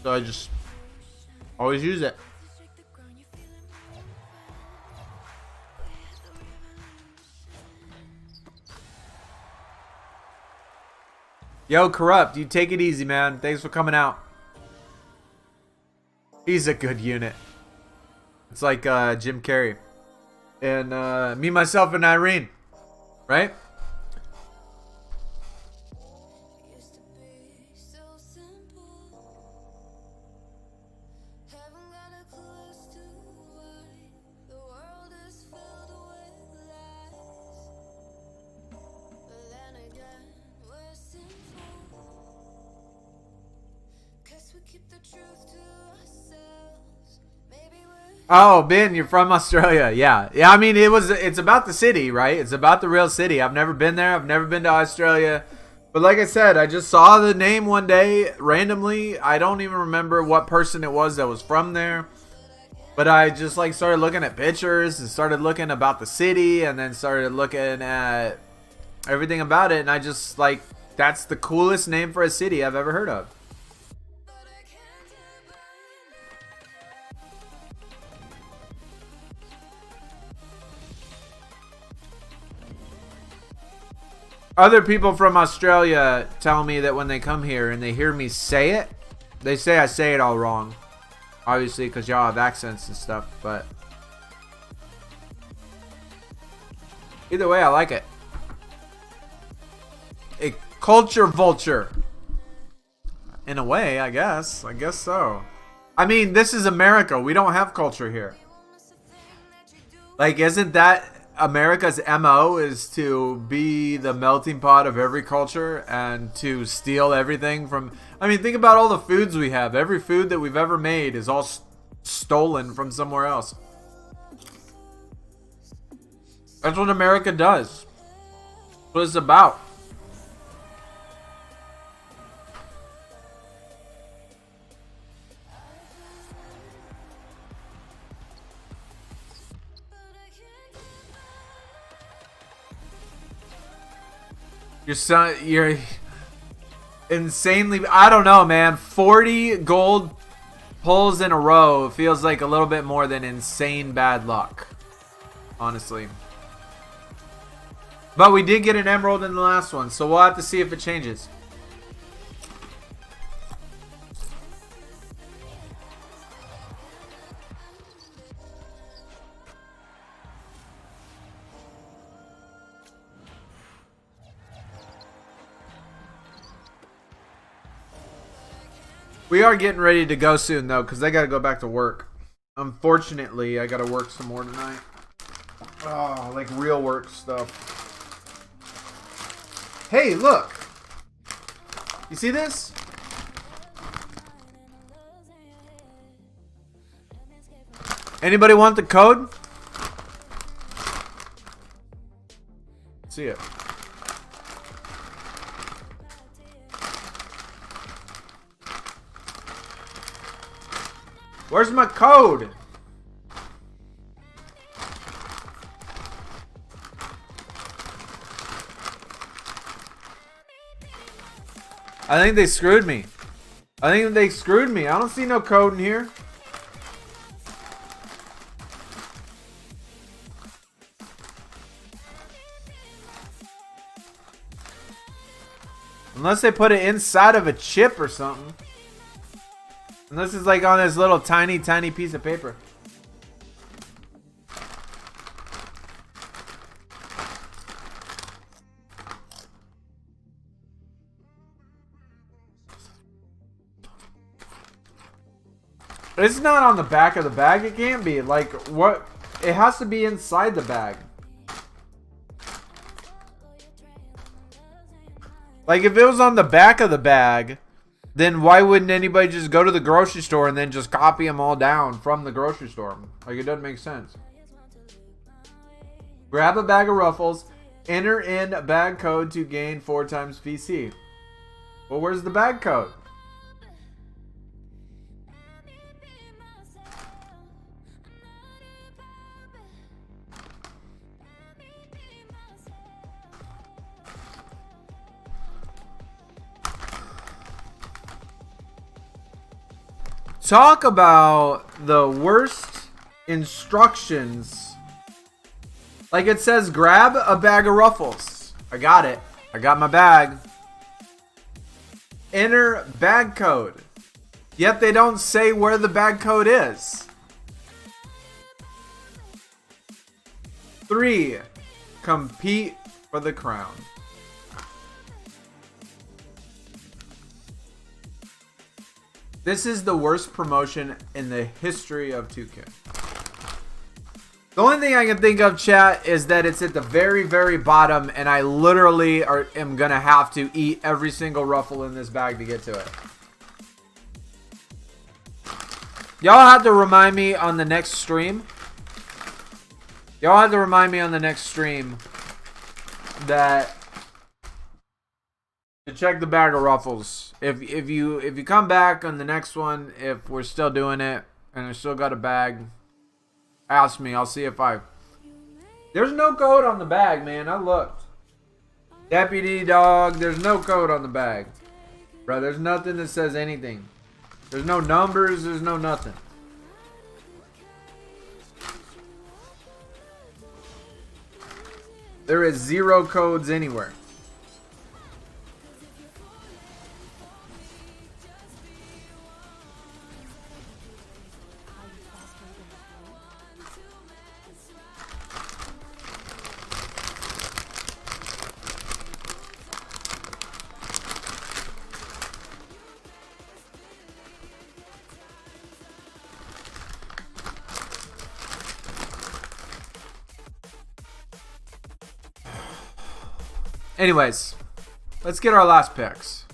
So I just always use it. Yo, Corrupt, you take it easy, man. Thanks for coming out. He's a good unit. It's like Jim Carrey. And me, myself, and Irene. Right? Oh, Ben, you're from Australia. Yeah. Yeah, I mean, it's about the city, right? It's about the real city. I've never been there. I've never been to Australia. But like I said, I just saw the name one day randomly. I don't even remember what person it was that was from there. But I just like started looking at pictures and started looking about the city and then started looking at everything about it. And I just like, that's the coolest name for a city I've ever heard of. Other people from Australia tell me that when they come here and they hear me say it, they say I say it all wrong. Obviously, because y'all have accents and stuff, but either way, I like it. A culture vulture. In a way, I guess. I guess so. I mean, this is America. We don't have culture here. Like, isn't that America's MO is to be the melting pot of every culture and to steal everything from... I mean, think about all the foods we have. Every food that we've ever made is all stolen from somewhere else. That's what America does. That's what it's about. You're insanely... I don't know, man. 40 gold pulls in a row feels like a little bit more than insane bad luck. Honestly. But we did get an emerald in the last one, so we'll have to see if it changes. We are getting ready to go soon, though, because I got to go back to work. Unfortunately, I got to work some more tonight. Oh, like real work stuff. Hey, look. You see this? Anybody want the code? See it. Where's my code? I think they screwed me. I don't see no code in here. Unless they put it inside of a chip or something. Unless it's like on this little tiny piece of paper. It's not on the back of the bag. It can't be. Like, what? It has to be inside the bag. Like, if it was on the back of the bag, then why wouldn't anybody just go to the grocery store and then just copy them all down from the grocery store? Like, it doesn't make sense. Grab a bag of Ruffles. Enter in bag code to gain 4 times PC. Well, where's the bag code? Talk about the worst instructions. Like, it says grab a bag of Ruffles. I got it. I got my bag. Enter bag code. Yet they don't say where the bag code is. 3. Compete for the crown. This is the worst promotion in the history of 2K. The only thing I can think of, chat, is that it's at the very, very bottom, and I literally am going to have to eat every single Ruffle in this bag to get to it. Y'all have to remind me on the next stream. That to check the bag of Ruffles. If you come back on the next one, if we're still doing it and I still got a bag, ask me. I'll see if there's no code on the bag, man. I looked. Deputy dog, there's no code on the bag. Bro, there's nothing that says anything. There's no numbers, there's no nothing. There is 0 codes anywhere. Anyways, let's get our last picks.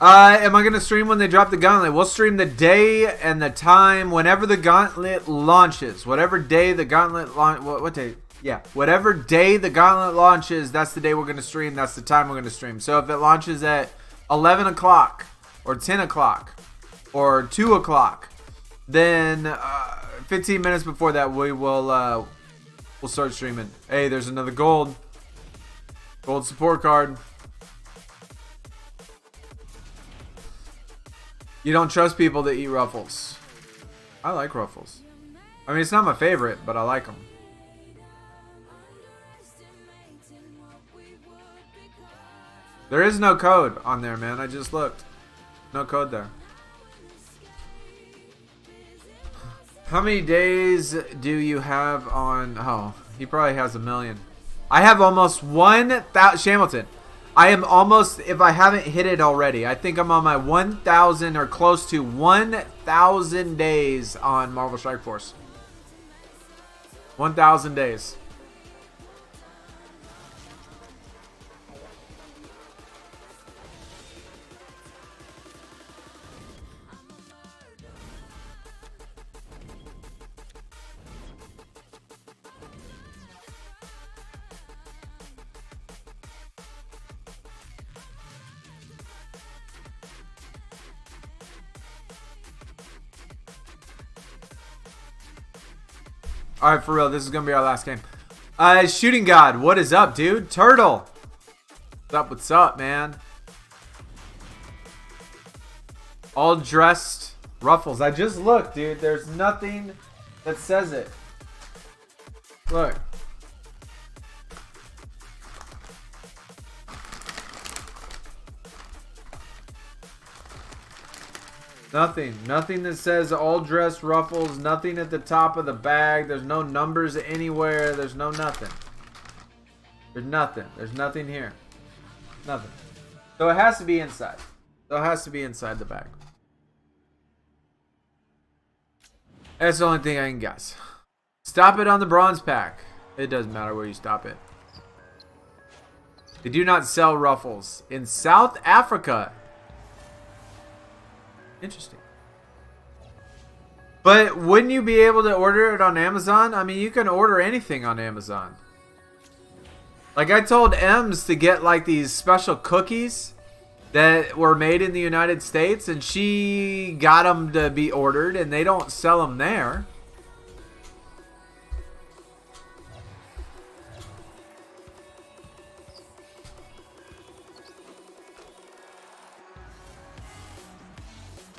Am I going to stream when they drop the Gauntlet? We'll stream the day and the time whenever the Gauntlet launches. Whatever day the Gauntlet what day? Yeah, whatever day the Gauntlet launches, that's the day we're going to stream. That's the time we're going to stream. So if it launches at 11 o'clock or 10 o'clock or 2 o'clock, then 15 minutes before that, we'll start streaming. Hey, there's another gold support card. You don't trust people that eat Ruffles. I like Ruffles. I mean, it's not my favorite, but I like them. There is no code on there, man. I just looked. No code there. How many days do you have on... Oh, he probably has 1 million. I have almost 1,000... Shamilton. I am almost, if I haven't hit it already, I think I'm on my 1,000 or close to 1,000 days on Marvel Strike Force. 1,000 days. Alright, for real, this is going to be our last game. Shooting God, what is up, dude? Turtle. What's up, man? All dressed Ruffles. I just looked, dude. There's nothing that says it. Look. Nothing that says all dressed Ruffles. Nothing at the top of the bag. There's no numbers anywhere. There's no nothing. There's nothing. There's nothing here. Nothing. So it has to be inside. So it has to be inside the bag. That's the only thing I can guess. Stop it on the bronze pack. It doesn't matter where you stop it. They do not sell Ruffles in South Africa. Interesting. But wouldn't you be able to order it on Amazon? I mean, you can order anything on Amazon. Like, I told Ems to get like these special cookies that were made in the United States, and she got them to be ordered, and they don't sell them there.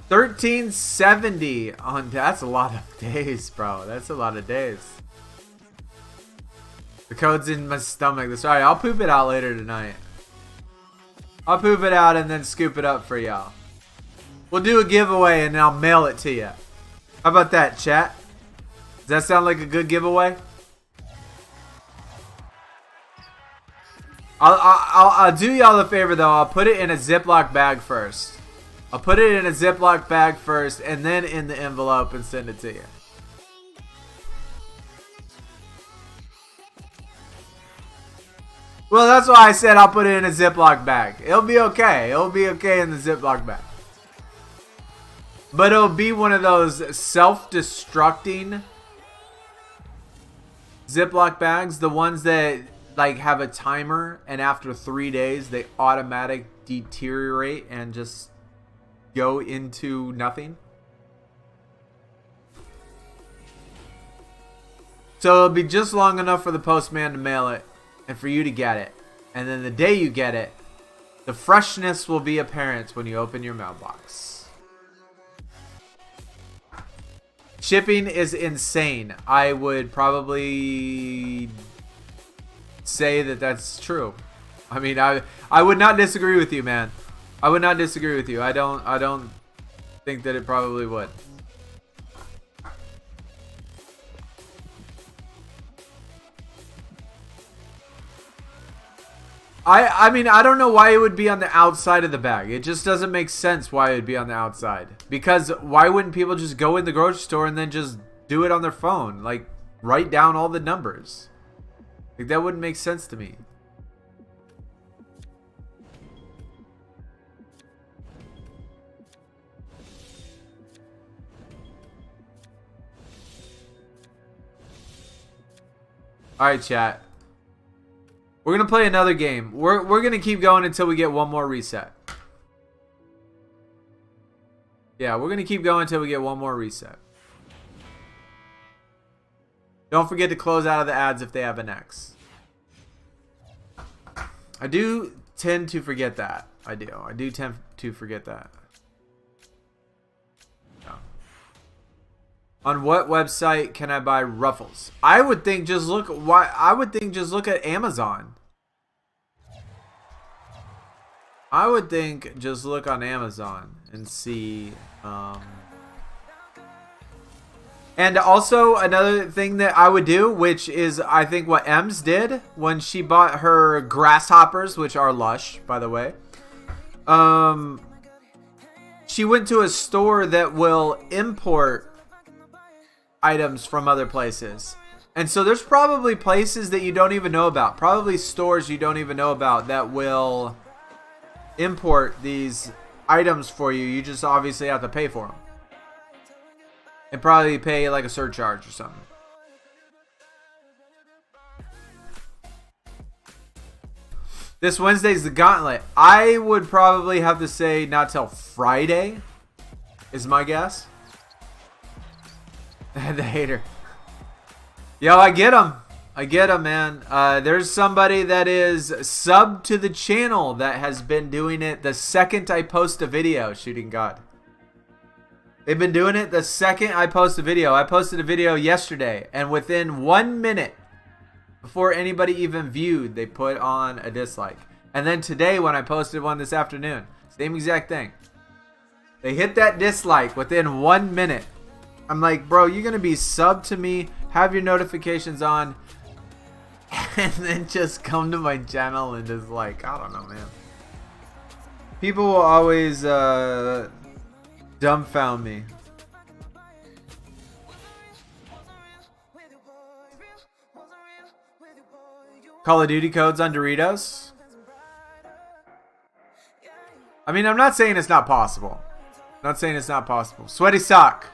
$13.70 on. That's a lot of days, bro. That's a lot of days. The code's in my stomach. That's right. I'll poop it out later tonight. I'll poop it out and then scoop it up for y'all. We'll do a giveaway and I'll mail it to you. How about that, chat? Does that sound like a good giveaway? I'll do y'all a favor though. I'll put it in a Ziploc bag first. I'll put it in a Ziploc bag first and then in the envelope and send it to you. Well, that's why I said I'll put it in a Ziploc bag. It'll be okay. It'll be okay in the Ziploc bag. But it'll be one of those self-destructing Ziploc bags. The ones that like have a timer and after 3 days they automatic deteriorate and just go into nothing. So it'll be just long enough for the postman to mail it and for you to get it. And then the day you get it, the freshness will be apparent when you open your mailbox. Shipping is insane. I would probably say that that's true. I mean, I would not disagree with you, man. I would not disagree with you. I don't think that it probably would. I mean, I don't know why it would be on the outside of the bag. It just doesn't make sense why it would be on the outside. Because why wouldn't people just go in the grocery store and then just do it on their phone? Like, write down all the numbers. Like, that wouldn't make sense to me. Alright, chat. We're going to play another game. We're going to keep going until we get one more reset. Yeah, we're going to keep going until we get one more reset. Don't forget to close out of the ads if they have an X. I do tend to forget that. I do tend to forget that. On what website can I buy Ruffles? I would think just look at Amazon. I would think just look on Amazon and see And also another thing that I would do, which is I think what Ems did when she bought her grasshoppers, which are lush, by the way. She went to a store that will import items from other places. And so there's probably places that you don't even know about. Probably stores you don't even know about that will import these items for you. You just obviously have to pay for them. And probably pay like a surcharge or something. This Wednesday's the Gauntlet. I would probably have to say not till Friday is my guess. The hater. Yo, I get him. I get him, man. There's somebody that is subbed to the channel that has been doing it the second I post a video, Shooting God. They've been doing it the second I post a video. I posted a video yesterday, and within 1 minute before anybody even viewed, they put on a dislike. And then today when I posted one this afternoon, same exact thing. They hit that dislike within 1 minute. I'm like, bro, you're going to be subbed to me, have your notifications on, and then just come to my channel and just like, I don't know, man. People will always dumbfound me. Call of Duty codes on Doritos? I mean, I'm not saying it's not possible. I'm not saying it's not possible. Sweaty Sock.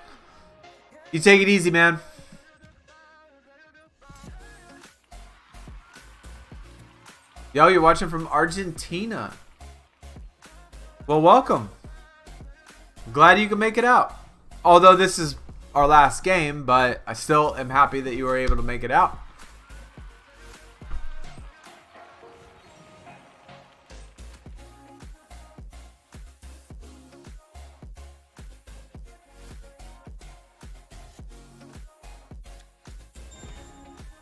You take it easy, man. Yo, you're watching from Argentina. Well, welcome. Glad you can make it out. Although this is our last game, but I still am happy that you were able to make it out.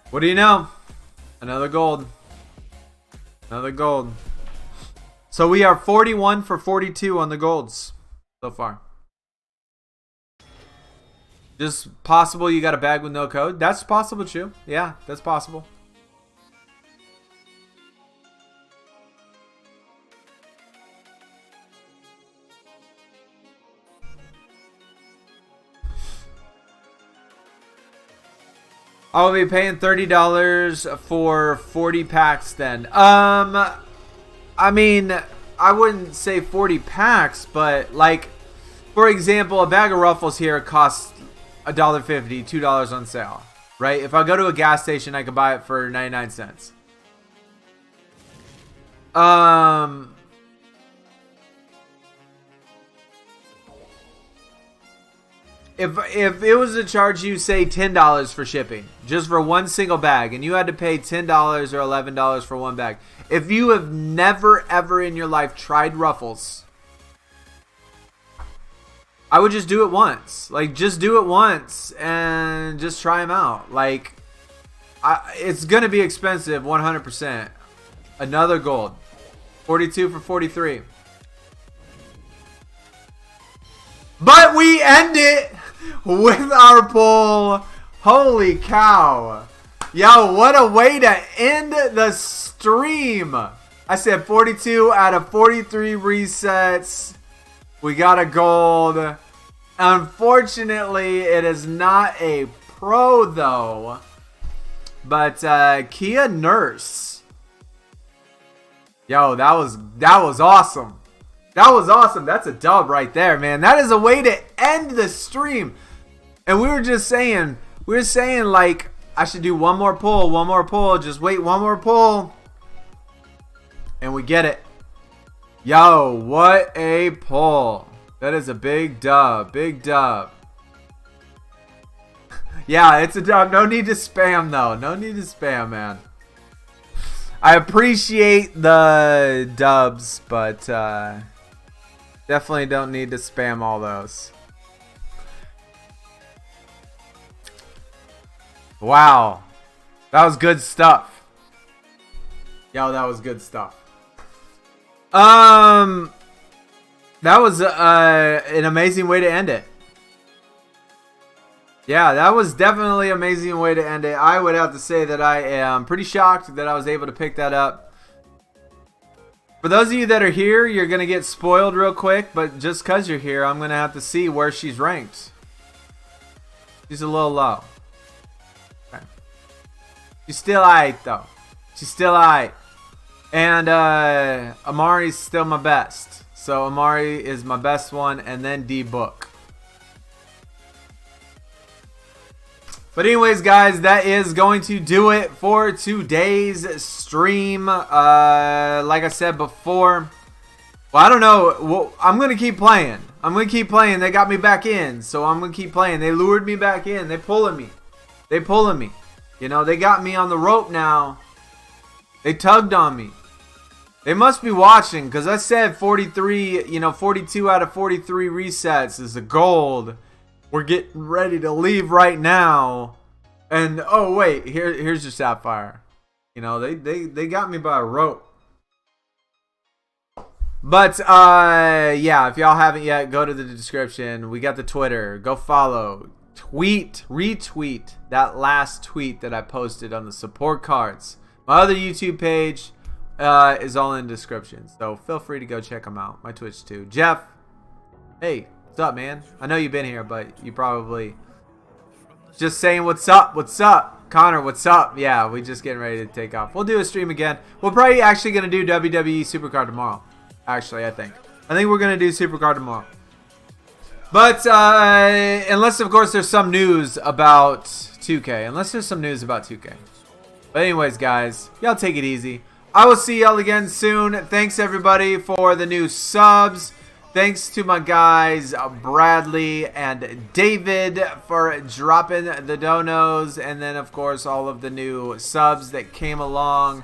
What do you know? Another gold. Another gold. So we are 41 for 42 on the golds so far. Just possible you got a bag with no code? That's possible too. Yeah, that's possible. I'll be paying $30 for 40 packs then. I mean, I wouldn't say 40 packs, but like, for example, a bag of Ruffles here costs $1.50, $2 on sale, right? If I go to a gas station, I could buy it for 99 cents. If it was to charge you, say, $10 for shipping, just for one single bag, and you had to pay $10 or $11 for one bag, if you have never, ever in your life tried Ruffles, I would just do it once. Like, just do it once and just try them out. Like, it's going to be expensive, 100%. Another gold. 42 for 43. But we end it with our pull. Holy cow. Yo, what a way to end the stream. I said 42 out of 43 resets. We got a gold. Unfortunately, it is not a pro though. But Kia Nurse. Yo, that was awesome. That was awesome. That's a dub right there, man. That is a way to end the stream. And we were just saying, like, I should do one more pull, just wait one more pull. And we get it. Yo, what a pull. That is a big dub, big dub. Yeah, it's a dub. No need to spam, though. No need to spam, man. I appreciate the dubs, but definitely don't need to spam all those. Wow. That was good stuff. Yo, that was good stuff. That was an amazing way to end it. Yeah, that was definitely an amazing way to end it. I would have to say that I am pretty shocked that I was able to pick that up. For those of you that are here, you're going to get spoiled real quick, but just because you're here, I'm going to have to see where she's ranked. She's a little low. Okay. She's still alright, though. She's still alright. And Amari's still my best. So Amari is my best one, and then D-Book. But anyways, guys, that is going to do it for today's stream. Like I said before, well, I don't know. Well, I'm going to keep playing. I'm going to keep playing. They got me back in, so I'm going to keep playing. They lured me back in. They're pulling me. They're pulling me. You know, they got me on the rope now. They tugged on me. They must be watching, because I said 43, 42 out of 43 resets is the gold. We're getting ready to leave right now. And, oh, wait. Here's your Sapphire. You know, they got me by a rope. But, yeah, if y'all haven't yet, go to the description. We got the Twitter. Go follow. Retweet that last tweet that I posted on the support cards. My other YouTube page is all in the description. So, feel free to go check them out. My Twitch, too. Jeff, hey. What's up, man? I know you've been here, but you probably just saying what's up. What's up? Connor, what's up? Yeah, we just getting ready to take off. We'll do a stream again. We're probably actually going to do WWE SuperCard tomorrow. Actually, I think we're going to do SuperCard tomorrow. But unless, of course, there's some news about 2K. Unless there's some news about 2K. But anyways, guys, y'all take it easy. I will see y'all again soon. Thanks, everybody, for the new subs. Thanks to my guys Bradley and David for dropping the donos, and then of course all of the new subs that came along.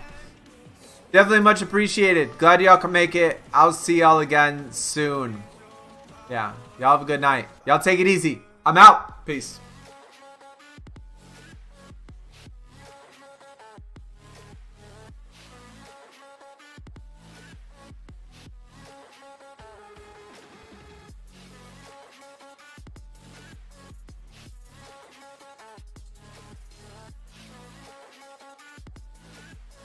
Definitely much appreciated. Glad y'all can make it. I'll see y'all again soon. Yeah, y'all have a good night. Y'all take it easy. I'm out. Peace.